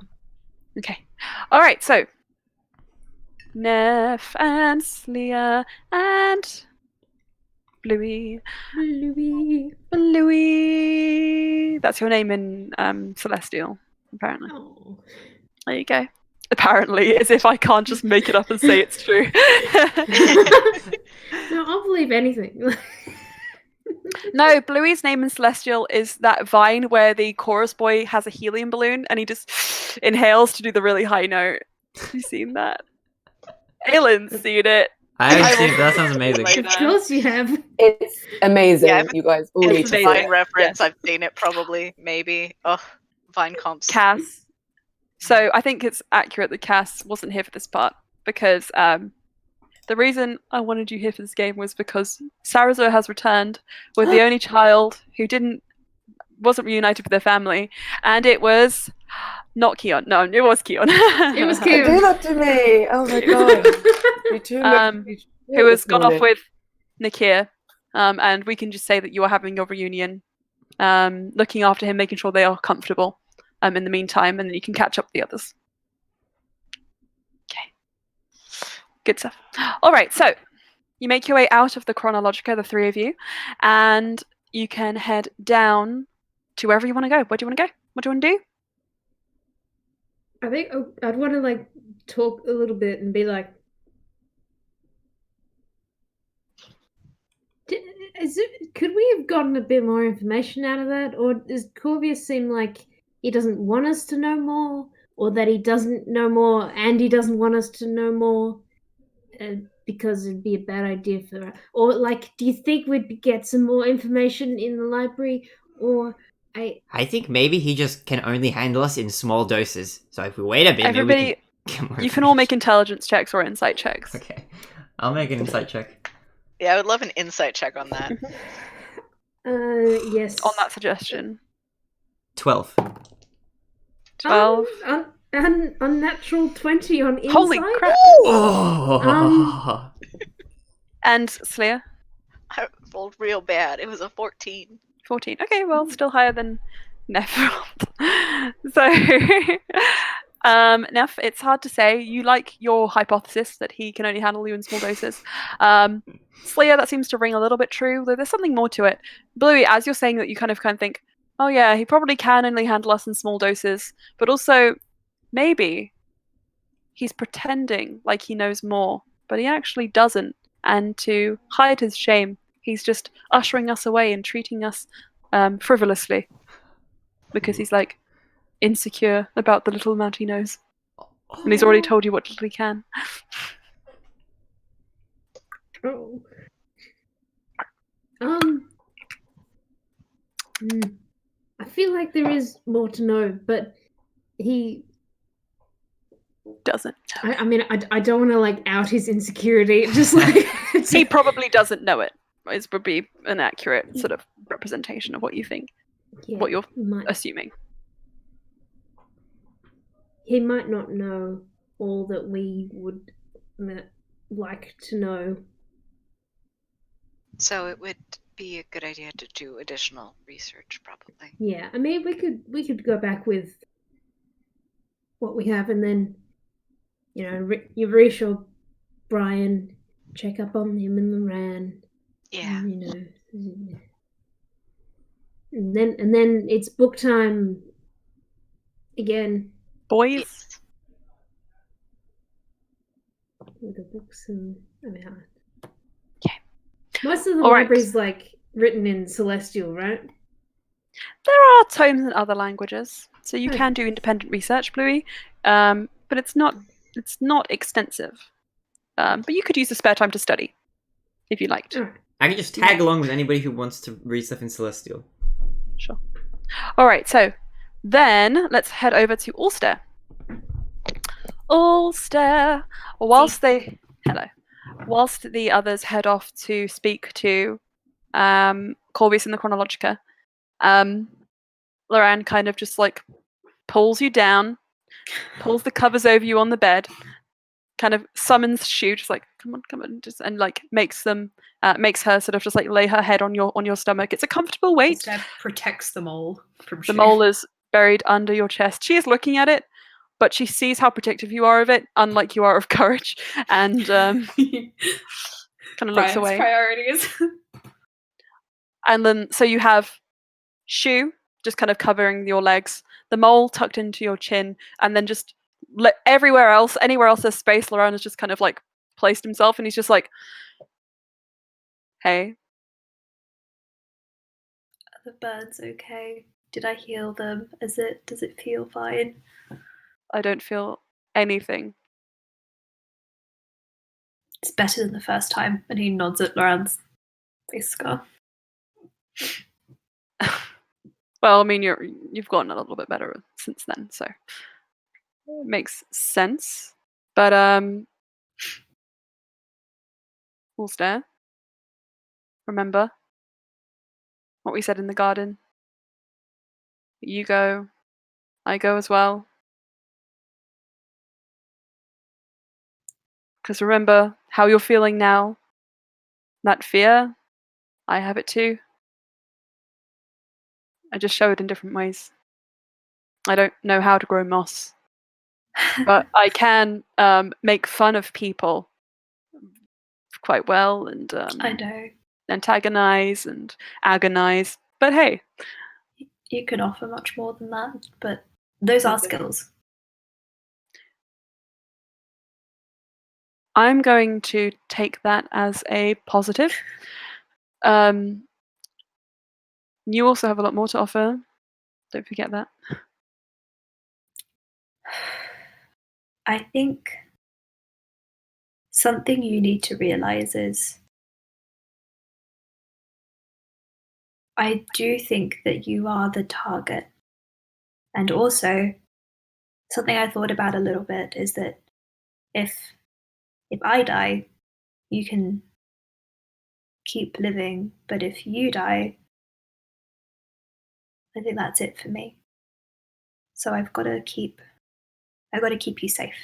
Okay. All right. So, Neff and Slia and Bluey. Bluey. That's your name in Celestial, apparently. Oh. There you go. Apparently, as if I can't just make it up and say it's true. No, I'll believe anything. No, Bluey's name in Celestial is that vine where the chorus boy has a helium balloon and he just inhales to do the really high note. Have you seen that? Aylin's seen it. I haven't I seen will- it, but that sounds amazing. Like Of that. course you have. It's amazing. Yeah, You guys all need It's to a see amazing. Vine it. reference. Yes. I've seen it probably, maybe. Oh, Vine comps. Cass. So I think it's accurate that Cass wasn't here for this part because the reason I wanted you here for this game was because Sarazo has returned with the only child who wasn't reunited with their family, and it was not Keon. No, it was Keon. It was Don't do Keon. that to me. Oh my god. You too much. Who has gone off with Nakir, and we can just say that you are having your reunion, looking after him, making sure they are comfortable in the meantime, and then you can catch up with the others. Okay. Good stuff. All right, so you make your way out of the Chronologica, the three of you, and you can head down to wherever you want to go. Where do you want to go? What do you want to do? I think I'd want to like talk a little bit and be like, could we have gotten a bit more information out of that, or does Corvius seem like he doesn't want us to know more, or that he doesn't know more and he doesn't want us to know more because it'd be a bad idea for, or like, do you think we'd get some more information in the library, or I think maybe he just can only handle us in small doses. So if we wait a bit, Everybody, maybe we can get more you can all make information. intelligence checks or insight checks. Okay. I'll make an insight check. Yeah, I would love an insight check on that. yes, On that suggestion. 12. 12. Unnatural 20 on insight. Holy crap! Oh! And Slayer? I rolled real bad. It was a 14. 14. Okay, well, still higher than Neff. So, Neff, it's hard to say. You like your hypothesis that he can only handle you in small doses. Slayer, that seems to ring a little bit true, though there's something more to it. Bluey, as you're saying that, you kind of think, oh yeah, he probably can only handle us in small doses, but also maybe he's pretending like he knows more, but he actually doesn't. And to hide his shame, he's just ushering us away and treating us frivolously because he's like insecure about the little amount he knows, and he's already told you what little he can. Oh. I feel like there is more to know, but he Doesn't. I mean, I don't want to like out his insecurity. Just like He probably doesn't know it. Would be an accurate sort of representation of what you think, yeah, what you're might, assuming. he might not know all that we would like to know. So it would be a good idea to do additional research, probably. Yeah, I mean, we could go back with what we have, and then you reassure Brian, check up on him and Loran. Yeah. And then it's book time again Boys. Yes. with the books and Okay. most of the All right. library's like written in Celestial, right? There are tomes in other languages, so you Okay. can do independent research, Bluey, but it's not extensive. But you could use the spare time to study if you liked. All right. I can just tag along with anybody who wants to read stuff in Celestial. Sure. All right, so then let's head over to Ulster. Ulster. Whilst the others head off to speak to Corvus and the Chronologica, Loran kind of just like pulls you down, pulls the covers over you on the bed, kind of summons Shu, just like come on, just and like makes her sort of just like lay her head on your stomach. It's a comfortable weight. Instead, protects the mole from The mole is buried under your chest. She is looking at it, but she sees how protective you are of it, unlike you are of courage, and kind of looks Brian's away. priorities. And then so you have Shu just kind of covering your legs, the mole tucked into your chin, and then just anywhere else there's space, Loran has just kind of like placed himself, and he's just like, hey. Are the birds okay? Did I heal them? Does it feel fine? I don't feel anything. It's better than the first time. And he nods at Loran's face scar. Well, I mean, you've gotten a little bit better since then, so it makes sense. But Ulster, remember what we said in the garden? You go, I go as well. Because remember how you're feeling now. That fear, I have it too. I just show it in different ways. I don't know how to grow moss, but I can make fun of people quite well and I know. antagonize and agonize. But hey, You can offer much more than that, but those are Okay. skills. I'm going to take that as a positive. You also have a lot more to offer. Don't forget that. I think something you need to realize is I do think that you are the target. And also, something I thought about a little bit is that if I die, you can keep living, but if you die, I think that's it for me. So I've got to keep you safe.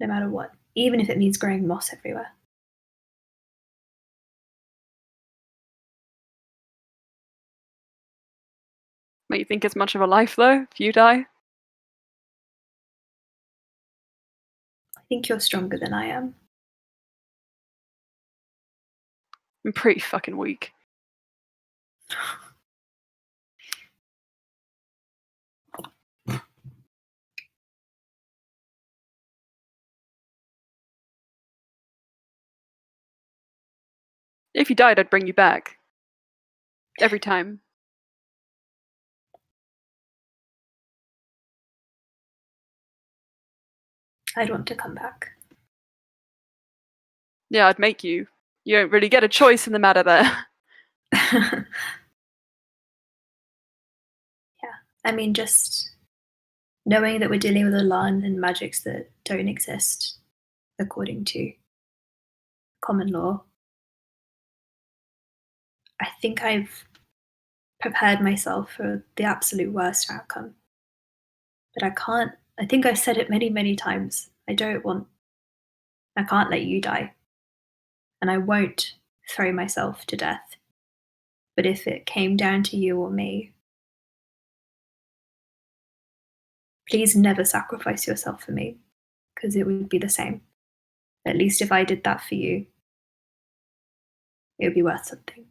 No matter what, even if it means growing moss everywhere. What you think is much of a life, though, if you die? I think you're stronger than I am. I'm pretty fucking weak. If you died, I'd bring you back. Every time. I'd want to come back. Yeah, I'd make you. You don't really get a choice in the matter there. Yeah. I mean, just knowing that we're dealing with a land and magics that don't exist according to common law. I think I've prepared myself for the absolute worst outcome. But I can't I think I've said it many, many times. I can't let you die. And I won't throw myself to death. But if it came down to you or me, please never sacrifice yourself for me, because it would be the same. At least if I did that for you, it would be worth something.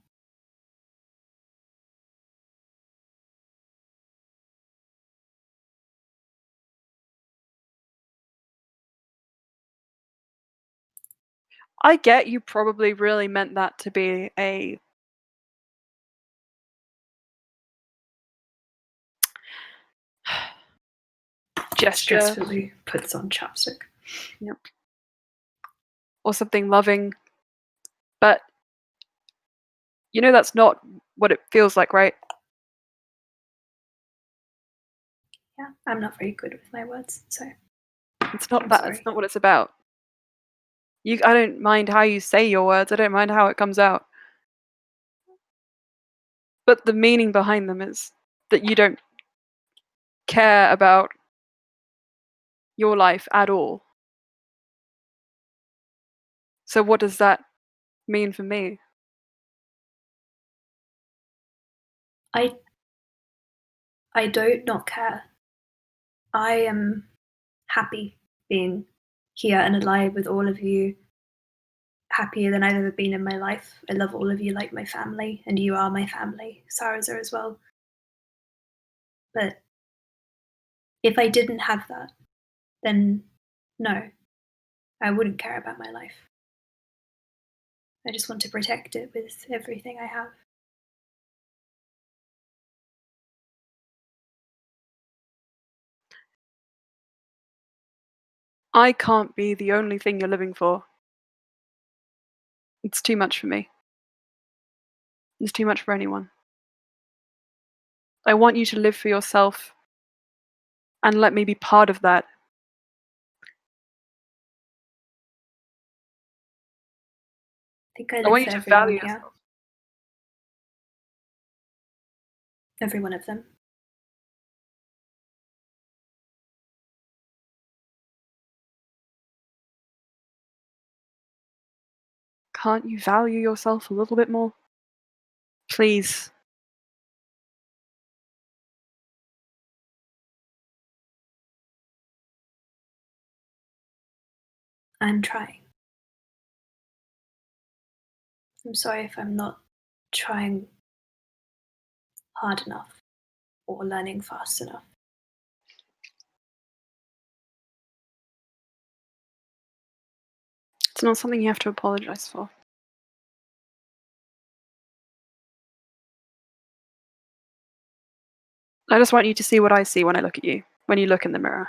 I get you probably really meant that to be a gesture. Stressfully puts on chapstick. Yep. Or something loving. But you know that's not what it feels like, right? Yeah, I'm not very good with my words, so It's not I'm that. sorry. It's not what it's about. I don't mind how you say your words. I don't mind how it comes out. But the meaning behind them is that you don't care about your life at all. So what does that mean for me? I don't not care. I am happy being here and alive with all of you, happier than I've ever been in my life. I love all of you like my family, and you are my family, Saraza as well. But if I didn't have that, then no, I wouldn't care about my life. I just want to protect it with everything I have. I can't be the only thing you're living for. It's too much for me. It's too much for anyone. I want you to live for yourself and let me be part of that. I think I I live want for you to everyone value here, yourself. every one of them. Can't you value yourself a little bit more? Please. I'm trying. I'm sorry if I'm not trying hard enough or learning fast enough. It's not something you have to apologize for. I just want you to see what I see when I look at you, when you look in the mirror.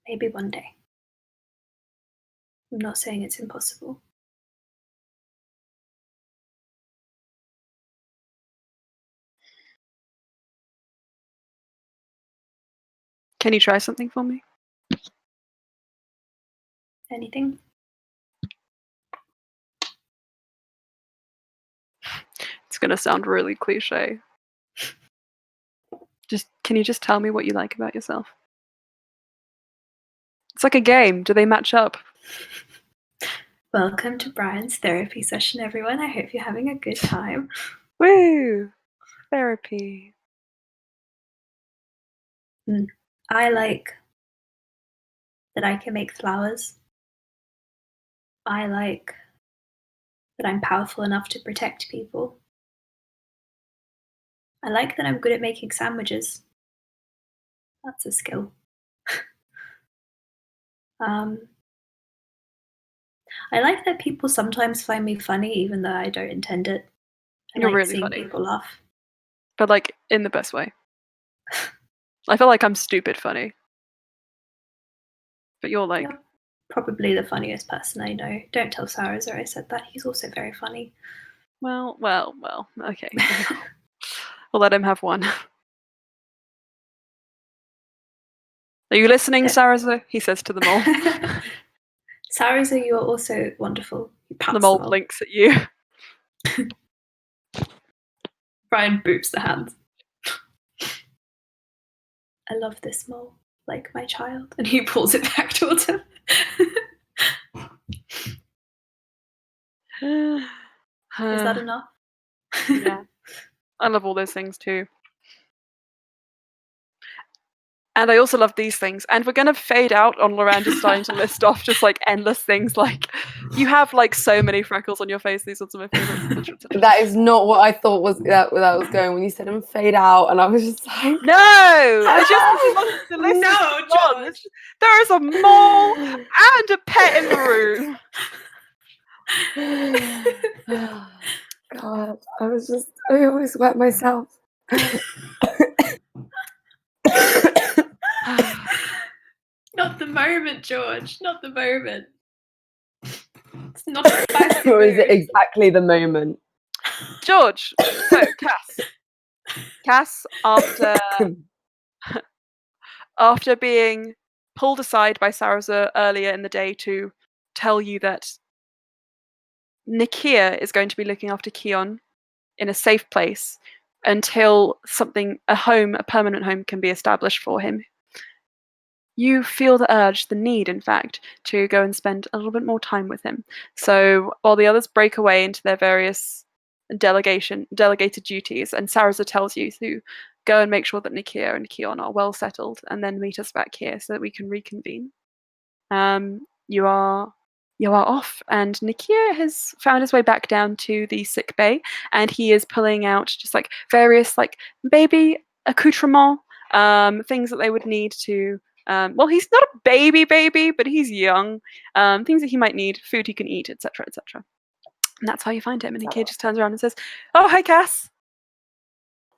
Maybe one day. I'm not saying it's impossible. Can you try something for me? Anything? It's gonna sound really cliche. Can you just tell me what you like about yourself? It's like a game. Do they match up? Welcome to Brian's therapy session, everyone. I hope you're having a good time. Woo! Therapy. I like that I can make flowers. I like that I'm powerful enough to protect people. I like that I'm good at making sandwiches. That's a skill. I like that people sometimes find me funny even though I don't intend it. I You're like really seeing funny. people laugh. But like in the best way. I feel like I'm stupid funny. But you're like, You're probably the funniest person I know. Don't tell Saraza I said that. He's also very funny. well, okay. We'll let him have one. Are you listening, Saraza? He says to the mole. Saraza, you are also wonderful. He pats The mole blinks at you. Brian boops the hands. I love this mole, like my child. And he pulls it back towards him. Is that enough? Yeah. I love all those things too. And I also love these things. And we're going to fade out on Loran just starting to list off just like endless things. Like, you have like so many freckles on your face. These ones are my favorites. Et cetera, et cetera. That is not what I thought was that was going when you said "and fade out," and I was just like, No! I just the list No, is long. George. There is a mole and a pet in the room. God, I always wet myself. Not the moment, George. Not the moment. It's not a spicy Or is it mood. exactly the moment? George, so Cass, after being pulled aside by Saraza earlier in the day to tell you that Nakia is going to be looking after Keon in a safe place until a permanent home can be established for him. You feel the urge, the need, in fact, to go and spend a little bit more time with him. So while the others break away into their various delegated duties, and Saraza tells you to go and make sure that Nakia and Keon are well settled, and then meet us back here so that we can reconvene. You are off, and Nakia has found his way back down to the sick bay, and he is pulling out just like various like baby accoutrements, things that they would need to. Well, he's not a baby, but he's young. Things that he might need, food he can eat, etc., etc. And that's how you find him. And Nakia just turns around and says, "Oh, hi, Cass."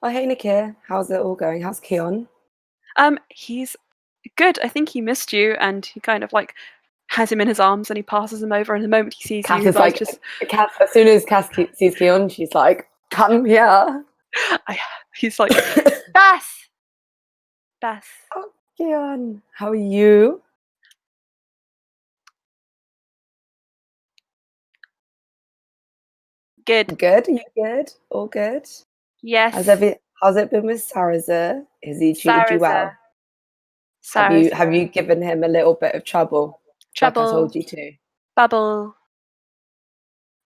Oh, hey, Nakia. How's it all going? How's Keon? He's good. I think he missed you, and he kind of like has him in his arms, and he passes him over. And the moment he sees Cass you, is guys like, Cass, as soon as Cass sees Keon, she's like, "Come here." he's like, Bass. Oh, Keon, how are you? Good. Good. Are you good? All good. Yes. How's it been with Saraza? Has he treated you well? Have you given him a little bit of trouble? Trouble. Like I told you to. Bubble.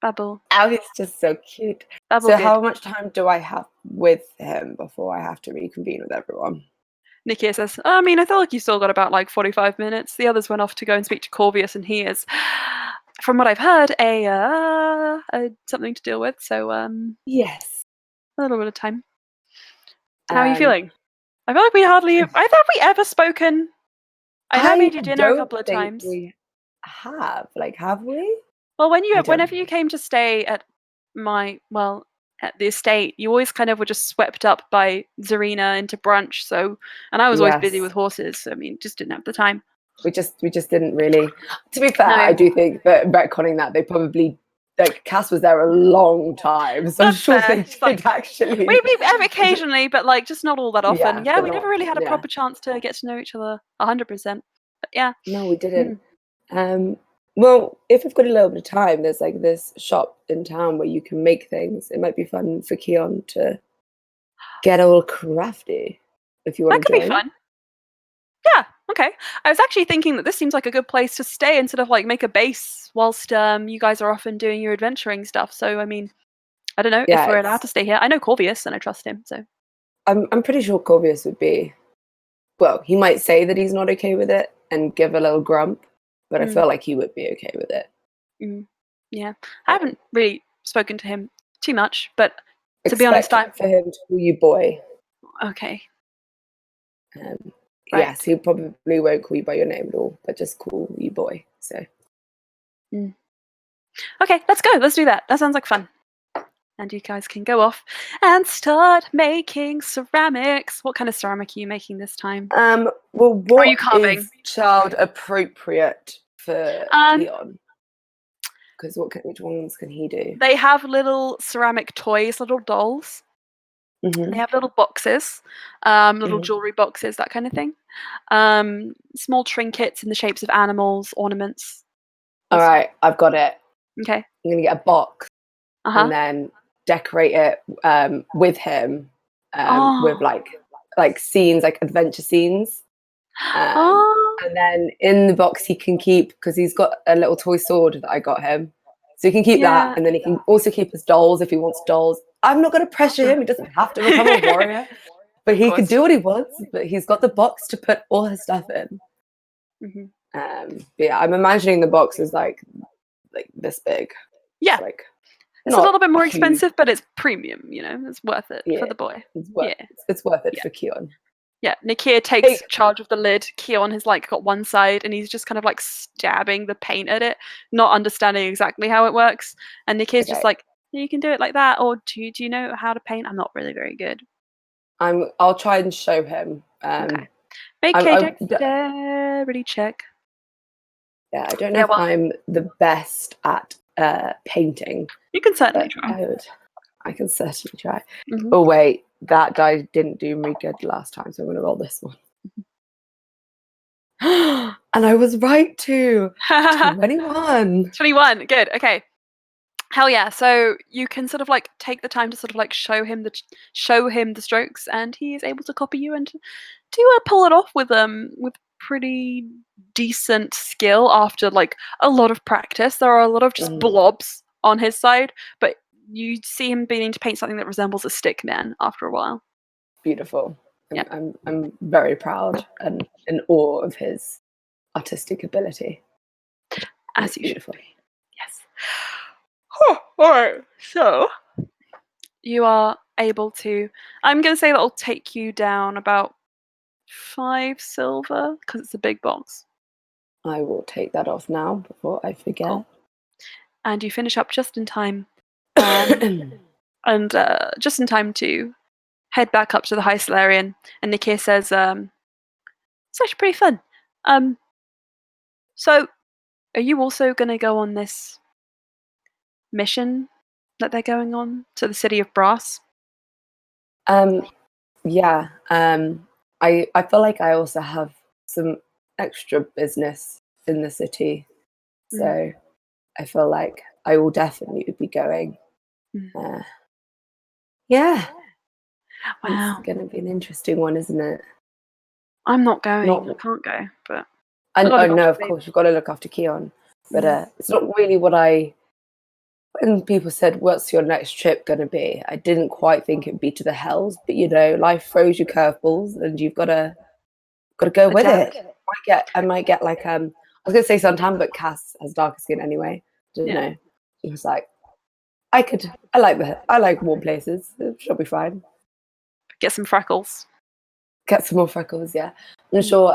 Oh, he's just so cute. Bubble. So Good. how much time do I have with him before I have to reconvene with everyone? Nakia says, I mean, I feel like you still got about like 45 minutes. The others went off to go and speak to Corvius, and he is, from what I've heard, a something to deal with. So Yes. a little bit of time. How are you feeling? I feel like I thought we ever spoken. I know I made you dinner a couple of times. We have. Like, have we? Well, whenever you came to stay at at the estate, you always kind of were just swept up by Zarina into brunch. So, and I was always busy with horses. So, I mean, just didn't have the time. We just didn't really. To be fair, No. I do think that retconning that they probably Cass was there a long time, so I'm sure they did actually. We occasionally, but like just not all that often. Yeah, we never really had a yeah. proper chance to get to know each other 100%. But yeah. No, we didn't. Well, if we've got a little bit of time, there's like this shop in town where you can make things. It might be fun for Keon to get all crafty if you want That to could join. be fun. Yeah, okay. I was actually thinking that this seems like a good place to stay and sort of like make a base whilst you guys are off and doing your adventuring stuff. So, I mean, I don't know if we're allowed to stay here. I know Corvius and I trust him, so. I'm pretty sure Corvius would be, well, he might say that he's not okay with it and give a little grump, but I feel like he would be okay with it. Yeah. I haven't really spoken to him too much, but to be honest, for him to call you boy. Okay. Right. Yes, he probably won't call you by your name at all, but just call you boy. So. Okay, let's go. Let's do that. That sounds like fun. And you guys can go off and start making ceramics. What kind of ceramic are you making this time? Well, what are you carving? Is child appropriate for Keon? Because which ones can he do? They have little ceramic toys, little dolls. They have little boxes, little jewelry boxes, that kind of thing. Small trinkets in the shapes of animals, ornaments. All right, I've got it. Okay. I'm going to get a box Uh-huh. then decorate it with him with Oh. like scenes, like adventure scenes. Oh. And then in the box he can keep, because he's got a little toy sword that I got him. So he can keep Yeah. that, and then he can also keep his dolls if he wants dolls. I'm not going to pressure him. He doesn't have to become a warrior, but he can course. do what he wants. But he's got the box to put all his stuff in. Mhm. But yeah, I'm imagining the box is like this big. Yeah. It's like It's a not little bit more huge. expensive, but it's premium, you know. It's worth it for Yeah. the boy. It's worth it Yeah. for Keon. Yeah, Nakia takes charge of the lid. Keon has like got one side and he's just kind of like stabbing the paint at it, not understanding exactly how it works. And Nakia's just Okay. like, you can do it like that, or do you know how to paint? I'm not really very good. I'll try and show him. Okay. Make I- a I- dexterity check. Yeah, I don't know Yeah, if well- I'm the best at painting, You can certainly but try. I can certainly try. Mhm. Oh wait, that die didn't do me good last time, so I'm gonna roll this one. And I was right too. 21. 21. Good. Okay. Hell yeah. So you can sort of like take the time to sort of like show him the strokes, and he is able to copy you and to pull it off with pretty decent skill after like a lot of practice. There are a lot of just blobs on his side, but you see him beginning to paint something that resembles a stick man after a while. Beautiful. Yeah. I'm very proud and in awe of his artistic ability. As It's you beautiful. should be. Yes. All right. So you are able to. I'm going to say that'll take you down about 5 silver because it's a big box, I will take that off now before I forget. Cool. and you finish up just in time, and just in time to head back up to the High Solarian. And Nikia says, "It's actually pretty fun. So are you also going to go on this mission that they're going on to the city of Brass?" Yeah. I feel like I also have some extra business in the city, so I feel like I will definitely be going. Yeah. Wow. It's gonna be an interesting one, isn't it? I'm not going. Not- I can't go, but And gotta go no, to of sleep. course, you've got to look after Keon. But it's not really what when people said, what's your next trip going to be? I didn't quite think it'd be to the hells, but you know, life throws you curveballs and you've got to go with Adapt. it. I might get like, I was going to say suntan, but Cass has darker skin anyway. Don't Yeah. know. She was like, I like warm places. She'll be fine. Get some freckles. Get some more freckles, yeah. I'm sure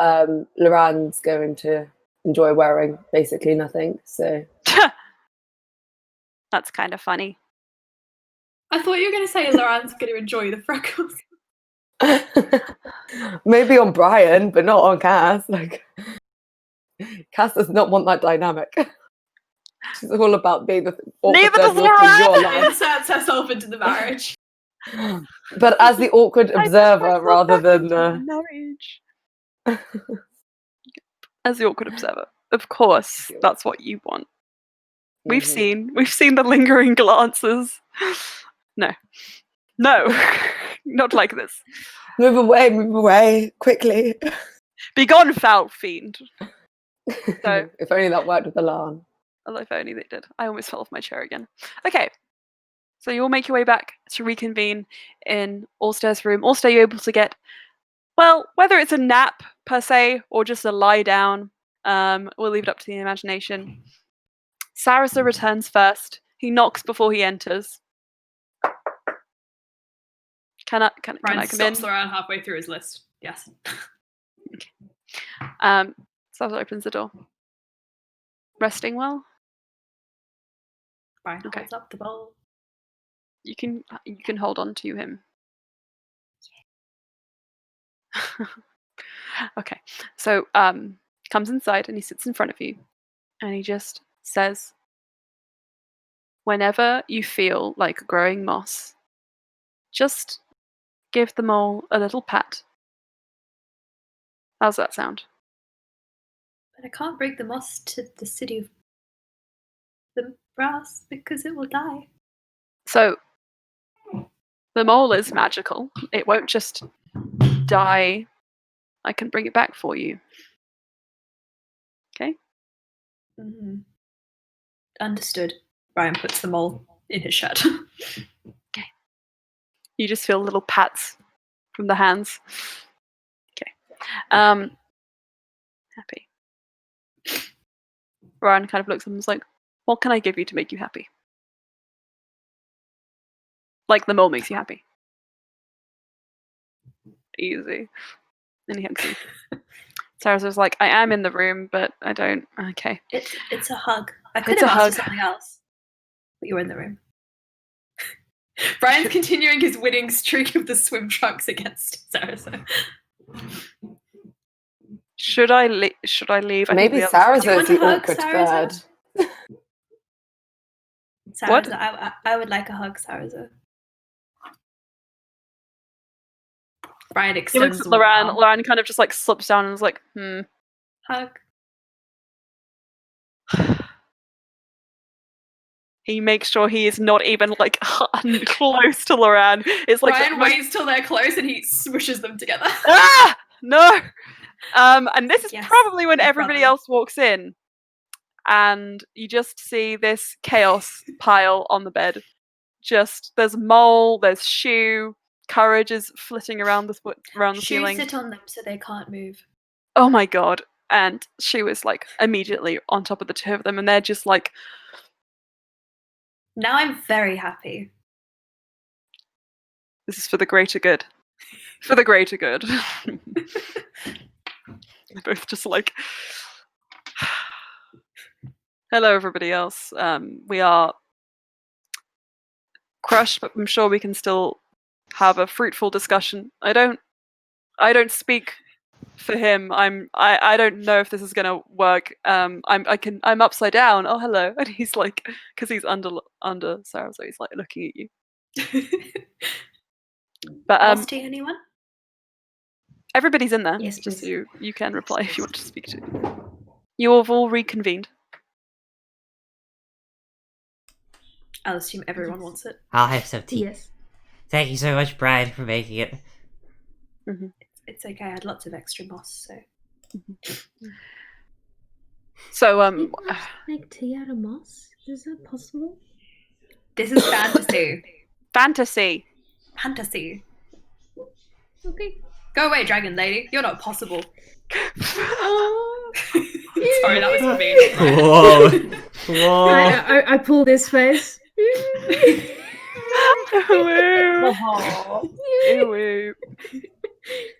Loran's going to enjoy wearing basically nothing. So That's kind of funny. I thought you were going to say Loran's going to enjoy the freckles. maybe on Brian, but not on Cass. Like Cass does not want that dynamic. She's all about being the awkward Neither third does wheel to Loran! your life. Inserts herself into the marriage. But as the awkward observer rather than marriage. As the awkward observer. Of course, that's what you want. We've seen the lingering glances. No, not like this. move away quickly. Be gone, foul fiend. So, if only that worked with Alan. although if only they did. I almost fell off my chair again. Okay, so you all make your way back to reconvene in Allstar's room. Allstar, you're able to get, well, whether it's a nap per se or just a lie down, we'll leave it up to the imagination. Sarasa returns first. He knocks before he enters. Can I come Brian in? stops Loran halfway through his list. Yes. Sarasa opens the door. Resting well? Brian Okay. holds up the bowl. You can hold on to him. Okay. So comes inside and he sits in front of you and he just says, whenever you feel like growing moss, just give them all a little pat. How's that sound? But I can't break the moss to the city of the brass because it will die. So the mole is magical. It won't just die. I can bring it back for you. Okay? Mhm. Understood. Brian puts the mole in his shirt. You just feel little pats from the hands. Okay. Happy. Ryan kind of looks at him and is like, what can I give you to make you happy? Like the mole makes you happy. Easy. And he hugs you. Sarah's like, I am in the room, but I don't. Okay. It's a hug. I could It's a have asked hug. for something else, but you were in the room. Brian's continuing his winning streak of the swim trunks against Sarah. Should I leave? I think Maybe the others- Sarah's Do you want the to hug awkward Sarah's? bird. Sarah's, I would like a hug, Sarah's. Brian He extends looks at the Loran. arm. Loran kind of just like slips down and is like, Hug. He makes sure he is not even like close to Loran. It's like Brian waits till they're close and he smushes them together. Ah! No. And this is Yes, probably when my everybody brother. else walks in, and you just see this chaos pile on the bed. Just there's mole, there's shoe, courage is flitting around the Shoes ceiling. sit on them so they can't move. Oh my god! And shoe is like immediately on top of the two of them, and they're just like, Now I'm very happy. this is for the greater good. For the greater good. They're both just like, hello everybody else. We are crushed, but I'm sure we can still have a fruitful discussion. I don't speak for him. I don't know if this is gonna work. I'm upside down. Oh hello. And he's like, because he's under Sarah, so he's like looking at you. But Lost to anyone? everybody's in there. Yes, Just please. you can reply if you want to speak to. You have all reconvened. I'll assume everyone wants it. I'll have some tea. Yes. Thank you so much, Brian, for making it. It's okay. I had lots of extra moss, so So You guys make tea out of moss? Is that possible? this is fantasy. fantasy. Fantasy. Okay. Go away, dragon lady. You're not possible. Oh. Sorry, that was for me. Whoa. Whoa. I pull this face. Ew.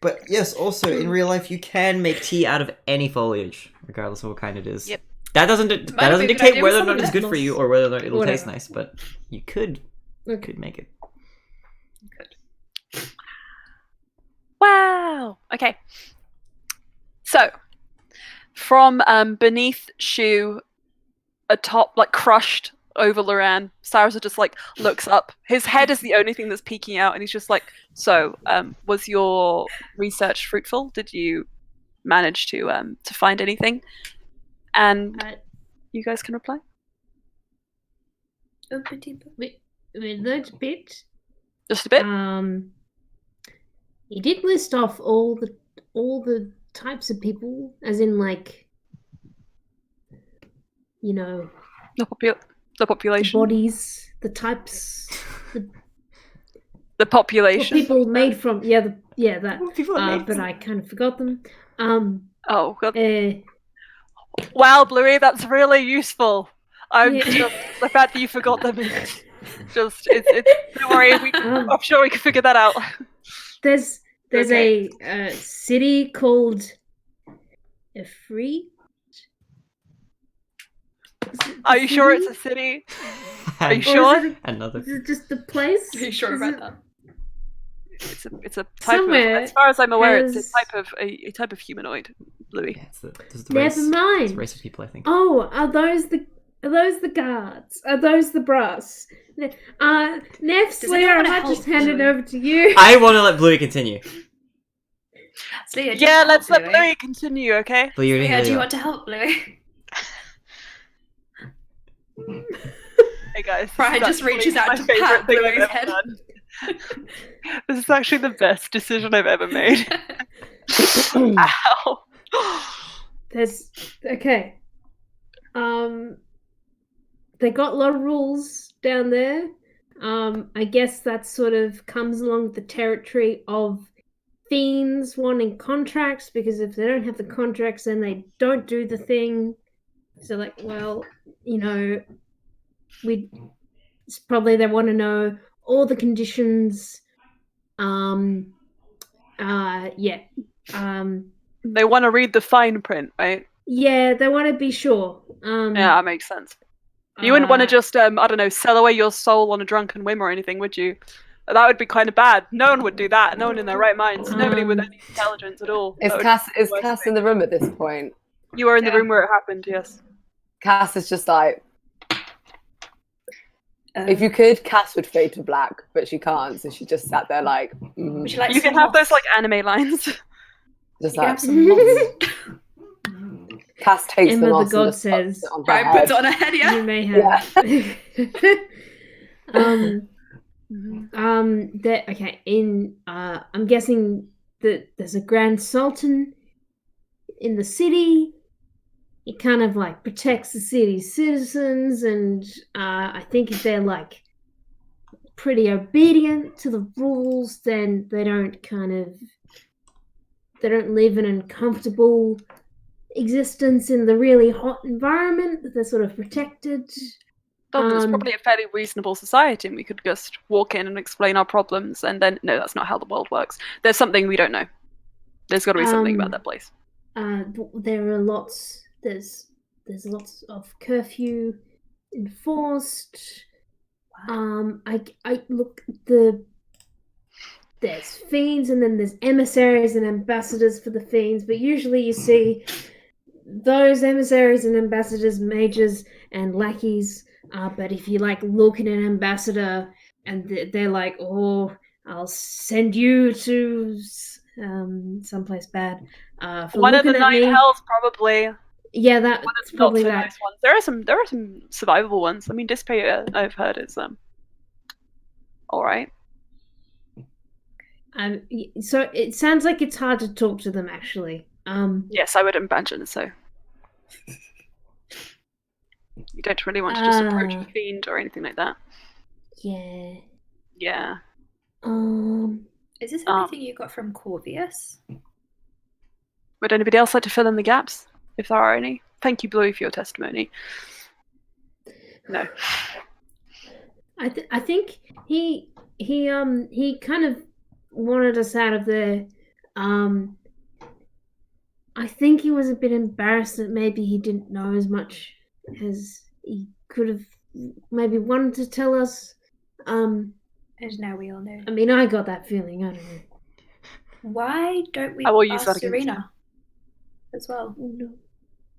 But yes, also in real life, you can make tea out of any foliage, regardless of what kind it is. Yep. That doesn't Might have doesn't been a good dictate idea whether or with not some it's of good that for you moss. or whether or not it'll Whatever. taste nice. But you could make it. Wow. Okay. So, from beneath shoe, atop, like crushed over Loran, Cyrus just like looks up. His head is the only thing that's peeking out, and he's just like, "So, was your research fruitful? Did you manage to find anything?" And you guys can reply. We learned a bit. Just a bit. He did list off all the types of people, as in like, you know, The the population. bodies, the types, The what population. people made from. That. People are made But from- I kind of forgot them. Oh, God. Uh, Wow, Bluey, that's really useful. I'm Yeah. just the fact that you forgot them. Is just it's don't worry. I'm sure we can figure that out. There's Okay. a city called Efreet. Are you sure it's a city? Are you sure? Another. Is it just the place? Are you sure Is about it- that? It's a type Somewhere of, as far as I'm aware, it's has- a type of a type of humanoid, Bluey. Yeah, it's the Never race. It's mind. a race of people, I think. Oh, are those the guards? Are those the brass? Neff, Does Slayer, anyone I might help just hand it Bluey? over to you. I want to let Bluey continue. Leah, do you Yeah, want let's to help let Bluey? Bluey continue, okay? Bluey, you're doing Leah, really do you well. want to help Bluey? Hey guys, Brian just reaches out to pat Bluey's head. This is actually the best decision I've ever made. Ow. There's okay. They got a lot of rules down there. I guess that sort of comes along with the territory of fiends wanting contracts, because if they don't have the contracts, then they don't do the thing. So, like, well, it's probably they want to know all the conditions. Yeah. They want to read the fine print, right? Yeah, they want to be sure. Yeah, that makes sense. You wouldn't want to just, I don't know, sell away your soul on a drunken whim or anything, would you? That would be kind of bad. No one would do that. No one in their right minds. Nobody with any intelligence at all. Is Cass in the room at this point? You were in the room where it happened, yes. Cass is just like, if you could, Cass would fade to black, but she can't, so she just sat there like. Would you like You some can have moss? those like anime lines. Just You can like have some moss. Cass takes Emma the the moss God and just puts says, it on her Brian head. puts it on her head, yeah. You may have. Okay. I'm guessing that there's a Grand Sultan in the city. He kind of like protects the city's citizens, and I think if they're like pretty obedient to the rules, then they don't live an uncomfortable existence in the really hot environment. They're sort of protected. It's probably a fairly reasonable society, and we could just walk in and explain our problems, and then no, that's not how the world works. There's something we don't know. There's got to be something about that place. There are lots. There's lots of curfew enforced. I look there's fiends, and then there's emissaries and ambassadors for the fiends, but usually you see those emissaries and ambassadors, mages and lackeys. But if you like look at an ambassador and they're like, "Oh, I'll send you to someplace bad," for One of the looking at nine me, hells, probably. yeah, that's One of the probably not so that. nice ones. There are some survivable ones. I mean, Dissipator, I've heard is all right. So it sounds like it's hard to talk to them, actually. Yes, I would imagine so. You don't really want to just approach a fiend or anything like that. Yeah. Yeah. Is this everything you got from Corvius? Would anybody else like to fill in the gaps, if there are any? Thank you, Bluey, for your testimony. No. I think he kind of wanted us out of there. I think he was a bit embarrassed that maybe he didn't know as much as he could have maybe wanted to tell us. And now we all know. I mean, I got that feeling. I don't know. Why don't we I will use ask that against Serena as well? No.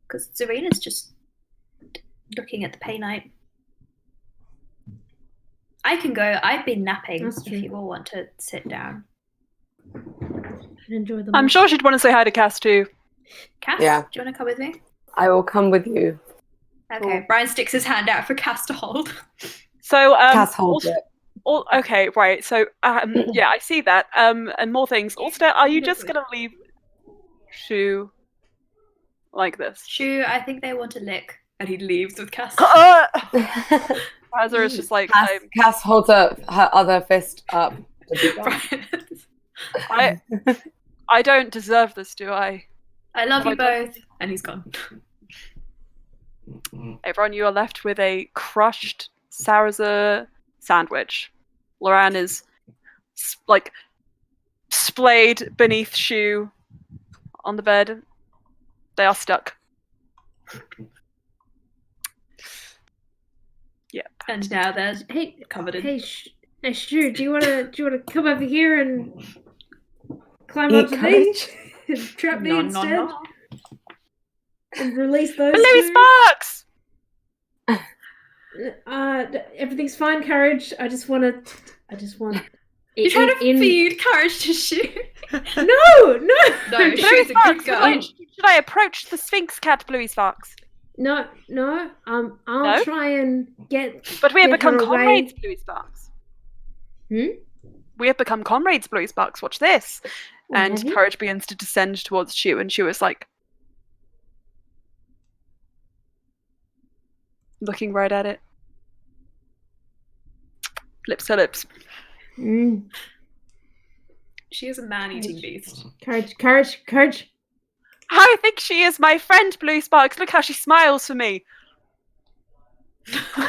Because Serena's just looking at the pay night. I can go. I've been napping. That's if true. you all want to sit down. I enjoy them. I'm sure she'd want to say hi to Cass too. Cass, Yeah. do you want to come with me? I will come with you. Okay. Cool. Brian sticks his hand out for Cass to hold. So, Cass holds it. Okay, right. So, yeah, I see that. And more things. Also, are you just gonna leave Shu like this? Shu, I think they want to lick. And he leaves with Cass. Azra is just like, Cass holds up her other fist up. To be gone. I don't deserve this, do I? I love Oh you my God. both. And he's gone. Everyone, you are left with a crushed Sarasa sandwich. Loran is like splayed beneath Shu on the bed. They are stuck. Yep. And now they're covered in. Hey, Shu, do you wanna come over here and climb Eat onto me courage? and trap me No, instead no. and release those Louis two? Sparks! Everything's fine, Courage. I just want. You're trying to feed courage to Shu. No. No, Louis Shu's a Sparks, good girl. should I approach the Sphinx cat, Louis Sparks? No, no. I'll No? try and get. But we have get become her away. comrades, Bluey Sparks. We have become comrades, Bluey Sparks. Watch this. Oh, And have you? courage begins to descend towards Shu, and Shu is like looking right at it. Lips to lips. Mm. She is a man-eating beast. Courage, courage, courage. I think she is my friend, Bluey Sparks. Look how she smiles for me.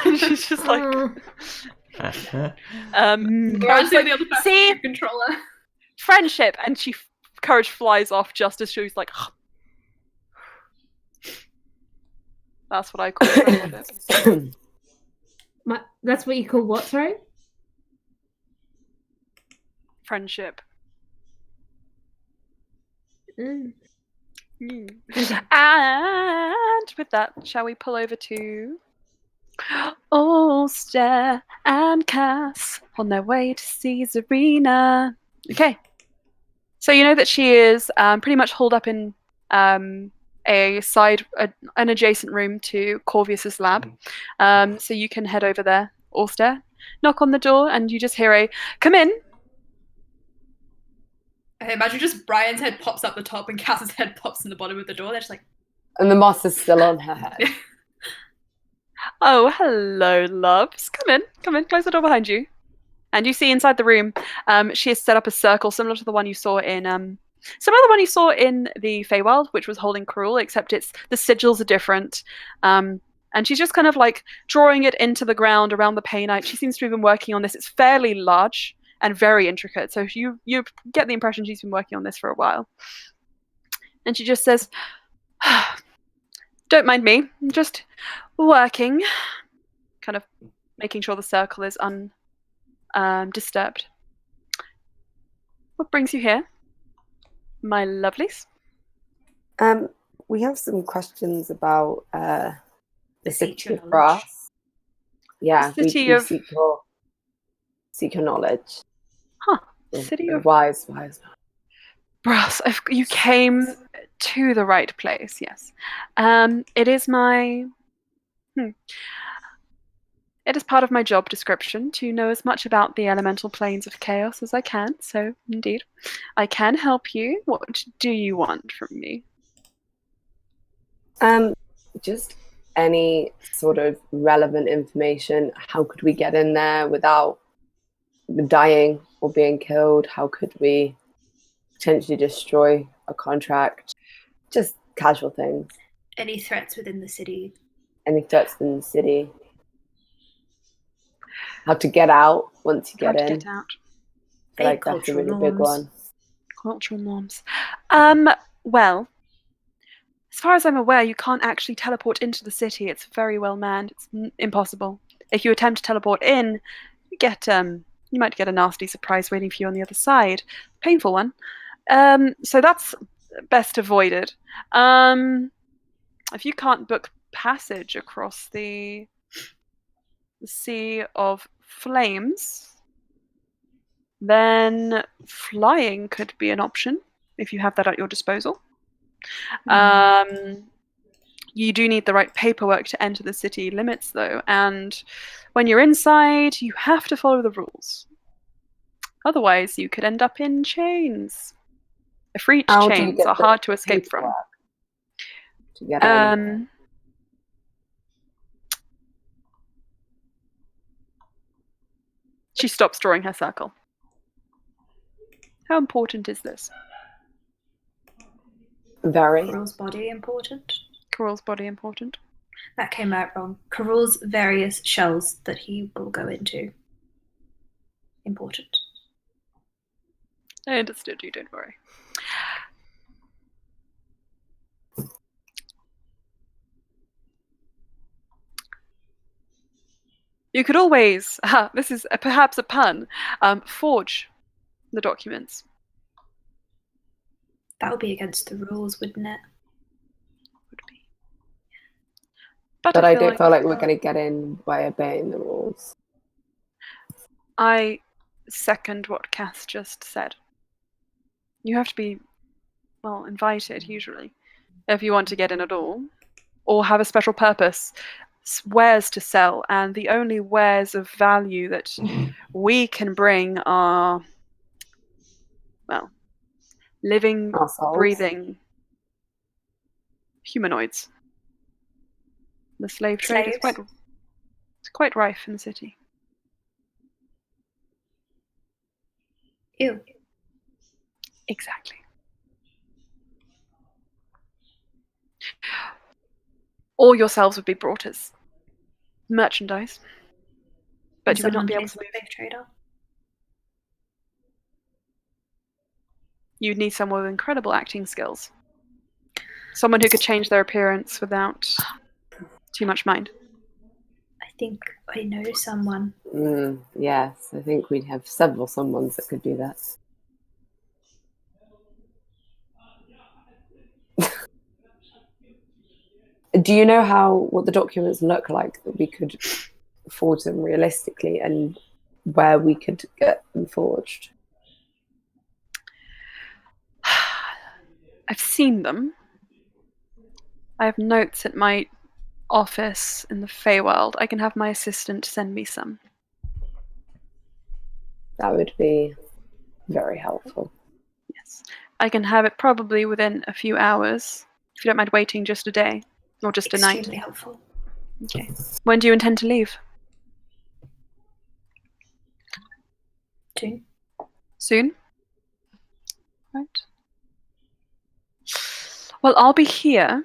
She's just like, Whereas Courage, like, the other person see, is a controller. friendship, and Courage flies off just as Shu's like. That's what I call friendship. That's what you call what? Sorry. Friendship. Mm. And with that, shall we pull over to Ulster and Cass on their way to Caesarina? Okay. So you know that she is pretty much holed up in an adjacent room to Corvius's lab. So you can head over there, Ulster, knock on the door, and you just hear a "come in." Okay, imagine just Brian's head pops up the top and Cass's head pops in the bottom of the door. They're just like, And the moss is still on her head. Oh, hello, loves. Come in, close the door behind you. And you see inside the room, she has set up a circle similar to the one you saw in the Feywild, which was holding Cruel, except the sigils are different. And she's just kind of like drawing it into the ground around the Paynite. She seems to have been working on this. It's fairly large and very intricate. So you get the impression she's been working on this for a while. And she just says, "Don't mind me, I'm just working," kind of making sure the circle is undisturbed. What brings you here, my lovelies? We have some questions about the city Seek your of knowledge. brass. Yeah, The city we of- seek your knowledge. Huh. Yeah, City of wise. Brass. You came to the right place, yes. It is my... It is part of my job description to know as much about the elemental planes of chaos as I can, so indeed, I can help you. What do you want from me? Just any sort of relevant information. How could we get in there without dying or being killed? How could we potentially destroy a contract? Just casual things. any threats within the city? Any threats in the city? How to get out once you How get to in? get out? I like that's a really big one. Cultural norms. Well, as far as I'm aware, you can't actually teleport into the city. It's very well manned. It's impossible. If you attempt to teleport in, you might get a nasty surprise waiting for you on the other side. Painful one. So that's best avoided. If you can't book passage across the Sea of Flames, then flying could be an option if you have that at your disposal. You do need the right paperwork to enter the city limits, though, and when you're inside, you have to follow the rules. Otherwise, you could end up in chains. Efreet How do you chains get are the hard to escape from. paperwork to get in? She stops drawing her circle. How important is this? Very. Carul's body important? Coral's body important? That came out wrong. Carul's various shells that he will go into. Important. I understood you, don't worry. You could always, this is perhaps a pun, forge the documents. That would be against the rules, wouldn't it? Would be. But I feel don't feel like we're going to get in by obeying the rules. I second what Cass just said. You have to be, well, invited, usually, if you want to get in at all. or have a special purpose, wares to sell, and the only wares of value that we can bring are, well, living, Ourselves. breathing humanoids. The slave trade is Slaves. quite rife in the city. Ew. Exactly. Or yourselves would be brought as merchandise, but you would not Someone be able plays to the move. slave trader. You'd need someone with incredible acting skills. Someone who could change their appearance without too much mind. I think I know someone. Yes, I think we'd have several someones that could do that. Do you know what the documents look like that we could forge them realistically, and where we could get them forged? I've seen them. I have notes at my office in the Feywild. I can have my assistant send me some. That would be very helpful. Yes. I can have it probably within a few hours, if you don't mind waiting just a day, or just a night. Extremely helpful. Okay. When do you intend to leave? Soon. Soon? Right. Well, I'll be here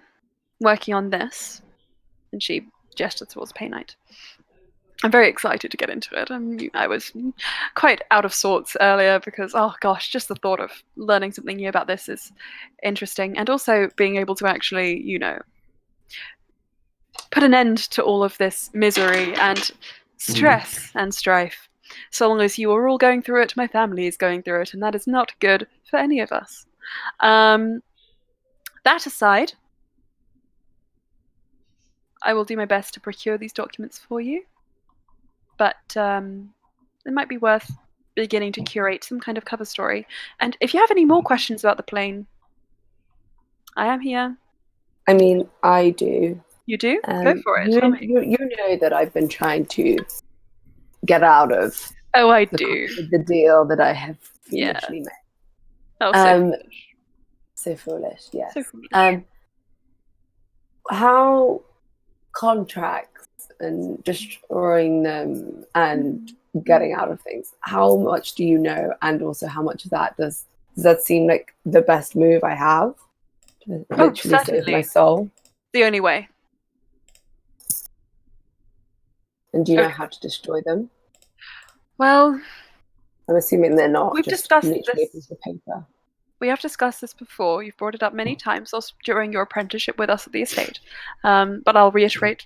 working on this. And she gestured towards Pay Night. I'm very excited to get into it. I was quite out of sorts earlier because, oh gosh, just the thought of learning something new about this is interesting. And also being able to actually, put an end to all of this misery and stress and strife. So long as you are all going through it, my family is going through it, and that is not good for any of us. That aside, I will do my best to procure these documents for you. But it might be worth beginning to curate some kind of cover story. And if you have any more questions about the plane, I am here. I mean, I do. You do? Go for it. You, Tell me. you know that I've been trying to get out of Oh, I do. the deal that I have Yeah. initially made. Oh, so foolish. So foolish, yes. So foolish. How contracts and destroying them and getting out of things, how much do you know, and also how much of that does that seem like the best move I have to literally save my soul? The only way. And do you know how to destroy them? Well, I'm assuming they're not we've just discussed literally a this. piece of paper. We have discussed this before. You've brought it up many times also during your apprenticeship with us at the estate. But I'll reiterate.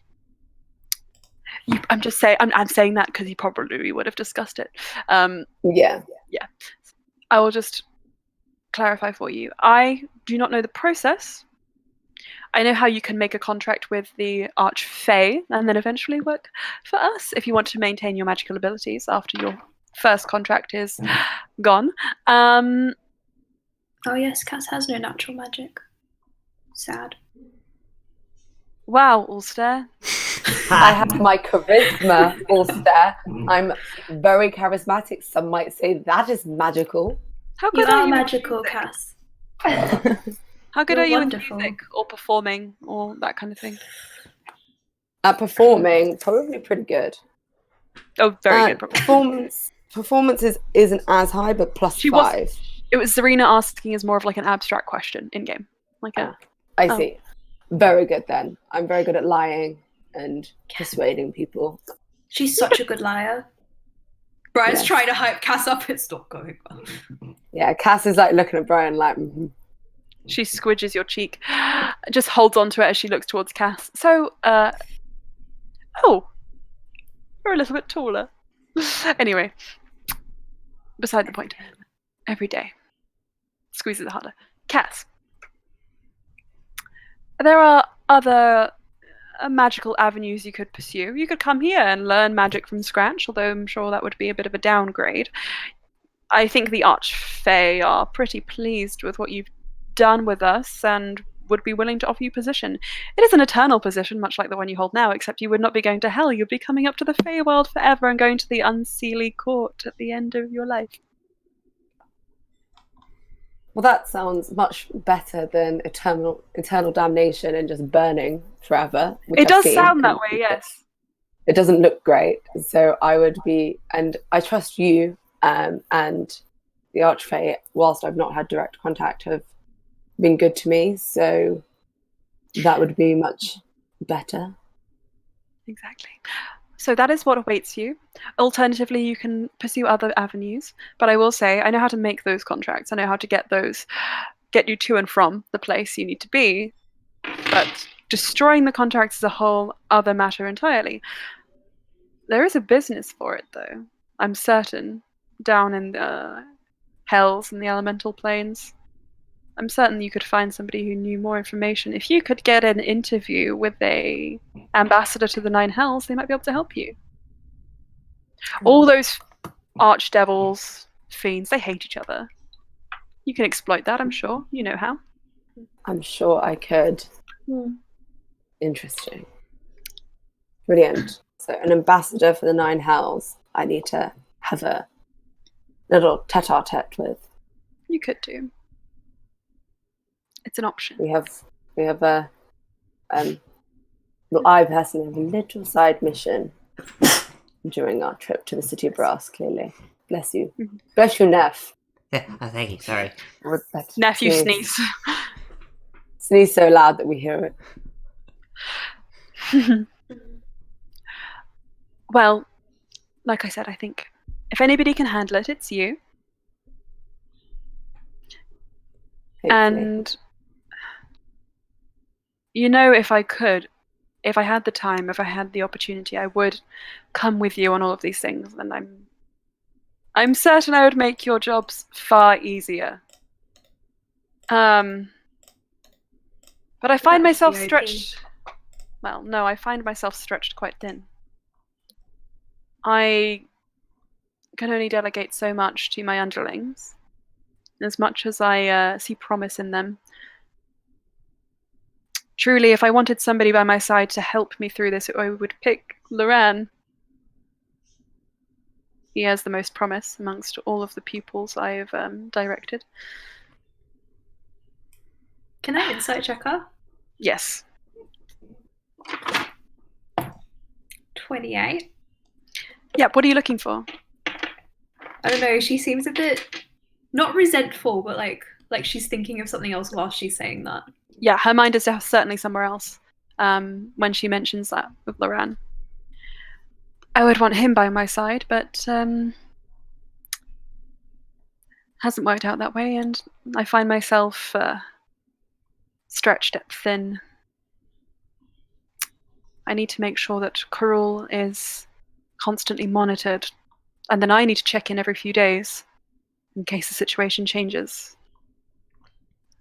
I'm just saying. I'm saying that because you probably would have discussed it. Yeah. I will just clarify for you. I do not know the process. I know how you can make a contract with the Archfey and then eventually work for us if you want to maintain your magical abilities after your first contract is gone. Oh yes, Cass has no natural magic. Sad. Wow, Ulster. I have my charisma, Ulster. I'm very charismatic. Some might say that is magical. How You good are are you magical, in music? Cass. How good You're are you wonderful. in music or performing or that kind of thing? At performing, probably pretty good. Oh, very good. Probably. Performance isn't as high, but plus She was- 5. It was Serena asking is more of like an abstract question in game. Like I see. Very good then. I'm very good at lying and persuading people. She's such a good liar. Brian's Yes. trying to hype Cass up. It's not going well. Yeah, Cass is like looking at Brian like, She squidges your cheek, just holds onto it as she looks towards Cass. So, oh, you're a little bit taller. Anyway, beside the point. Every day. Squeezes it harder. Cass. There are other magical avenues you could pursue. You could come here and learn magic from scratch, although I'm sure that would be a bit of a downgrade. I think the Archfey are pretty pleased with what you've done with us and would be willing to offer you position. It is an eternal position, much like the one you hold now, except you would not be going to hell. You'd be coming up to the Feywild forever and going to the Unseelie Court at the end of your life. Well, that sounds much better than eternal damnation and just burning forever. It does sound that way, yes. It doesn't look great. So I would be, and I trust you and the Archfey, whilst I've not had direct contact, have been good to me. So that would be much better. Exactly. So that is what awaits you. Alternatively, you can pursue other avenues. But I will say, I know how to make those contracts. I know how to get you to and from the place you need to be. But destroying the contracts is a whole other matter entirely. There is a business for it, though. I'm certain. Down in the hells and the elemental planes. I'm certain you could find somebody who knew more information. If you could get an interview with a ambassador to the Nine Hells, they might be able to help you. All those archdevils, fiends, they hate each other. You can exploit that, I'm sure. You know how. I'm sure I could. Interesting. Brilliant. So an ambassador for the Nine Hells, I need to have a little tete-a-tete with. You could do. It's an option. We have a well, I personally have a little side mission during our trip to the City of Brass, clearly. Bless you. Bless you, Neff. Yeah, oh, thank you. Sorry. Nephew sneeze. Sneeze so loud that we hear it. Well, like I said, I think if anybody can handle it, it's you. Hopefully. And you know, if I had the time, if I had the opportunity, I would come with you on all of these things, and I'm certain I would make your jobs far easier. But I find myself stretched. Well, no, I find myself stretched quite thin. I can only delegate so much to my underlings, as much as I see promise in them. Truly, if I wanted somebody by my side to help me through this, I would pick Loran. He has the most promise amongst all of the pupils I have directed. Can I insight check her? Yes. 28. Yep, what are you looking for? I don't know, she seems a bit not resentful, but like she's thinking of something else while she's saying that. Yeah, her mind is certainly somewhere else when she mentions that with Loran. I would want him by my side, but hasn't worked out that way, and I find myself stretched thin. I need to make sure that Karul is constantly monitored, and then I need to check in every few days in case the situation changes.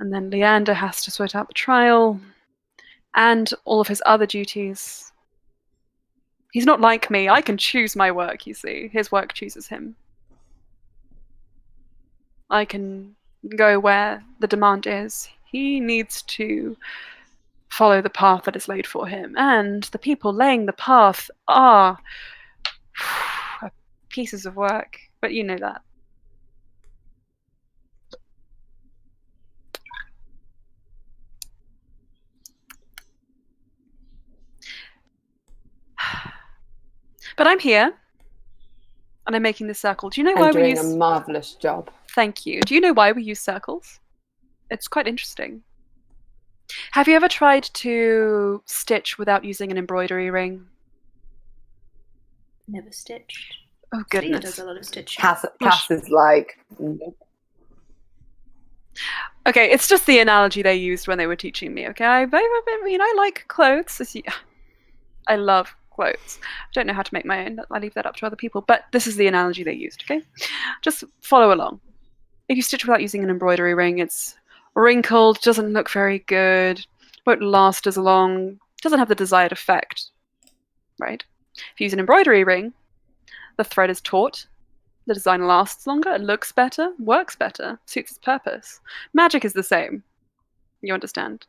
And then Leander has to sort out the trial and all of his other duties. He's not like me. I can choose my work, you see. His work chooses him. I can go where the demand is. He needs to follow the path that is laid for him. And the people laying the path are pieces of work. But you know that. But I'm here, and I'm making this circle. Do you know why we use... doing a marvellous job. Thank you. Do you know why we use circles? It's quite interesting. Have you ever tried to stitch without using an embroidery ring? Never stitched. Oh, Leah goodness. does a lot of stitching. Cass is like, nope. Okay, it's just the analogy they used when they were teaching me, okay? I like clothes. I love clothes. I don't know how to make my own. I leave that up to other people. But this is the analogy they used, okay? Just follow along. If you stitch without using an embroidery ring, it's wrinkled, doesn't look very good, won't last as long, doesn't have the desired effect, right? If you use an embroidery ring, the thread is taut, the design lasts longer, it looks better, works better, suits its purpose. Magic is the same. You understand?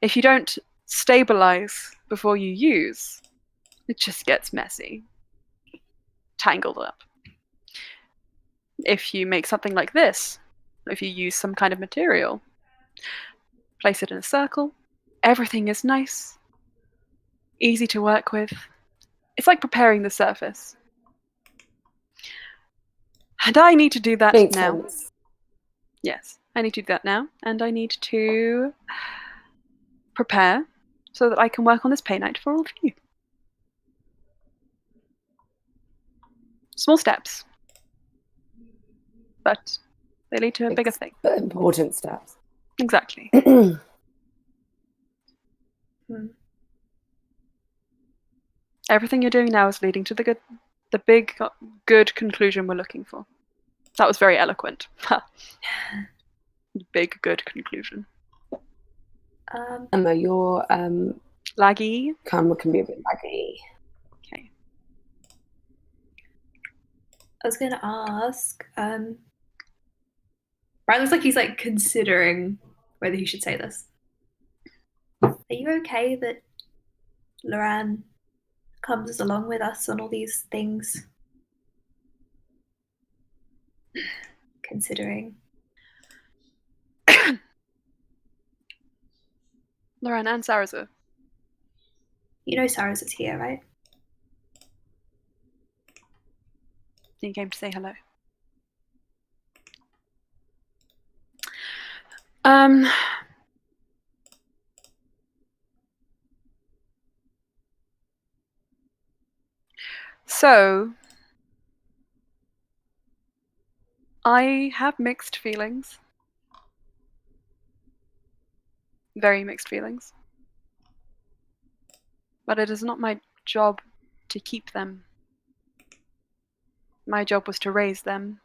If you don't stabilize before you use, it just gets messy, tangled up. If you make something like this, if you use some kind of material, place it in a circle, everything is nice, easy to work with. It's like preparing the surface. And I need to do that Makes now. sense. Yes, I need to do that now, and I need to prepare so that I can work on this paint for all of you. Small steps, but they lead to a bigger thing. But important steps. Exactly. Everything you're doing now is leading to the big, good conclusion we're looking for. That was very eloquent. Big, good conclusion. Emma, your Laggy. camera can be a bit laggy. Okay. I was going to ask. Brian looks like he's like considering whether he should say this. Are you okay that Loran comes along with us on all these things? Considering. Loran and Sarazu. You know Sarah's is here, right? You came to say hello. So, I have mixed feelings. Very mixed feelings. But it is not my job to keep them. My job was to raise them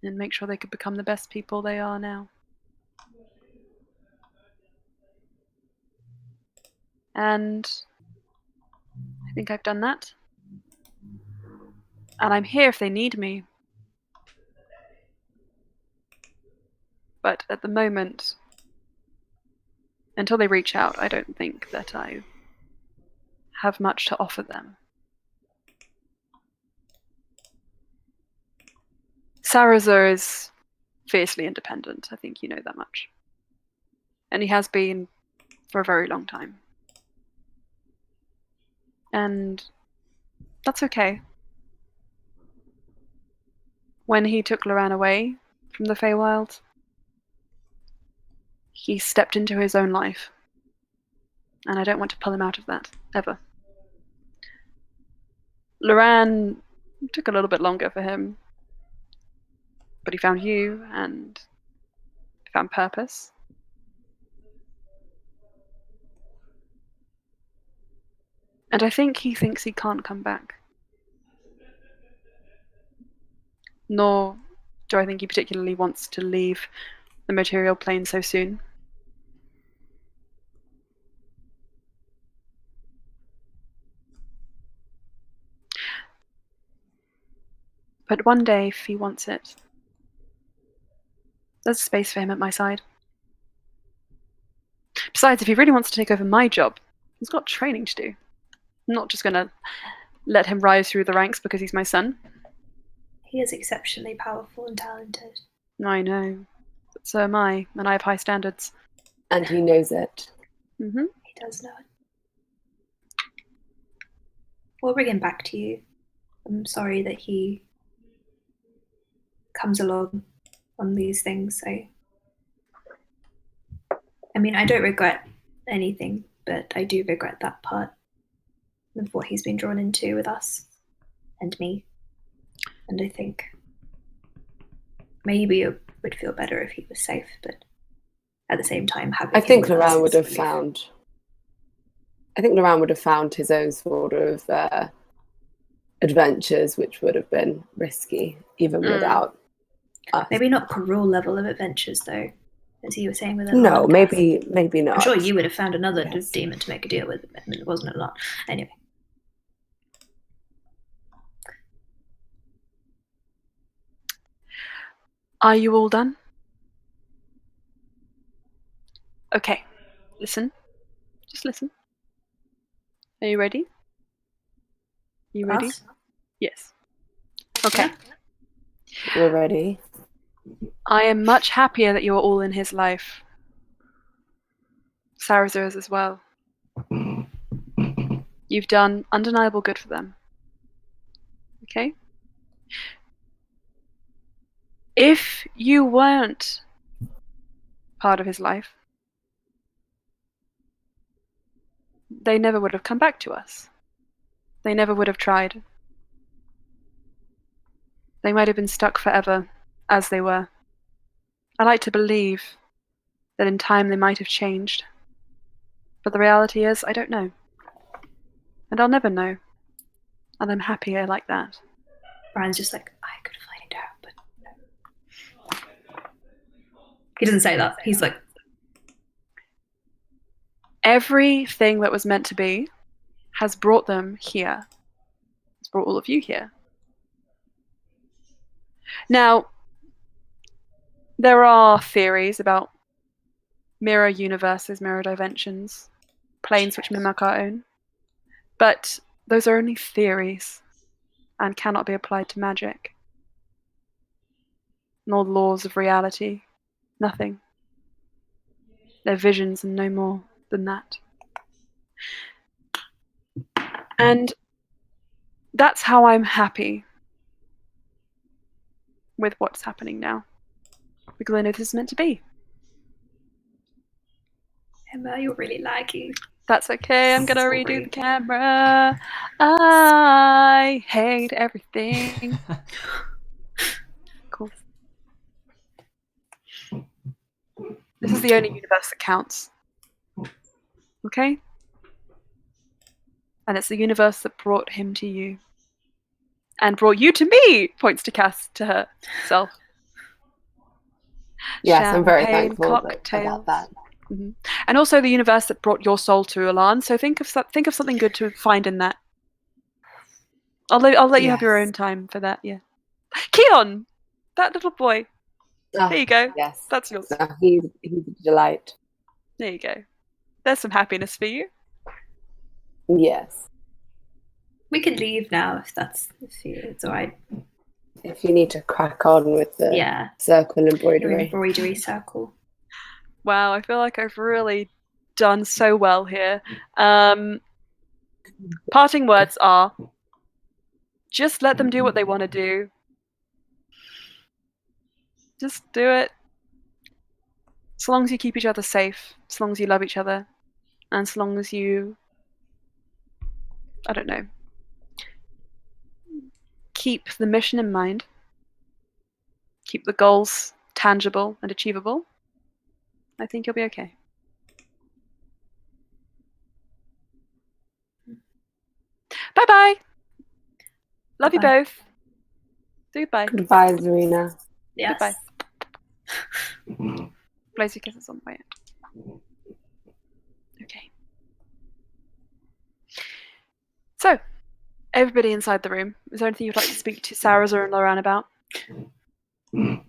and make sure they could become the best people they are now. And I think I've done that. And I'm here if they need me. But at the moment, until they reach out, I don't think that I have much to offer them. Sarazer is fiercely independent. I think you know that much. And he has been for a very long time. And that's okay. When he took Loran away from the Feywild, he stepped into his own life. And I don't want to pull him out of that, ever. Loran took a little bit longer for him. But he found you, and found purpose. And I think he thinks he can't come back. Nor do I think he particularly wants to leave the material plane so soon. But one day, if he wants it, there's space for him at my side. Besides, if he really wants to take over my job, he's got training to do. I'm not just going to let him rise through the ranks because he's my son. He is exceptionally powerful and talented. I know. But so am I, and I have high standards. And he knows it. Mm-hmm. He does know it. We'll bring him back to you. I'm sorry that he comes along on these things. I mean, I don't regret anything, but I do regret that part of what he's been drawn into with us and me. And I think maybe it would feel better if he was safe, but at the same time, having I think him with us Loran would is have relief. found. I think Loran would have found his own sort of adventures, which would have been risky, even without us. Maybe not Carol level of adventures, though, as you were saying with No, Atlantis. maybe not. I'm sure you would have found another Yes. demon to make a deal with, and it wasn't a lot. Anyway. Are you all done? Okay, listen. Just listen. Are you ready? You ready? Us? Yes. Okay. Yeah. We're ready. I am much happier that you are all in his life. Sarazer is as well. You've done undeniable good for them. Okay? If you weren't part of his life, they never would have come back to us. They never would have tried. They might have been stuck forever as they were. I like to believe that in time they might have changed. But the reality is, I don't know. And I'll never know. And I'm happier like that. Brian's just like, I could find out, but no. He doesn't say that. He's like, Everything that was meant to be has brought them here. It's brought all of you here. Now, there are theories about mirror universes, mirror dimensions, planes which mimic our own. But those are only theories and cannot be applied to magic. Nor the laws of reality. Nothing. They're visions and no more than that. And that's how I'm happy with what's happening now. Because I know this is meant to be. Emma, you're really laggy. That's okay, I'm gonna Sorry. redo the camera. I hate everything. Cool. This is the only universe that counts. Okay? And it's the universe that brought him to you. And brought you to me! Points to Cass to herself. Yes, I'm very Champagne thankful cocktails. about that. Mm-hmm. And also the universe that brought your soul to Alan. So think of something good to find in that. I'll let you have your Yes. own time for that. Yeah, Keon, that little boy. Ah, There you go. Yes. That's yours. No, he's a delight. There you go. There's some happiness for you. Yes. We can leave now if it's alright. If you need to crack on with the Yeah. circle Your embroidery. embroidery circle. Wow, I feel like I've really done so well here. Parting words are: just let them do what they want to do. Just do it. As long as you keep each other safe, as long as you love each other, and as long as you, I don't know, keep the mission in mind, keep the goals tangible and achievable, I think you'll be okay. Bye-bye. Love you Bye-bye. both. Goodbye. Goodbye, Zarina. Yes. Goodbye. Blows your kisses on the way out. Okay. So, everybody inside the room, is there anything you'd like to speak to Sarazer and Loran about?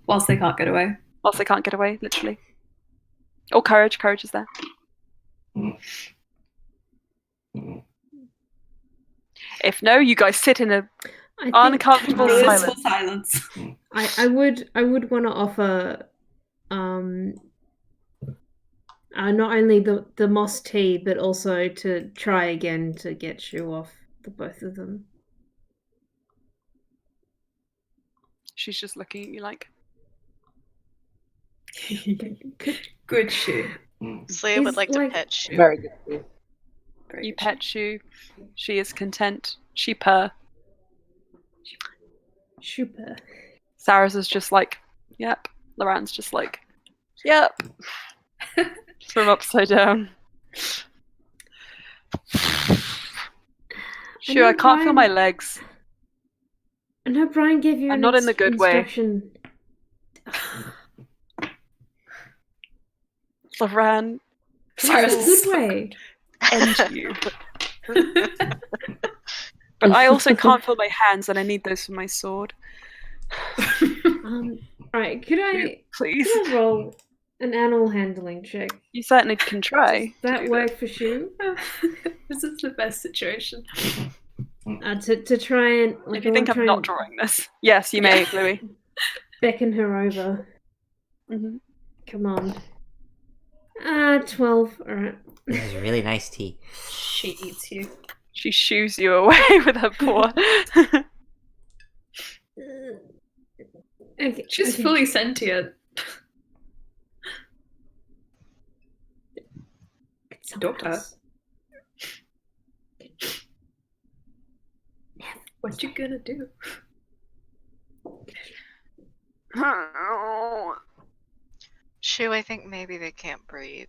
Whilst they can't get away. Whilst they can't get away, literally. Or courage. Courage is there. If no, you guys sit in a I think uncomfortable Blissful silence. silence. I would want to offer not only the moss tea but also to try again to get Shu off the both of them. She's just looking at you like, Good shoe. Slay would Is, like to like- pet Shu. Very good. Very you good pet Shu. She is content. She purr. Super. Sarazer's just like, yep. Loran's just like, yep. From upside down. Shu, I can't feel my legs. I know Brian gave you I'm an not in the good way. instruction. Loran, Sarah's In a good way. end you. But I also can't feel my hands, and I need those for my sword. Right, could I Please. roll an animal handling check. You certainly can try. Does that work for Shu? This is the best situation. To try and If you think I'm try not and drawing this, yes, you may, Louis. beckon her over. Mm-hmm. Come on. 12. All right. This is really nice tea. She eats you. She shoos you away with her paw. Okay. She's okay. fully sentient. Doctor. What you gonna do? Shoo, I think maybe they can't breathe.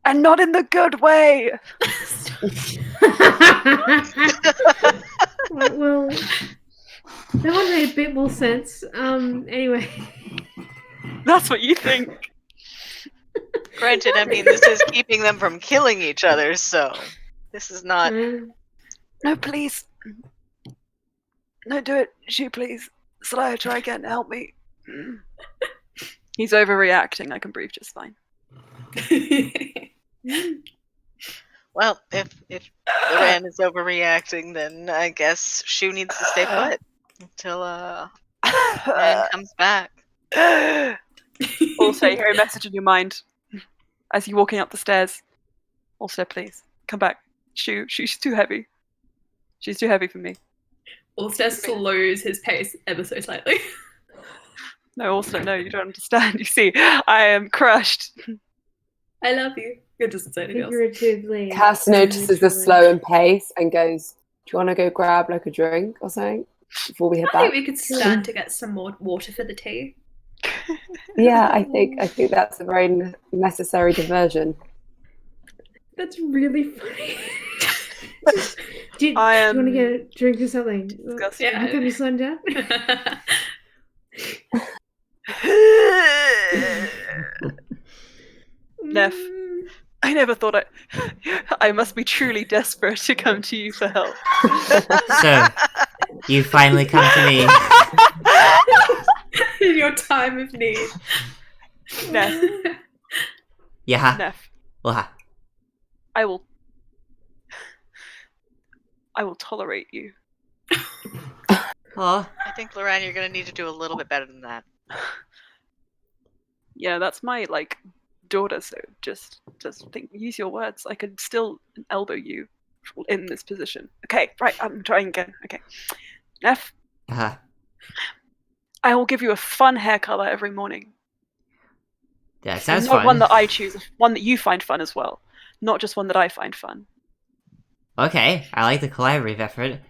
And not in the good way. Well, that one made a bit more sense. Anyway. That's what you think. Granted, I mean, this is keeping them from killing each other, so this is not. No, please. No, do it. She, please. Slayer, try again. Help me. He's overreacting. I can breathe just fine. Well, if Loran is overreacting, then I guess Shoo needs to stay put until man comes back. Also, you hear a message in your mind as you're walking up the stairs. Also, please come back. Shoo, she's too heavy. She's too heavy for me. Ulster slows his pace ever so slightly. No, also, no, you don't understand. You see, I am crushed. I love you. It doesn't say anything else. Figuratively. Cass notices the slow and pace and goes, "Do you want to go grab like a drink or something before we head I think back?" we could stand to get some more water for the tea. Yeah, I think that's a very necessary diversion. That's really funny. Do you I want to get a drink or something? Disgusting. Yeah. How come you slowing down? Neff, I never thought I must be truly desperate to come to you for help. So, you finally come to me. In your time of need. Neff, Yeah. Neff, Well, I will tolerate you. oh, I think, Loran, you're gonna need to do a little bit better than that. Yeah, that's my daughter. So just think, use your words. I could still elbow you in this position. Okay, right. I'm trying again. Okay, Neff, I will give you a fun hair color every morning. that sounds Not fun. one that I choose, one that you find fun as well. Not just one that I find fun. Okay, I like the collaborative effort.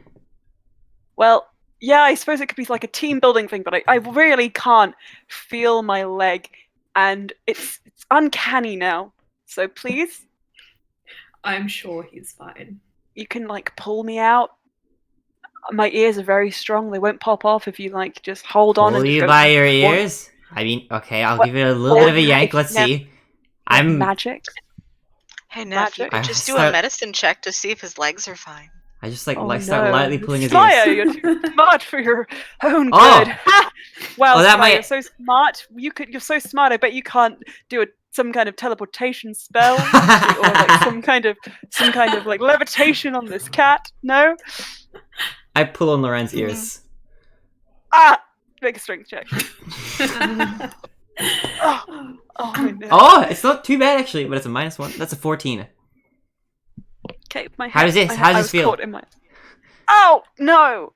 Well, yeah, I suppose it could be like a team building thing, but I really can't feel my leg, and it's uncanny now. So please, I'm sure he's fine. you can pull me out. My ears are very strong; they won't pop off if you just hold on. Pull and just you go, by your ears? I mean, okay, I'll give it a little bit of a yank. Let's see. I'm. Magic. Hey, Neff, you Magic. could I just do start- a medicine check to see if his legs are fine. I just Oh, start no. lightly pulling his Slayer, ears. you're too smart for your own Oh! good. Well, Oh, that Slayer, might- you're so smart. You're so smart. I bet you can't do some kind of teleportation spell or some kind of levitation on this cat. No. I pull on Loren's ears. Ah, make a strength check. Oh, no. Oh, it's not too bad actually, but it's a -1. That's a 14. Okay, my How does head- this- I- how does I this was feel? caught in my... Oh no,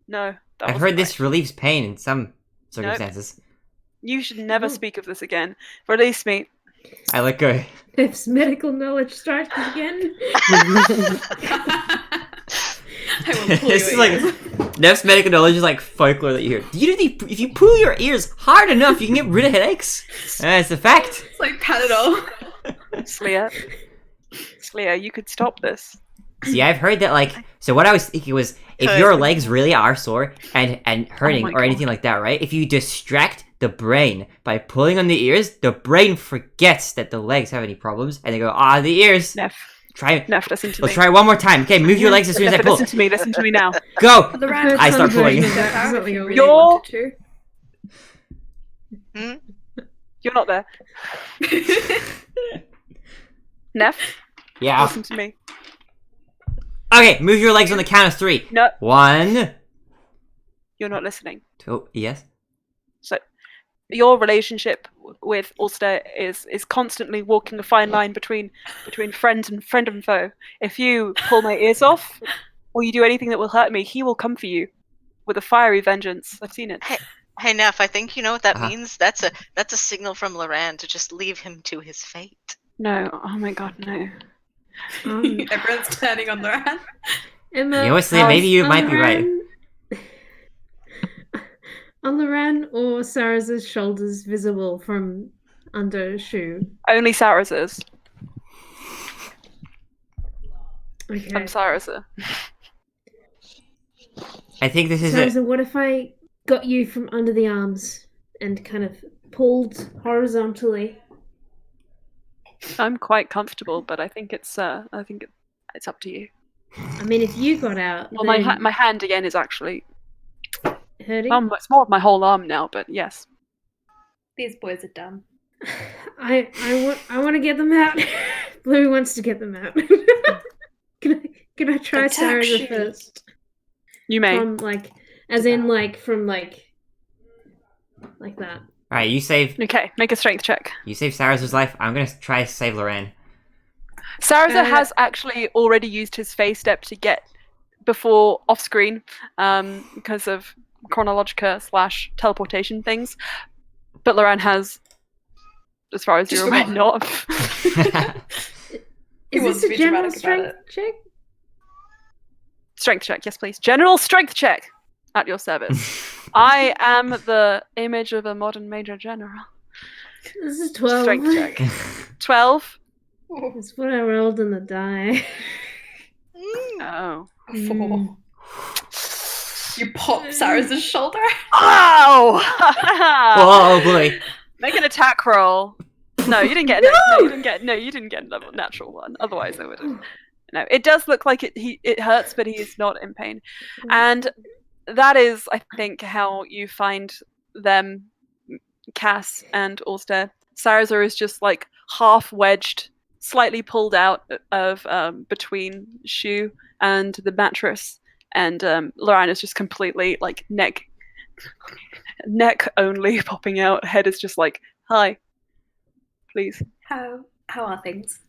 no. That I've wasn't heard this right. relieves pain in some circumstances. You should never Oh. speak of this again. Release me. I let go. If medical knowledge strikes again. I will pull This is your ears. Neff's medical knowledge is like folklore that you hear. If you pull your ears hard enough, you can get rid of headaches. It's a fact. It's like Panadol. Slayer, you could stop this. See, I've heard that so what I was thinking was if your legs really are sore and hurting my or anything like that, right? If you distract the brain by pulling on the ears, the brain forgets that the legs have any problems and they go, the ears. Neff, Try. listen to Let's me. try one more time. Okay, move your legs as soon as I Neff, pull. listen to me now. Go. The random I start pulling. version of that if you really You're- wanted to. Hmm? You're not there. Neff, Yeah. listen to me. Okay, move your legs on the count of 3. No, 1, you're not listening. 2, yes. So, your relationship with Ulster is constantly walking a fine line between friend and foe. If you pull my ears off, or you do anything that will hurt me, he will come for you with a fiery vengeance. I've seen it. Hey, Neff, I think you know what that Uh-huh. means? That's a signal from Loran to just leave him to his fate. No, oh my god, no. Everyone's turning on Loran. Emma, You know what, Celia, maybe you might be right. Are Loran or Sarah's shoulders visible from under a shoe? Only Saraz's. Okay. I'm Saraza. I think this is Sarah, what if I got you from under the arms and kind of pulled horizontally? I'm quite comfortable, but I think it's up to you. I mean, if you got out, Well, then my hand again is actually hurting. it's more of my whole arm now, but yes. These boys are dumb. I want to get them out. Blue wants to get them out. Can I try Attack Sarah shoe. first? You may. From like that. Alright, you save Okay, make a strength check. Sarah's life. I'm gonna try to save Loran. Saraza has actually already used his phase step to get before off screen, because of chronologica / teleportation things. But Loran has, as far as Just you're aware, not. He Is wants this to a be general dramatic about strength check? Strength check, yes, please. General strength check at your service. I am the image of a modern major general. This is 12. Strength check. 12. it. It's what I rolled in the die. Oh. A 4. You pop Sarah's shoulder. Oh! Oh boy. Make an attack roll. No, you didn't get. No, you didn't get a natural one. Otherwise, I would have. No, it does look like it hurts, but he is not in pain, and that is, I think, how you find them, Cass and Ulster. Saraza is just like half wedged, slightly pulled out of between Shu and the mattress, and Loran is just completely like neck only popping out. Head is just like, hi, please. How are things?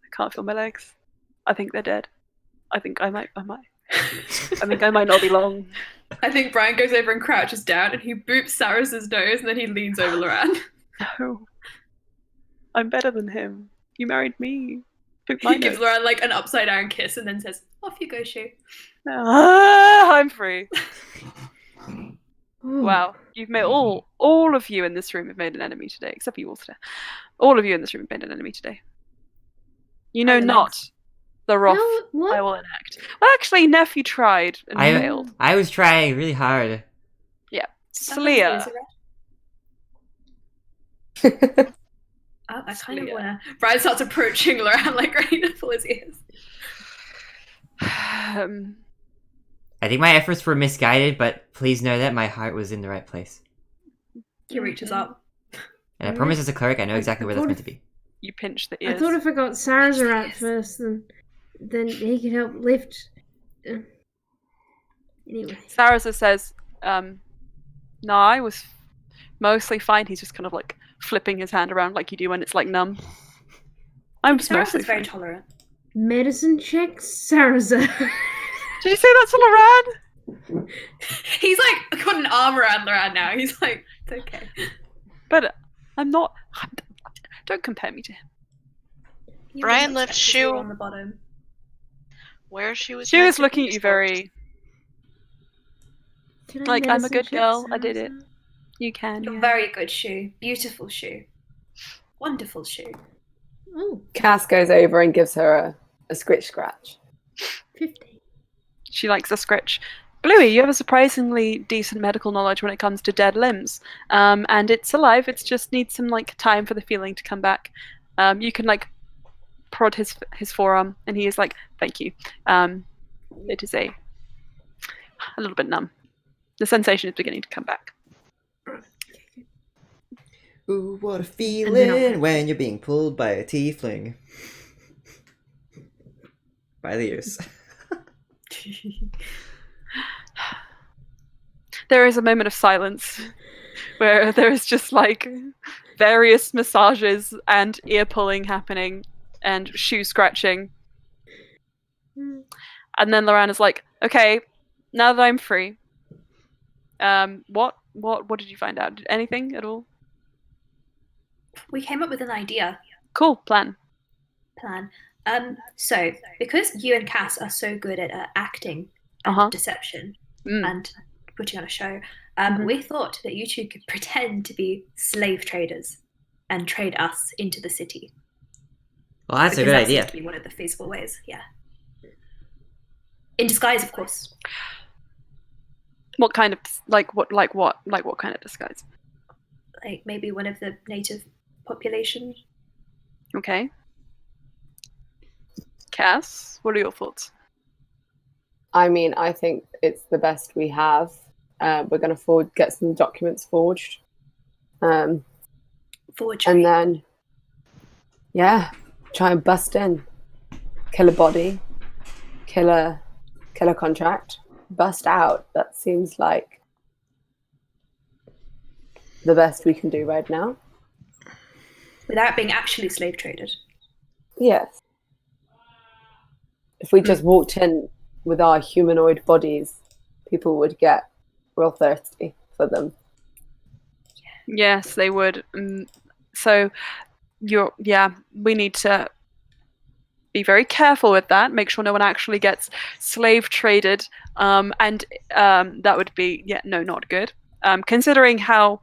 I can't feel my legs. I think they're dead. I think I might. I think I might not be long. I think Brian goes over and crouches down and he boops Saras's nose and then he leans over Loran. No. I'm better than him. You married me. Boop my He gives nose. Loran like an upside down kiss and then says, "Off you go, Shu." I'm free. Ooh. Wow. You've made all of you in this room have made an enemy today, except you, Ulster. All of you in this room have made an enemy today. You know How are the not legs? the wrath What? I will enact. Well, actually, nephew tried and failed. I was trying really hard. Yeah. Sometimes he is Celia. a red. Oh, I kind of Celia. wanna. Brian starts approaching Loran like ready to pull his ears. I think my efforts were misguided, but please know that my heart was in the right place. He reaches up. And I promise as a cleric, I know exactly where that's meant to be. You pinch the I ears. thought if I got Sarah's out Yes. first, then he could help lift. Anyway. Sarasa says, no, I was mostly fine. He's just kind of like flipping his hand around like you do when it's like numb. I'm Sarah's mostly is very fine. tolerant. Medicine check, Sarah's. Did you say that to Loran? He's like got an arm around Loran now. He's like, it's okay. But I'm not. Don't compare me to him. He Brian was left upset 'cause you were Shu. on the bottom. Where she was. She meant was to looking be at you exposed. very Can I like, I'm a medicine good check girl. I did Sarah's it. You can. You're Yeah. very good, Shu. Beautiful Shu. Wonderful Shu. out? Oh, Cass goes over and gives her a scritch scratch. 50. She likes a scritch. Bluey, you have a surprisingly decent medical knowledge when it comes to dead limbs, and it's alive. It just needs some like time for the feeling to come back. You can like prod his forearm, and he is like, "Thank you." It is a little bit numb. The sensation is beginning to come back. Ooh, what a then feeling when you're being pulled by a tiefling. By the ears. There is a moment of silence where there is just like various massages and ear pulling happening and shoe scratching. And then Loran is like, okay, now that I'm free, what did you find out? Anything at all? We came up with an idea. Cool, plan. So because you and Cass are so good at acting and Uh-huh. deception Mm. and putting on a show, Mhm. we thought that you two could pretend to be slave traders and trade us into the city. Well, that's a Because good that idea. seems to be one of the feasible ways. Yeah. In disguise, of course. What kind of what kind of disguise? Like maybe one of the native population. Okay. Cass, what are your thoughts? I mean, I think it's the best we have. We're going to get some documents forged. Forgery. And then, yeah, try and bust in. Kill a body. Kill a contract. Bust out. That seems like the best we can do right now. Without being actually slave traded. Yes. If we just walked in with our humanoid bodies, people would get real thirsty for them. Yes, they would. So we need to be very careful with that. Make sure no one actually gets slave traded, and that would be not good. Considering how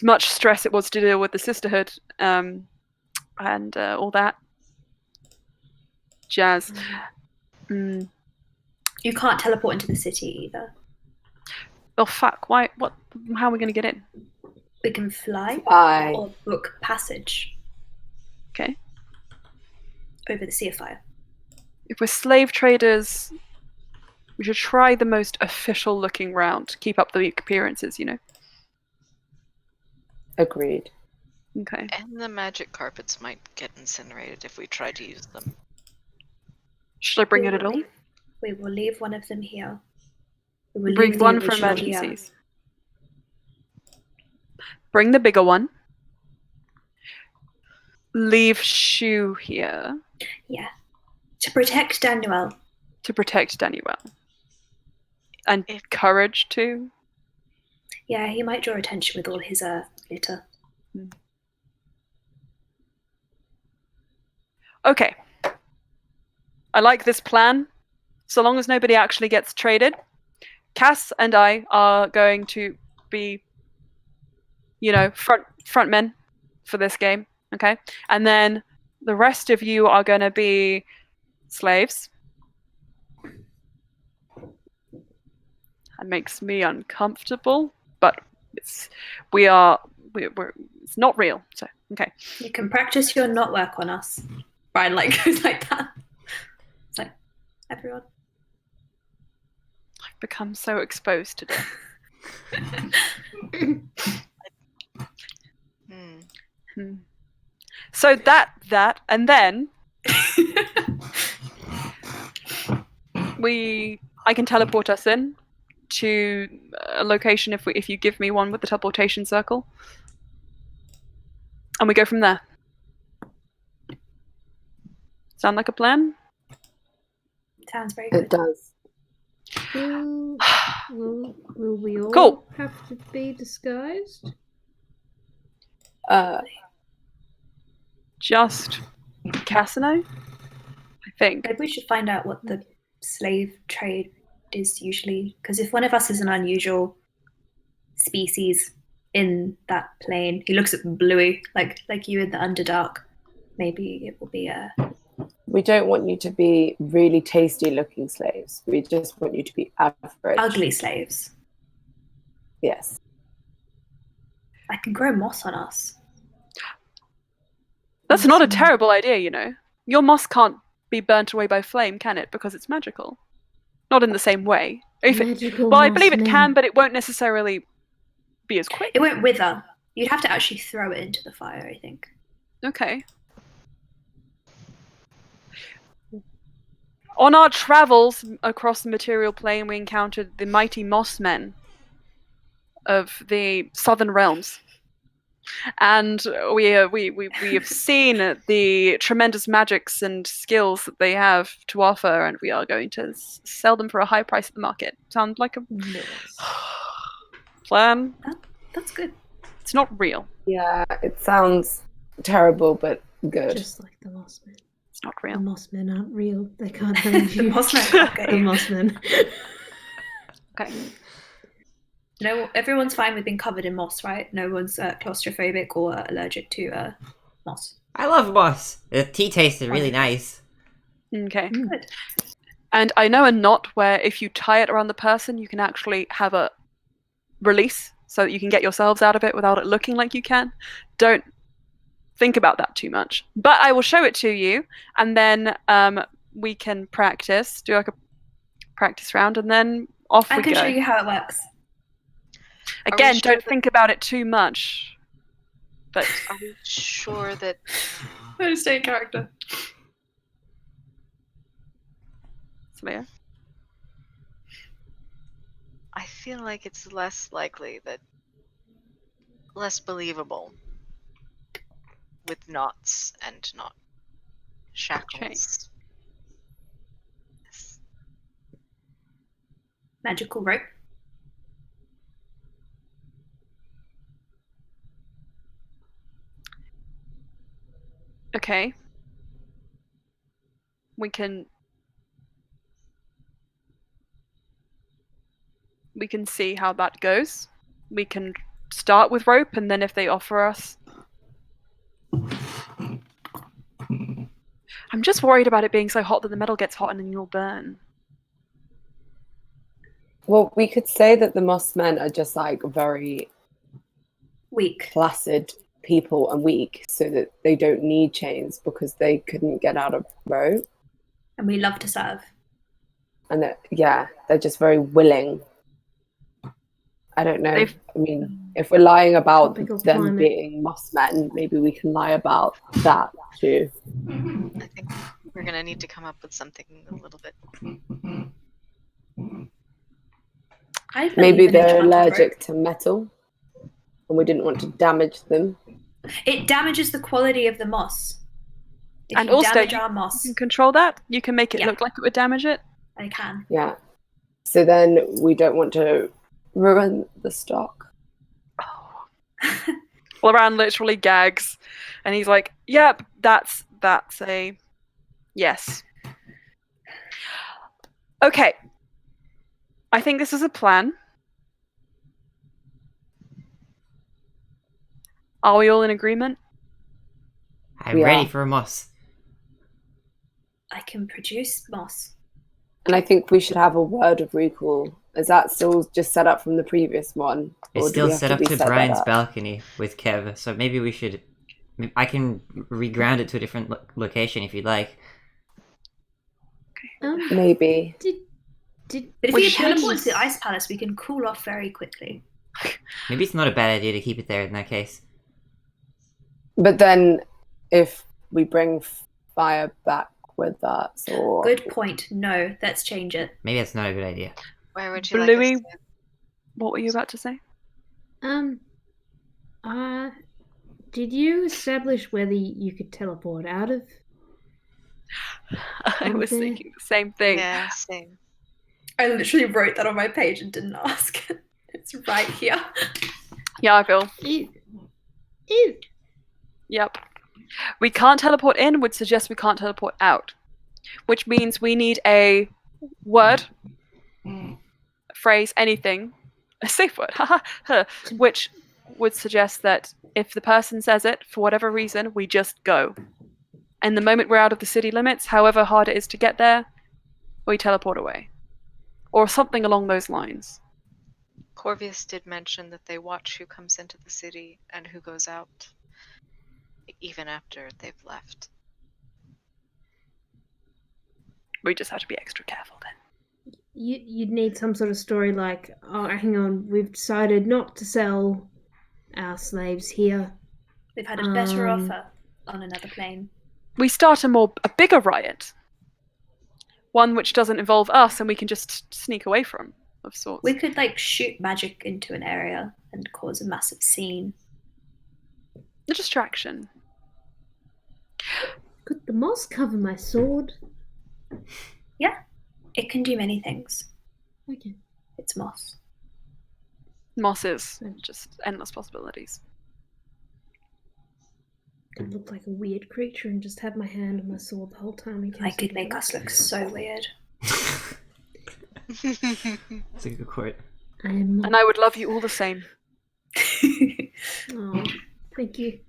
much stress it was to deal with the sisterhood, and all that jazz. You can't teleport into the city either. Oh fuck! Why? What? How are we going to get in? We can fly or book passage. Okay. Over the Sea of Fire. If we're slave traders, we should try the most official looking route. Keep up the appearances, Agreed. Okay. And the magic carpets might get incinerated if we try to use them. Should I bring it at all? We will leave one of them here. We will Bring leave the one for original here. emergencies. Bring the bigger one. Leave Shu here. Yeah. To protect Daniel. And Courage too. Yeah, he might draw attention with all his glitter. Okay. I like this plan. So long as nobody actually gets traded, Cass and I are going to be, front men for this game. Okay, and then the rest of you are going to be slaves. That makes me uncomfortable, but it's not real. So okay. You can practice your not work on us. Brian goes like that. It's like everyone. I've become so exposed today. So that and then I can teleport us in to a location if you give me one with the teleportation circle, and we go from there. Sound like a plan? Sounds very good. It does. Will we all Cool. have to be disguised? Just Cass and I think. Maybe we should find out what the slave trade is usually, because if one of us is an unusual species in that plane, he looks at Bluey like you in the Underdark. Maybe it will be We don't want you to be really tasty looking slaves. We just want you to be average. Ugly slaves. Yes. I can grow moss on us. That's not a terrible idea, Your moss can't be burnt away by flame, can it? Because it's magical. Not in the same way. I believe it can, but it won't necessarily be as quick. It won't wither. You'd have to actually throw it into the fire, I think. Okay. On our travels across the material plane, we encountered the mighty moss men of the southern realms. And we have seen the tremendous magics and skills that they have to offer, and we are going to sell them for a high price at the market. Sound like a Nice. plan? That's good. It's not real. Yeah, it sounds terrible, but good. Just like the Mossmen. It's not The real. Mossmen aren't real. They can't hurt The you. Mossmen can't get The you. Mossmen. Okay. No, everyone's fine with being covered in moss, right? No one's claustrophobic or allergic to moss. I love moss. The tea tasted really Wonderful. nice. Okay. Good. And I know a knot where if you tie it around the person, you can actually have a release so that you can get yourselves out of it without it looking like you can. Don't think about that too much. But I will show it to you, and then we can practice, do like a practice round, and then off I we can go. show you how it works. Again, sure don't that- think about it too much. But Are we sure that I'm stay in character. Celia? I feel like it's less likely that less believable with knots and not shackles. Magical rope. Okay. We can see how that goes. We can start with rope, and then if they offer us, I'm just worried about it being so hot that the metal gets hot and then you'll burn. Well, we could say that the moss men are just like very Weak. placid people and weak, so that they don't need chains because they couldn't get out of rope. And we love to serve. And that, yeah, they're just very willing. I don't know. They've- I mean, if we're lying about Tropical them climate. being moss men, maybe we can lie about that too. I think we're gonna need to come up with something a little bit. I believe Maybe in they're enchanted allergic rope. to metal, and we didn't want to damage them. It damages the quality of the moss. If And you also, damage you our can moss, control that. You can make it Yeah. look like it would damage it. I can. Yeah. So then we don't want to ruin the stock. Laran literally gags, and he's like, "Yep, that's a yes." Okay, I think this is a plan. Are we all in agreement? I'm We ready are. for a moss. I can produce moss. And I think we should have a word of recall. Is that still just set up from the previous one? It's Or do still we have set up to reset that Brian's up? balcony with Kev, so maybe we should. I can reground it to a different location if you'd like. Maybe. Did But if We we should teleport to the just- ice palace, we can cool off very quickly. Maybe it's not a bad idea to keep it there in that case. But then if we bring fire back with us, or Good point. No, let's change it. Maybe that's not a good idea. Where would you Bluey, like us to? what were you about to say? Did you establish whether you could teleport out of? I was Okay. thinking the same thing. Yeah, same. I literally wrote that on my page and didn't ask. It's right here. Yeah, I feel. Ew. Yep. We can't teleport in would suggest we can't teleport out, which means we need a word, phrase, anything, a safe word, which would suggest that if the person says it, for whatever reason, we just go. And the moment we're out of the city limits, however hard it is to get there, we teleport away. Or something along those lines. Corvius did mention that they watch who comes into the city and who goes out, even after they've left. We just have to be extra careful then. You'd need some sort of story like, oh, hang on, we've decided not to sell our slaves here. We've had a better Um, offer on another plane. We start a bigger riot. One which doesn't involve us and we can just sneak away from, of sorts. We could like shoot magic into an area and cause a massive scene. A distraction. Could the moss cover my sword? Yeah, it can do many things. Okay. It's moss. Mosses. Just endless possibilities. Could look like a weird creature and just have my hand on my sword the whole time. In case I could make us look so weird. That's a good quote. I am not. And I would love you all the same. Oh, thank you.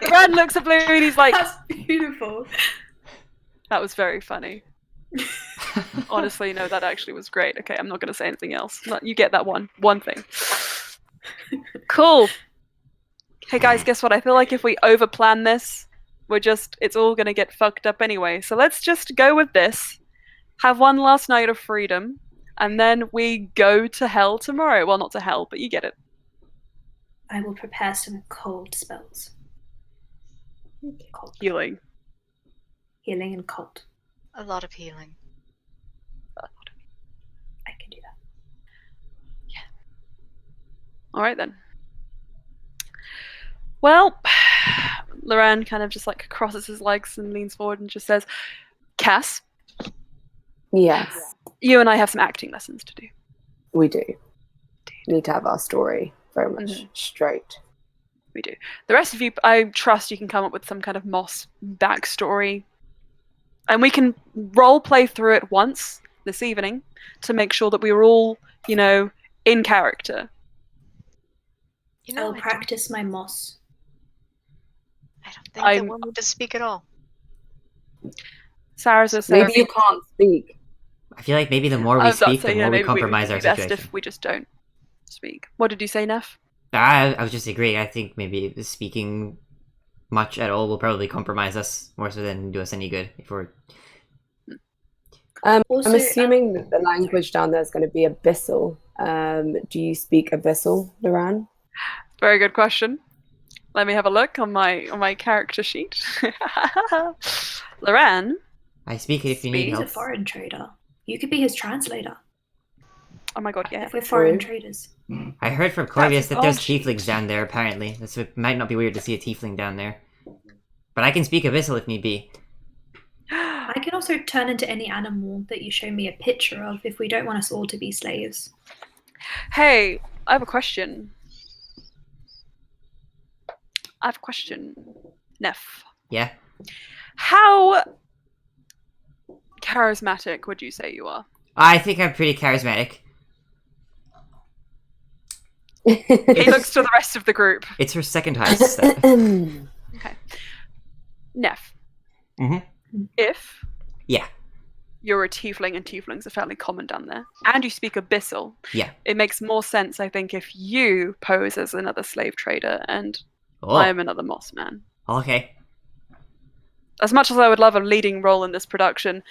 Brad looks at Blue and he's like, That's beautiful. that was very funny. Honestly, no, that actually was great. Okay, I'm not going to say anything else. You get that one thing. Cool. Hey guys, guess what? I feel like if we overplan this, it's all going to get fucked up anyway. So let's just go with this, have one last night of freedom, and then we go to hell tomorrow. Well, not to hell, but you get it. I will prepare some cold spells. Cold. Healing. Healing and cold. A lot of healing. I can do that. Alright then. Well, Loran kind of just like crosses his legs and leans forward and just says, Cass, Yes, you and I have some acting lessons to do. we do. Need to have our story very much Mhm. straight. We do. The rest of you, I trust you can come up with some kind of Moss backstory. And we can role play through it once this evening to make sure that we were all, in character. You know, I'll practice my moss. I don't think that one would speak at all. Sarah's a Maybe you can't speak. I feel like maybe the more we speak, the more we compromise our best situation. if we just don't speak. What did you say, Neff? I was just agreeing. I think maybe the speaking much at all will probably compromise us more so than do us any good if we're. Also, I'm assuming that the language down there is going to be Abyssal. Do you speak Abyssal, Loran? Very good question. Let me have a look on my character sheet. Loran. I speak it if you need he's help. a foreign trader. You could be his translator. Oh my god, yeah. If we're foreign traders. I heard from Corvius that there's oh, tieflings down there, apparently. It might not be weird to see a tiefling down there. But I can speak Abyssal if need be. I can also turn into any animal that you show me a picture of if we don't want us all to be slaves. Hey, I have a question. Neff. Yeah? How charismatic would you say you are? I think I'm pretty charismatic. He looks to the rest of the group. It's her second highest stat. Okay. Neff. If Yeah. you're a tiefling and tieflings are fairly common down there, and you speak Abyssal, Yeah. it makes more sense, I think, if you pose as another slave trader and Oh, I am another moss man. okay. As much as I would love a leading role in this production,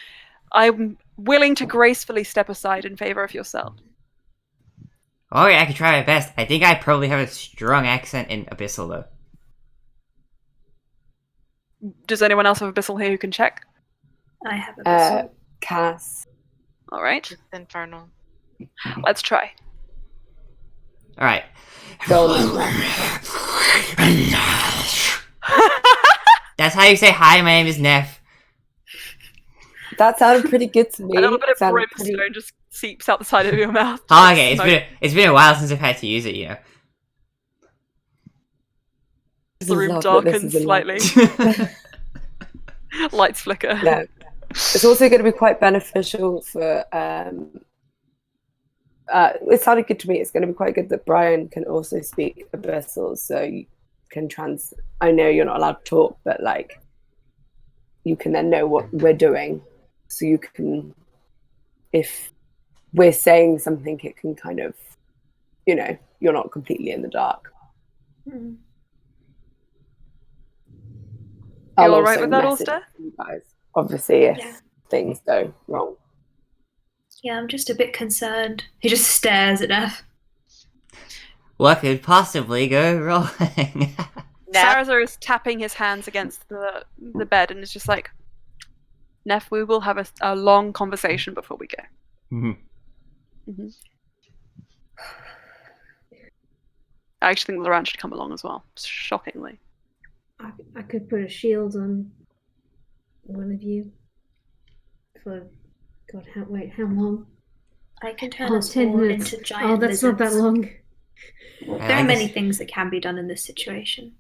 I'm willing to gracefully step aside in favor of yourself. Okay, I can try my best. I think I probably have a strong accent in Abyssal, though. Does anyone else have Abyssal here who can check? I have a Cass. All right, It's infernal. let's try. Alright. Go on, then. That's how you say hi, my name is Neff. That sounded pretty good to me. A little bit of Sounded brimstone just seeps out the side of your mouth. Oh, okay, Smoke. it's been a while since I've had to use it, you know. The room love that this darkens is a slightly. Lights flicker. Yeah. It's also going to be quite beneficial for. It sounded good to me. It's going to be quite good that Brian can also speak Abyssal, so you can I know you're not allowed to talk, but like, you can then know what we're doing, so you can, if we're saying something, it can kind of, you're not completely in the dark. Mm. You I'll all right also with that, message Ulster? you guys, obviously, if Yeah. things go wrong. Yeah, I'm just a bit concerned. He just stares at Neff. what could possibly go wrong? Nap. Sarazar is tapping his hands against the bed and is just like, Neff, we will have a long conversation before we go. Mhm. hmm I actually think Loran should come along as well, shockingly. I could put a shield on one of you for God. How long? I can turn Oh, us 10 all minutes. into giant That's not that lizards. long. I There are like many this. things that can be done in this situation.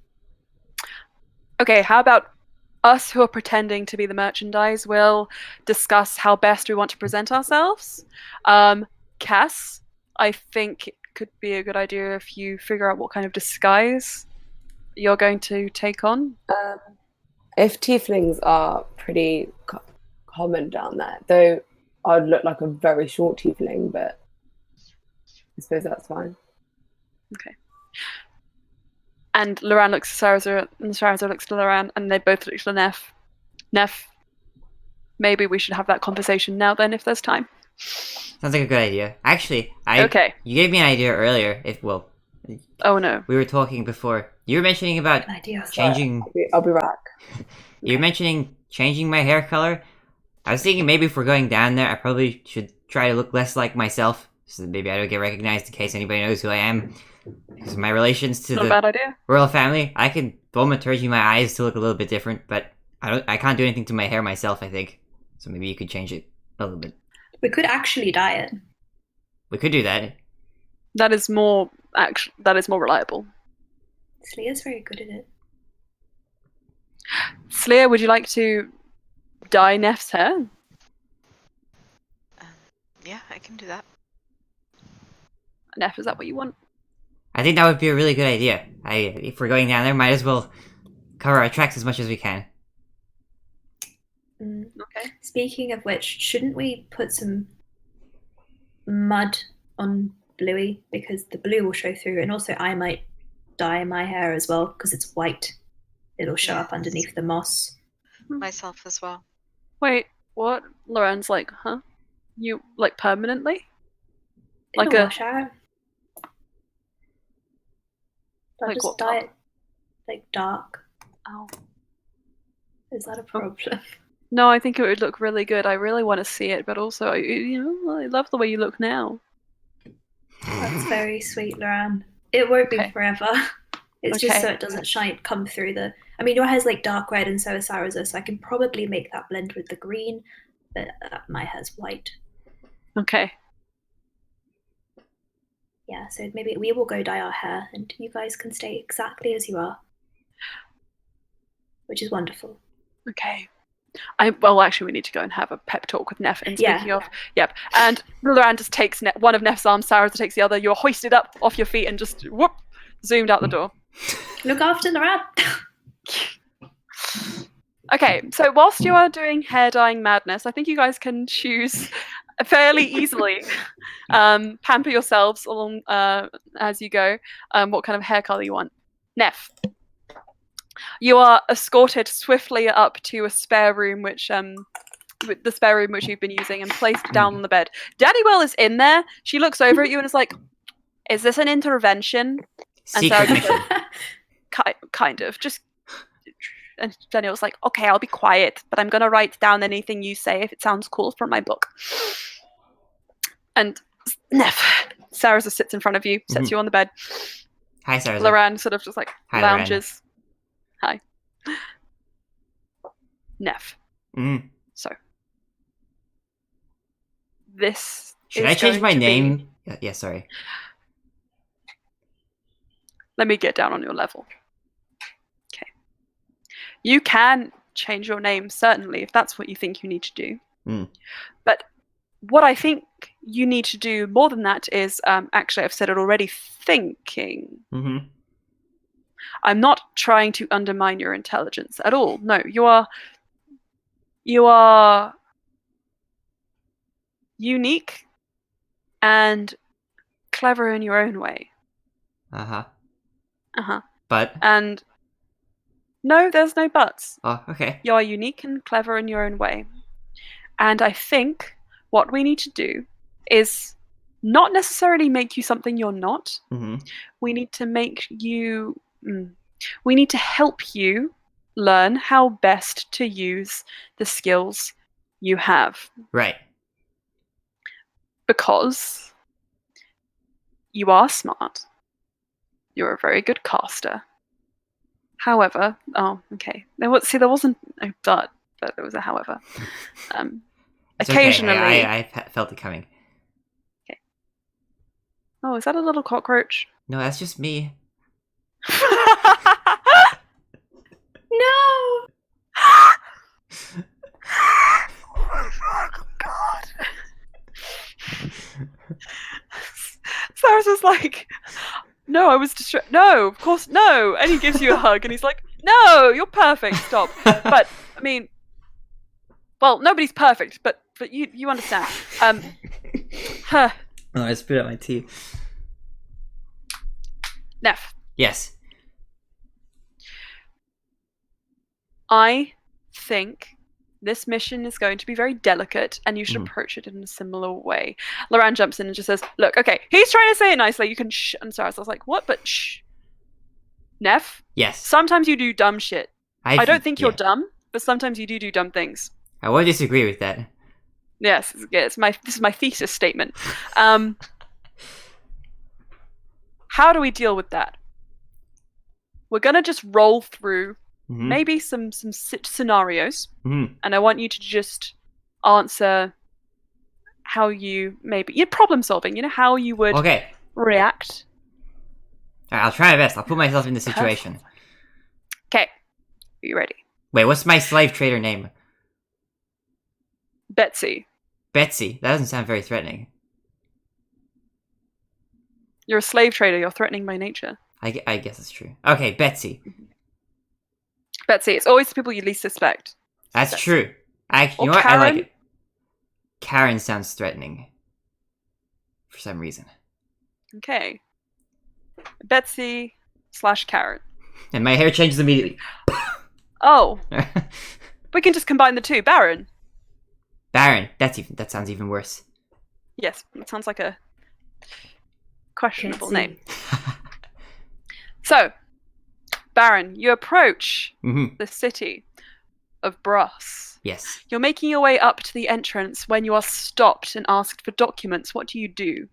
Okay, how about us who are pretending to be the merchandise will discuss how best we want to present ourselves? Cass, I think it could be a good idea if you figure out what kind of disguise you're going to take on. If tieflings are pretty common down there, though I'd look like a very short tiefling, but I suppose that's fine. Okay. And Loran looks to Sarazar, and Sarazar looks to Loran, and they both look to Neff. Neff, maybe we should have that conversation now then, if there's time. Sounds like a good idea. Actually, Okay. you gave me an idea earlier. Oh no. We were talking before. You were mentioning about An idea. changing. I'll be back. You were mentioning changing my hair color. I was thinking maybe if we're going down there, I probably should try to look less like myself, so that maybe I don't get recognized in case anybody knows who I am. Because of my relations to Not a the bad idea. royal family, I can thaumaturgy my eyes to look a little bit different, but I can't do anything to my hair myself, I think. So maybe you could change it a little bit. We could actually dye it. We could do that. That is more reliable. Slea's very good at it. Sleer, would you like to dye Neff's hair? Yeah, I can do that. Neff, is that what you want? I think that would be a really good idea. If we're going down there, might as well cover our tracks as much as we can. Okay. Speaking of which, shouldn't we put some mud on Bluey, because the blue will show through, and also I might dye my hair as well because it's white. It'll show up Yes. underneath the moss. Myself as well. Wait, what? Loren's like, huh? You, like, permanently? It'll Like a- wash out. I'll Like just what dye colour? it like dark. Oh. Is that a problem? No, I think it would look really good. I really want to see it, but also, I love the way you look now. That's very sweet, Loran. It won't be Okay. forever. It's just Okay. so it doesn't come through the. I mean, your hair's like dark red, and so is Sarazar, so I can probably make that blend with the green, but my hair's white. Okay. Yeah, so maybe we will go dye our hair, and you guys can stay exactly as you are, which is wonderful. Okay. Well, actually, we need to go and have a pep talk with Neff. And Yeah. speaking of, yep. And Loran just takes one of Neff's arms, Sarazar takes the other. You're hoisted up off your feet and just whoop, zoomed out the door. Look after Loran. Okay, so whilst you are doing hair dyeing madness, I think you guys can choose fairly easily. Pamper yourselves along as you go. What kind of hair color you want? Neff, you are escorted swiftly up to a spare room, which the spare room which you've been using, and placed down on the bed. Daddy Will is in there. She looks over at you and is like, "Is this an intervention?" And Secret Sarah- mission. Kind of. Just. And Daniel's like, "Okay, I'll be quiet, but I'm gonna write down anything you say if it sounds cool from my book." And Neff, Sarah just sits in front of you, sets you on the bed. Hi, Sarah. Loran sort of just like Hi, lounges. Hi. Neff. Mm. So this Should is I change going my to be- name? Yeah, sorry. Let me get down on your level. Okay. You can change your name, certainly, if that's what you think you need to do. Mm. But what I think you need to do more than that is, actually, I've said it already, thinking. Mm-hmm. I'm not trying to undermine your intelligence at all. No, you are unique and clever in your own way. Uh-huh. Uh-huh. But And no, there's no buts. oh, okay. You are unique and clever in your own way. And I think what we need to do is not necessarily make you something you're not. Hmm. We need to make you. We need to help you learn how best to use the skills you have, Right. because you are smart. You're a very good caster. However, okay. There wasn't a but there was a however. It's Occasionally. Okay. I felt it coming. Oh, is that a little cockroach? No, that's just me. No. God. Sarah's just like, no, I was distracted. No, of course, no. And he gives you a hug, and he's like, no, you're perfect. Stop. But I mean, well, nobody's perfect, but you understand. Huh. Oh, I spit out my tea. Neff, Yes. I think this mission is going to be very delicate, and you should Mhm. approach it in a similar way. Loran jumps in and just says, look, okay, he's trying to say it nicely. You can shh. And Sarah's like, what? But shh. Neff, Yes. sometimes you do dumb shit. I don't think you're yeah. dumb, but sometimes you do dumb things. I won't disagree with that. Yes, this is my thesis statement. How do we deal with that? We're gonna just roll through Mhm. maybe some scenarios, Mhm. and I want you to just answer how you problem solving. You know how you would Okay. react. Alright, I'll try my best. I'll put myself in the situation. Okay, are you ready? Wait, what's my slave trader name? Betsy, Betsy. That doesn't sound very threatening. you're a slave trader. You're threatening by nature. I guess that's true. Okay, Betsy. Betsy, it's always the people you least suspect. That's Betsy. true. You Or know what? I like Karen. it. Karen sounds threatening. For some reason. Okay. Betsy / Karen. And my hair changes immediately. Oh, we can just combine the two. Baron. Baron. That sounds even worse. Yes, it sounds like a questionable name. So, Baron, you approach Mm-hmm. the city of Brass. Yes. You're making your way up to the entrance when you are stopped and asked for documents. What do you do?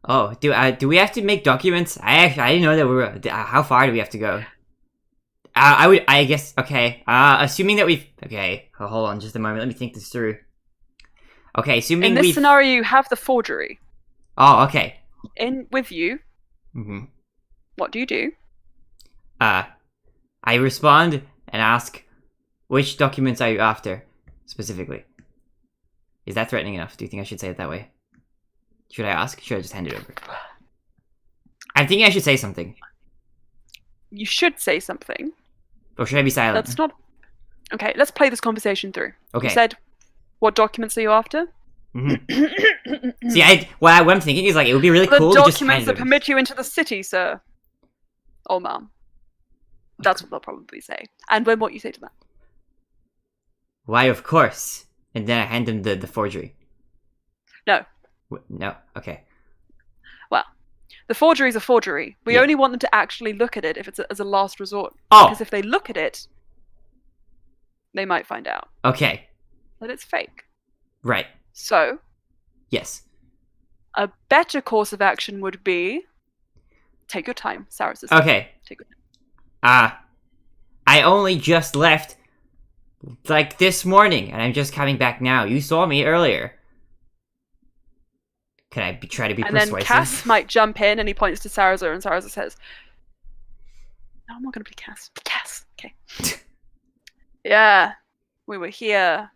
Oh, do we have to make documents? I didn't know that we were. How far do we have to go? I guess. Okay. Assuming that we've. Okay. Hold on, just a moment. Let me think this through. Okay. Assuming In this we've. scenario, you have the forgery Oh, okay. in with you. Mm-hmm. What do you do? I respond and ask, which documents are you after, specifically? Is that threatening enough? Do you think I should say it that way? Should I ask? Should I just hand it over? I'm thinking I should say something. You should say something. Or should I be silent? That's not. Okay, let's play this conversation through. Okay. You said, what documents are you after? Mm-hmm. See, what I'm thinking is like it would be really The cool to just hand documents it that over. permit you into the city, sir. Oh, ma'am. That's what they'll probably say. And then what you say to that? Why, of course. And then I hand him the forgery. No. No. Okay. The forgery is a forgery. We Yeah. only want them to actually look at it if it's as a last resort. Oh. Because if they look at it, they might find out Okay. that it's fake. Right. So, Yes. a better course of action would be take your time. Sarah says, Okay. take your time. I only just left like this morning, and I'm just coming back now. You saw me earlier. Can I try to be And persuasive? then Cass might jump in and he points to Saraza and Saraza says, no, I'm not going to be Cass. Be Cass. Okay. Yeah, we were here.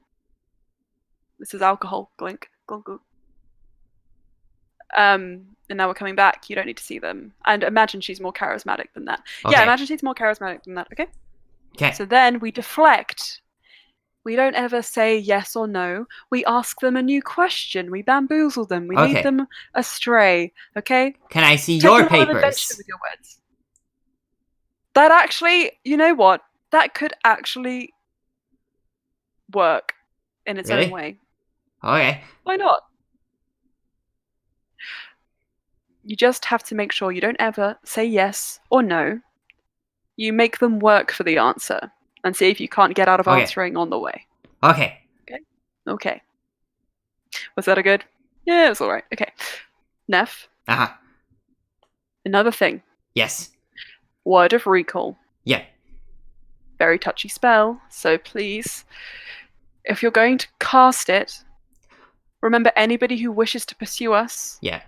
This is alcohol. Glink. Glunk, glunk. And now we're coming back. You don't need to see them. And imagine she's more charismatic than that. Okay. Yeah, imagine she's more charismatic than that. Okay? Okay. So then we deflect. We don't ever say yes or no. We ask them a new question. We bamboozle them. We Okay. lead them astray. Okay? Can I see Take your them on an adventure papers? with your words. That actually, you know what? That could actually work in its Really? own way. Okay. Why not? you just have to make sure you don't ever say yes or no. You make them work for the answer and see if you can't get out of Okay. answering on the way. Okay. Okay. Was that a good? Yeah, it was all right. Okay. Neff, Uh-huh. another thing. Yes. Word of recall. Yeah. Very touchy spell, so please, if you're going to cast it, remember anybody who wishes to pursue us Yeah.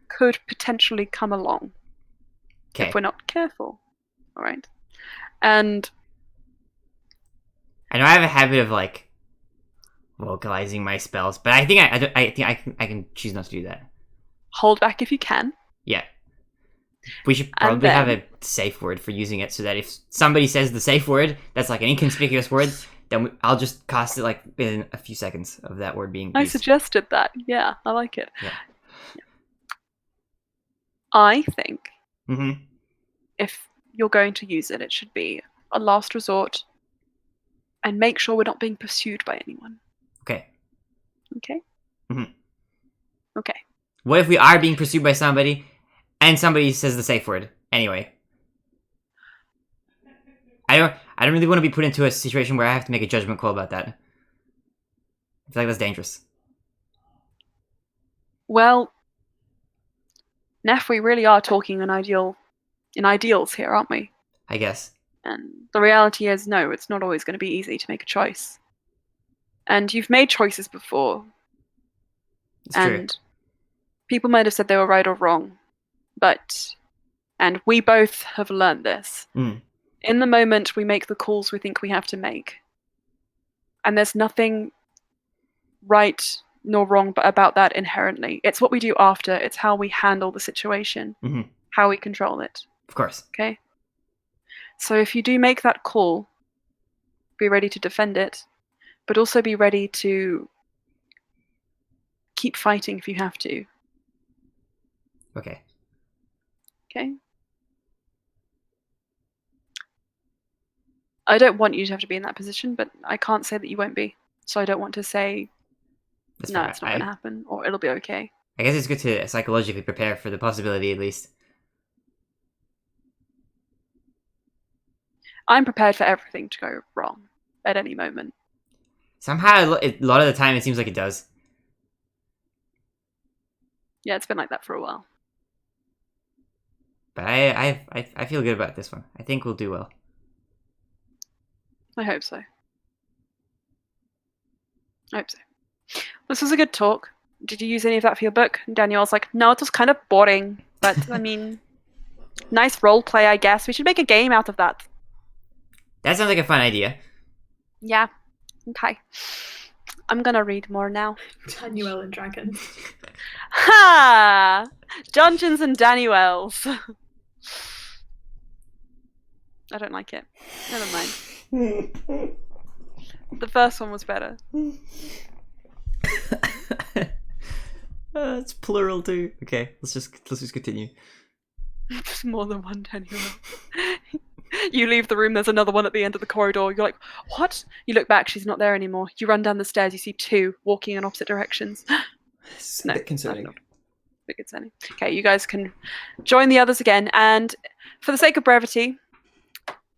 could potentially come along Okay. if we're not careful. All right. And I know I have a habit of like vocalizing my spells, but I think I can choose not to do that. hold back if you can. Yeah. We should And probably have then- a safe word for using it so that if somebody says the safe word that's like an inconspicuous word, then I'll just cast it like in a few seconds of that word being I used. suggested that. Yeah, I like it. Yeah. I think Mm-hmm. if you're going to use it, it should be a last resort and make sure we're not being pursued by anyone. Okay. Okay? Mhm. Okay. What if we are being pursued by somebody and somebody says the safe word anyway? I don't really want to be put into a situation where I have to make a judgment call about that. I feel like that's dangerous. Well, Neff, we really are talking in ideals here, aren't we? I guess. And the reality is, no, it's not always going to be easy to make a choice. And you've made choices before, It's true. and people might have said they were right or wrong, and we both have learned this. Mm. In the moment, we make the calls we think we have to make. And there's nothing right nor wrong about that inherently. It's what we do after. It's how we handle the situation, Mhm. how we control it. Of course. Okay? So if you do make that call, be ready to defend it, but also be ready to keep fighting if you have to. Okay. Okay? I don't want you to have to be in that position, but I can't say that you won't be. So I don't want to say, That's no, fair. it's not going to happen, or it'll be okay. I guess it's good to psychologically prepare for the possibility at least. I'm prepared for everything to go wrong at any moment. Somehow, a lot of the time, it seems like it does. Yeah, it's been like that for a while. But I feel good about this one. I think we'll do well. I hope so. I hope so. This was a good talk. Did you use any of that for your book? And Danielle's like, no, it was kind of boring. But, I mean, nice role play, I guess. We should make a game out of that. That sounds like a fun idea. Yeah. Okay. I'm gonna read more now. Daniel and Dragons. Ha! Dungeons and Daniels. I don't like it. Never mind. The first one was better. It's plural too. Okay, let's just continue. There's more than one Daniel. You leave the room, there's another one at the end of the corridor. You're like, what? You look back, she's not there anymore. You run down the stairs, you see two walking in opposite directions. It's No, a bit concerning. not a bit concerning. Okay, you guys can join the others again. And for the sake of brevity,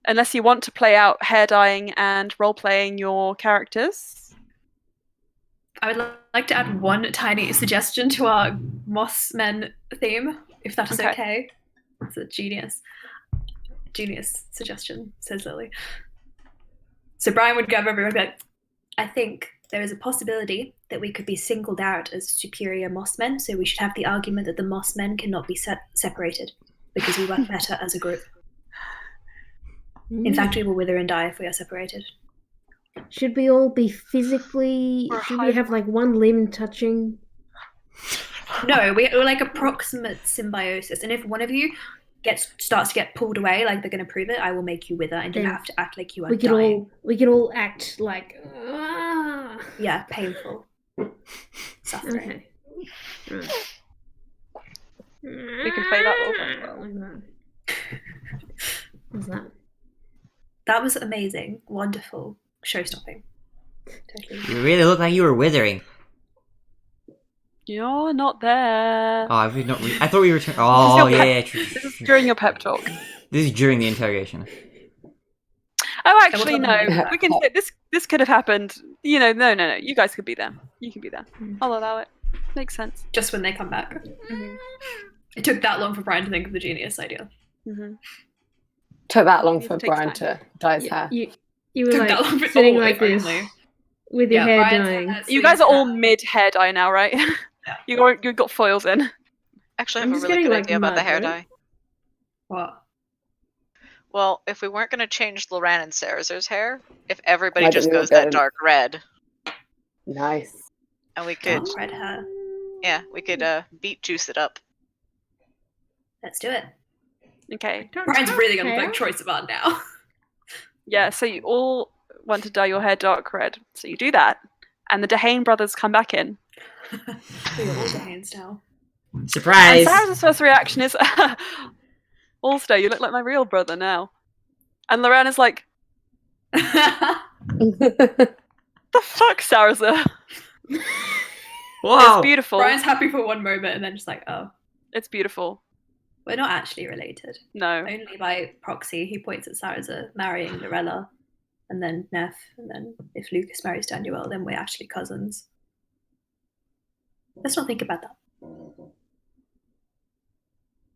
unless you want to play out hair dyeing and role playing your characters, I would like to add one tiny suggestion to our Moss Men theme, if that is Okay. okay. It's a genius suggestion, says Lily. So Brian would go over everyone and be like, I think there is a possibility that we could be singled out as superior Moss Men, so we should have the argument that the Moss Men cannot be separated because we work better as a group. In fact, we will wither and die if we are separated. Should we all be physically? Or Should we have like one limb touching? No, we're like approximate symbiosis, and if one of you starts to get pulled away, like they're going to prove it, I will make you wither, and you Then have to act like you are We could dying. all act like. Ah. Yeah, painful suffering. Okay. Right. we can play that over. Like that. What's that? That was amazing, wonderful, show-stopping. Totally. You really look like you were withering. You're not there. Oh, have we not? I thought we were. This is Oh, your yeah, pep- yeah. True, This true, is true. during your pep talk. This is during the interrogation. Oh, we'll actually, tell no. them when We we're can say this could have happened. You know, no. You guys could be there. You can be there. I'll allow it. Makes sense. just when they come back. Mm-hmm. It took that long for Brian to think of the genius idea. Mm-hmm. Took that long It for takes Brian time. to dye his hair. You were Took like that long for sitting oh, like if this only. with your hair Brian's dyeing. hair You guys are all sleeves mid hair dye now, right? You got foils in. Actually, I I'm have a just really getting, good like, idea about the mud, hair right? dye. What? Well, if we weren't going to change Loran and Sarazar's hair, if everybody Why don't just we all goes go that in- dark red, Nice. and we could, Dark red hair. yeah, we could beet juice it up. Let's do it. Okay. Brian's really gonna look like Troy Sivan now. Yeah. So you all want to dye your hair dark red. So you do that, and the Dehane brothers come back in. We are all the hands now. And Surprise! Sarah's first reaction is, "Ulster, you look like my real brother now." And Loran is like, "The fuck, Sarah? Wow! It's beautiful. Brian's happy for one moment and then just like, oh, It's beautiful." we're not actually related. No. Only by proxy. He points at Sarza marrying Lorella, and then Neff, and then if Lucas marries Daniel, then we're actually cousins. Let's not think about that.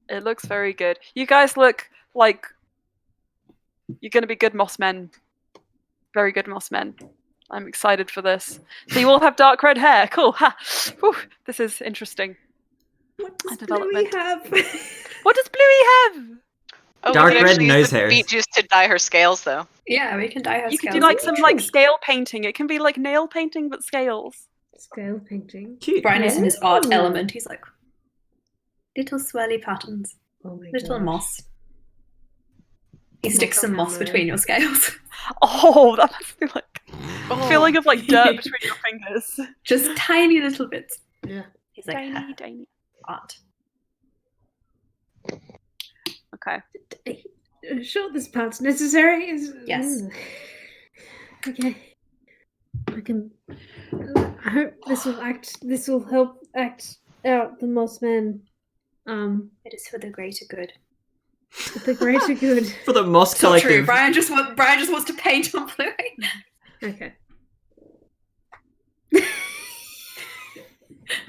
It looks very good. You guys look like you're going to be good moss men. Very good moss men. I'm excited for this. So you all have dark red hair. Cool. Ha. Whew. This is interesting. What does Development. Bluey have? What does Bluey have? Oh, Dark we could red actually use nose the hairs. beet juice to dye her scales, though. Yeah, we can dye her You could scales. do like some like scale painting. It can be like nail painting but scales. Scale painting. Cute. Brian is in his art Ooh. element. He's like, little swirly patterns, Oh my little gosh. moss. He Moss sticks some moss camera. between your scales. Oh, that must be like a Oh. feeling of like dirt between your fingers. Just tiny little bits. Yeah. He's like, Tiny, tiny. art. Okay. Sure, this part's necessary. Yes. Okay. I can. I hope this will help act out the Moss Man. It is for the greater good. For the greater good. For the Moss It's not true. Collective. Brian just wants to paint on Bluey. Okay.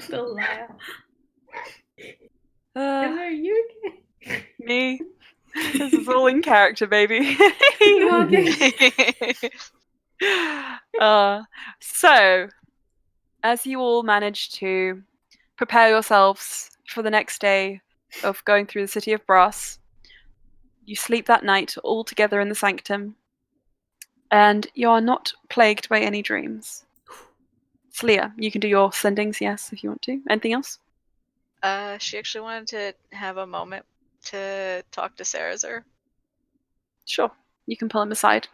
The liar. Hello, you okay? Me. This is all in character, baby. Okay. So, as you all manage to prepare yourselves for the next day of going through the city of Brass, you sleep that night all together in the sanctum, and you are not plagued by any dreams. Slia, you can do your sendings, yes, if you want to. Anything else? She actually wanted to have a moment to talk to Sarazar. Sure, you can pull him aside.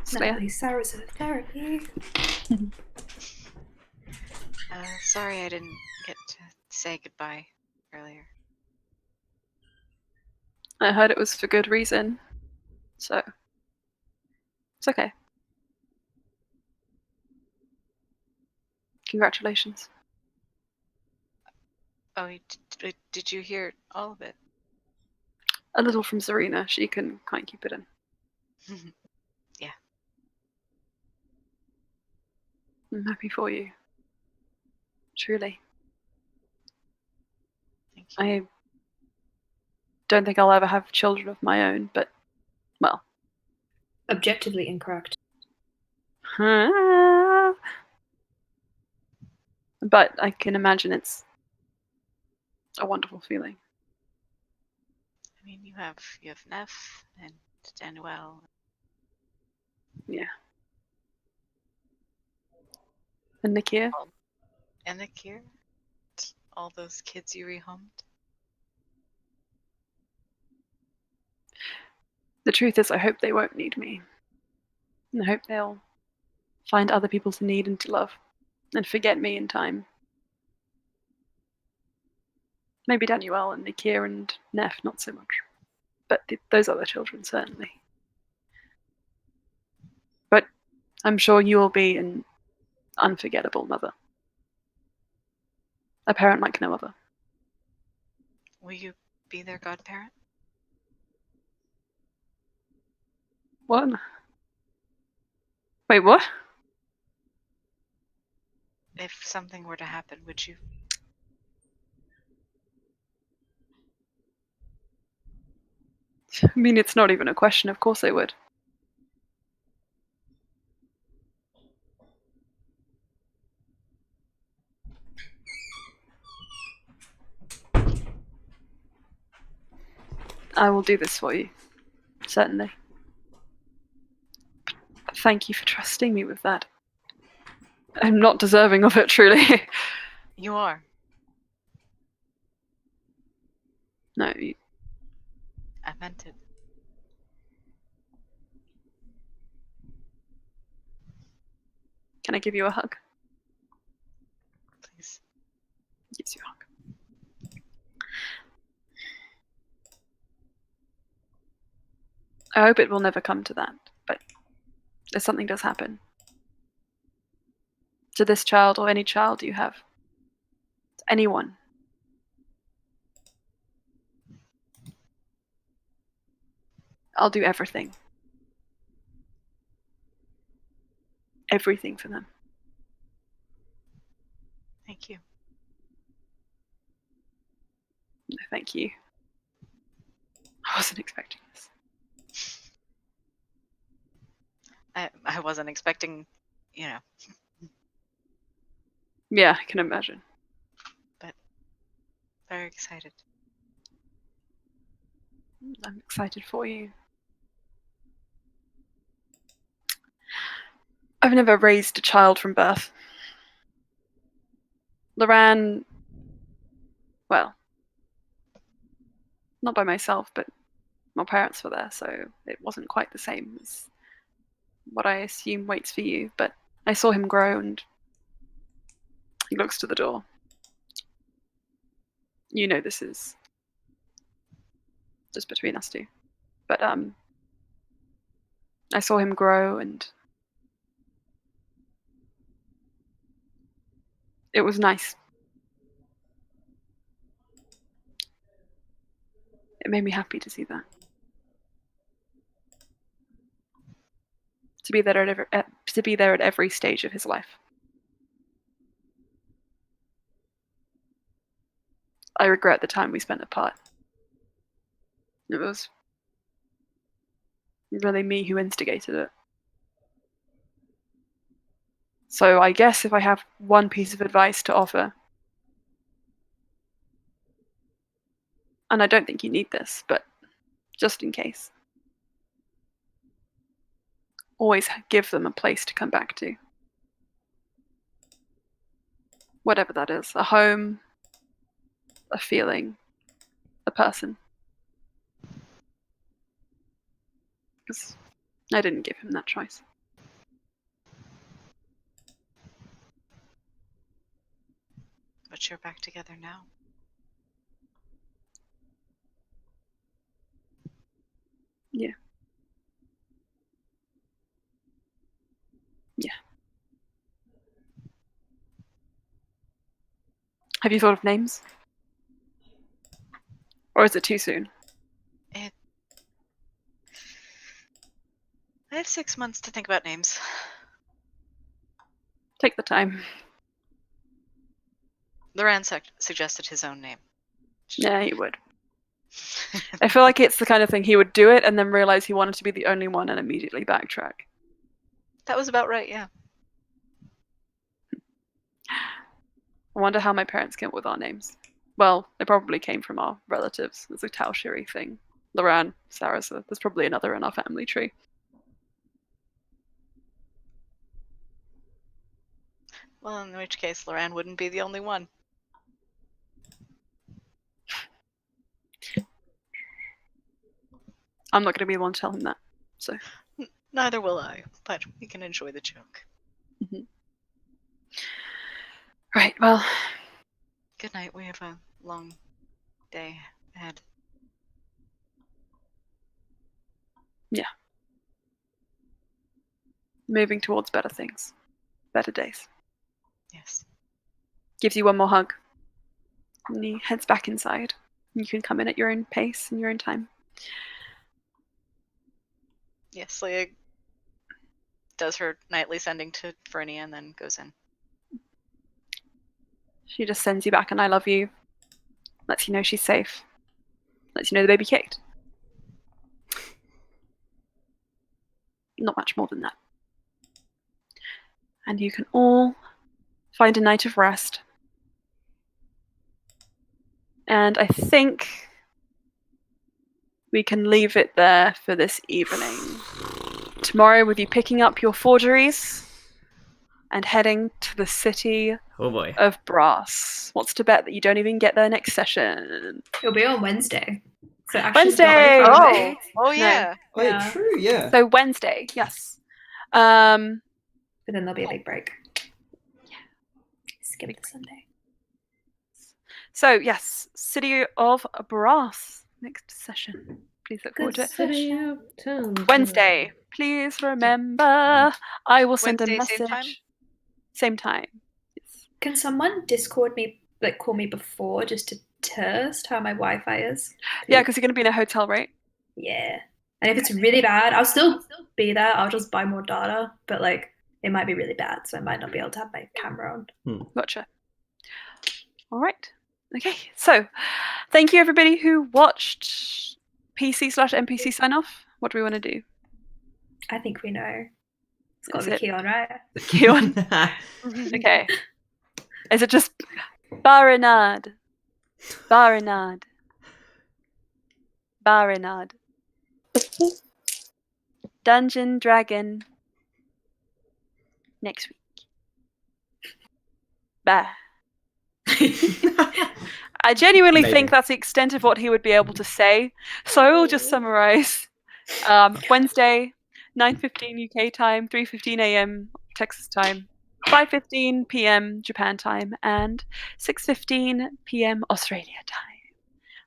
Slia. Natalie, Sarah's in therapy. Sorry I didn't get to say goodbye earlier. I heard it was for good reason, so it's okay. Congratulations. Oh, did you hear all of it? A little from Serena. She can't keep it in. Yeah. I'm happy for you. Truly. Thank you. I don't think I'll ever have children of my own, but, well. Objectively incorrect. But I can imagine it's a wonderful feeling. I mean, you have Neff and Daniel. Yeah. And Nakia? And Nakir. All those kids you rehomed. The truth is, I hope they won't need me. And I hope they'll find other people to need and to love, and forget me in time. Maybe Daniel and Nakia and Neff, not so much. But those other children, certainly. But I'm sure you will be an unforgettable mother. A parent like no other. Will you be their godparent? What? Wait, what? If something were to happen, would you? I mean, it's not even a question. Of course I would. I will do this for you. Certainly. Thank you for trusting me with that. I'm not deserving of it, truly. You are. No, I meant it. can I give you a hug? Please. Gives you a hug. I hope it will never come to that, but if something does happen to this child or any child you have, to anyone, I'll do everything. Everything for them. Thank you. No, thank you. I wasn't expecting this. I wasn't expecting, Yeah, I can imagine. very excited. I'm excited for you. I've never raised a child from birth. Loran, well, not by myself, but my parents were there, so it wasn't quite the same as what I assume waits for you, but I saw him grow and he looks to the door. You know this is just between us two. But I saw him grow and it was nice. It made me happy to see that. To be there at every stage of his life. I regret the time we spent apart. It was really me who instigated it. So I guess if I have one piece of advice to offer, and I don't think you need this, but just in case, always give them a place to come back to. Whatever that is, a home, a feeling, a person. Because I didn't give him that choice. But you're back together now. Yeah. Yeah. Have you thought of names? Or is it too soon? I have 6 months to think about names. Take the time. Loran suggested his own name. Yeah, he would. I feel like it's the kind of thing he would do it and then realize he wanted to be the only one and immediately backtrack. That was about right, yeah. I wonder how my parents came up with our names. Well, they probably came from our relatives. It's a Taoshiri thing. Loran, Sarasa. There's probably another in our family tree. Well, in which case, Loran wouldn't be the only one. I'm not going to be the one to tell him that. So. Neither will I, but we can enjoy the joke. Mm-hmm. Right, well. Good night. We have a long day ahead. Yeah. Moving towards better things. Better days. Yes. Gives you one more hug. And he heads back inside. You can come in at your own pace and your own time. Yes, Leah does her nightly sending to Fernia and then goes in. She just sends you back an I love you. Lets you know she's safe. Lets you know the baby kicked. Not much more than that. And you can all find a night of rest. And I think we can leave it there for this evening. Tomorrow, with you picking up your forgeries and heading to the city Oh boy. of Brass. What's to bet that you don't even get there next session? It'll be on Wednesday. So actually it's Wednesday! not really Friday. Oh yeah. Wait, Yeah. true, yeah. So Wednesday, yes. But then there'll be a big break. Skip the Sunday. So yes, City of Brass next session. Please look forward to it. City of Town. Wednesday. Please remember, I will send Wednesday, a same message. time? Same time. Yes. Can someone Discord me, like call me before just to test how my Wi-Fi is? Yeah, because you're going to be in a hotel, right? Yeah. And if it's really bad, I'll still be there. I'll just buy more data, but like it might be really bad, so I might not be able to have my camera on. Gotcha. All right. Okay. So, thank you everybody who watched PC/NPC sign off. What do we want to do? I think we know. It's got Is to be it Keon, right? Keon? Okay. Is it just Barinade? Barinade. Barinade. Dungeon Dragon. Next week. Bye. I genuinely Amazing. think that's the extent of what he would be able to say. So I will just summarize. Wednesday, 9:15 UK time, 3:15 AM Texas time, 5:15 PM Japan time, and 6:15 PM Australia time.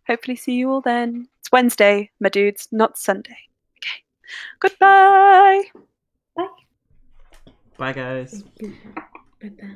Hopefully see you all then. It's Wednesday, my dudes, not Sunday. Okay. Goodbye. Bye, guys. Bye-bye.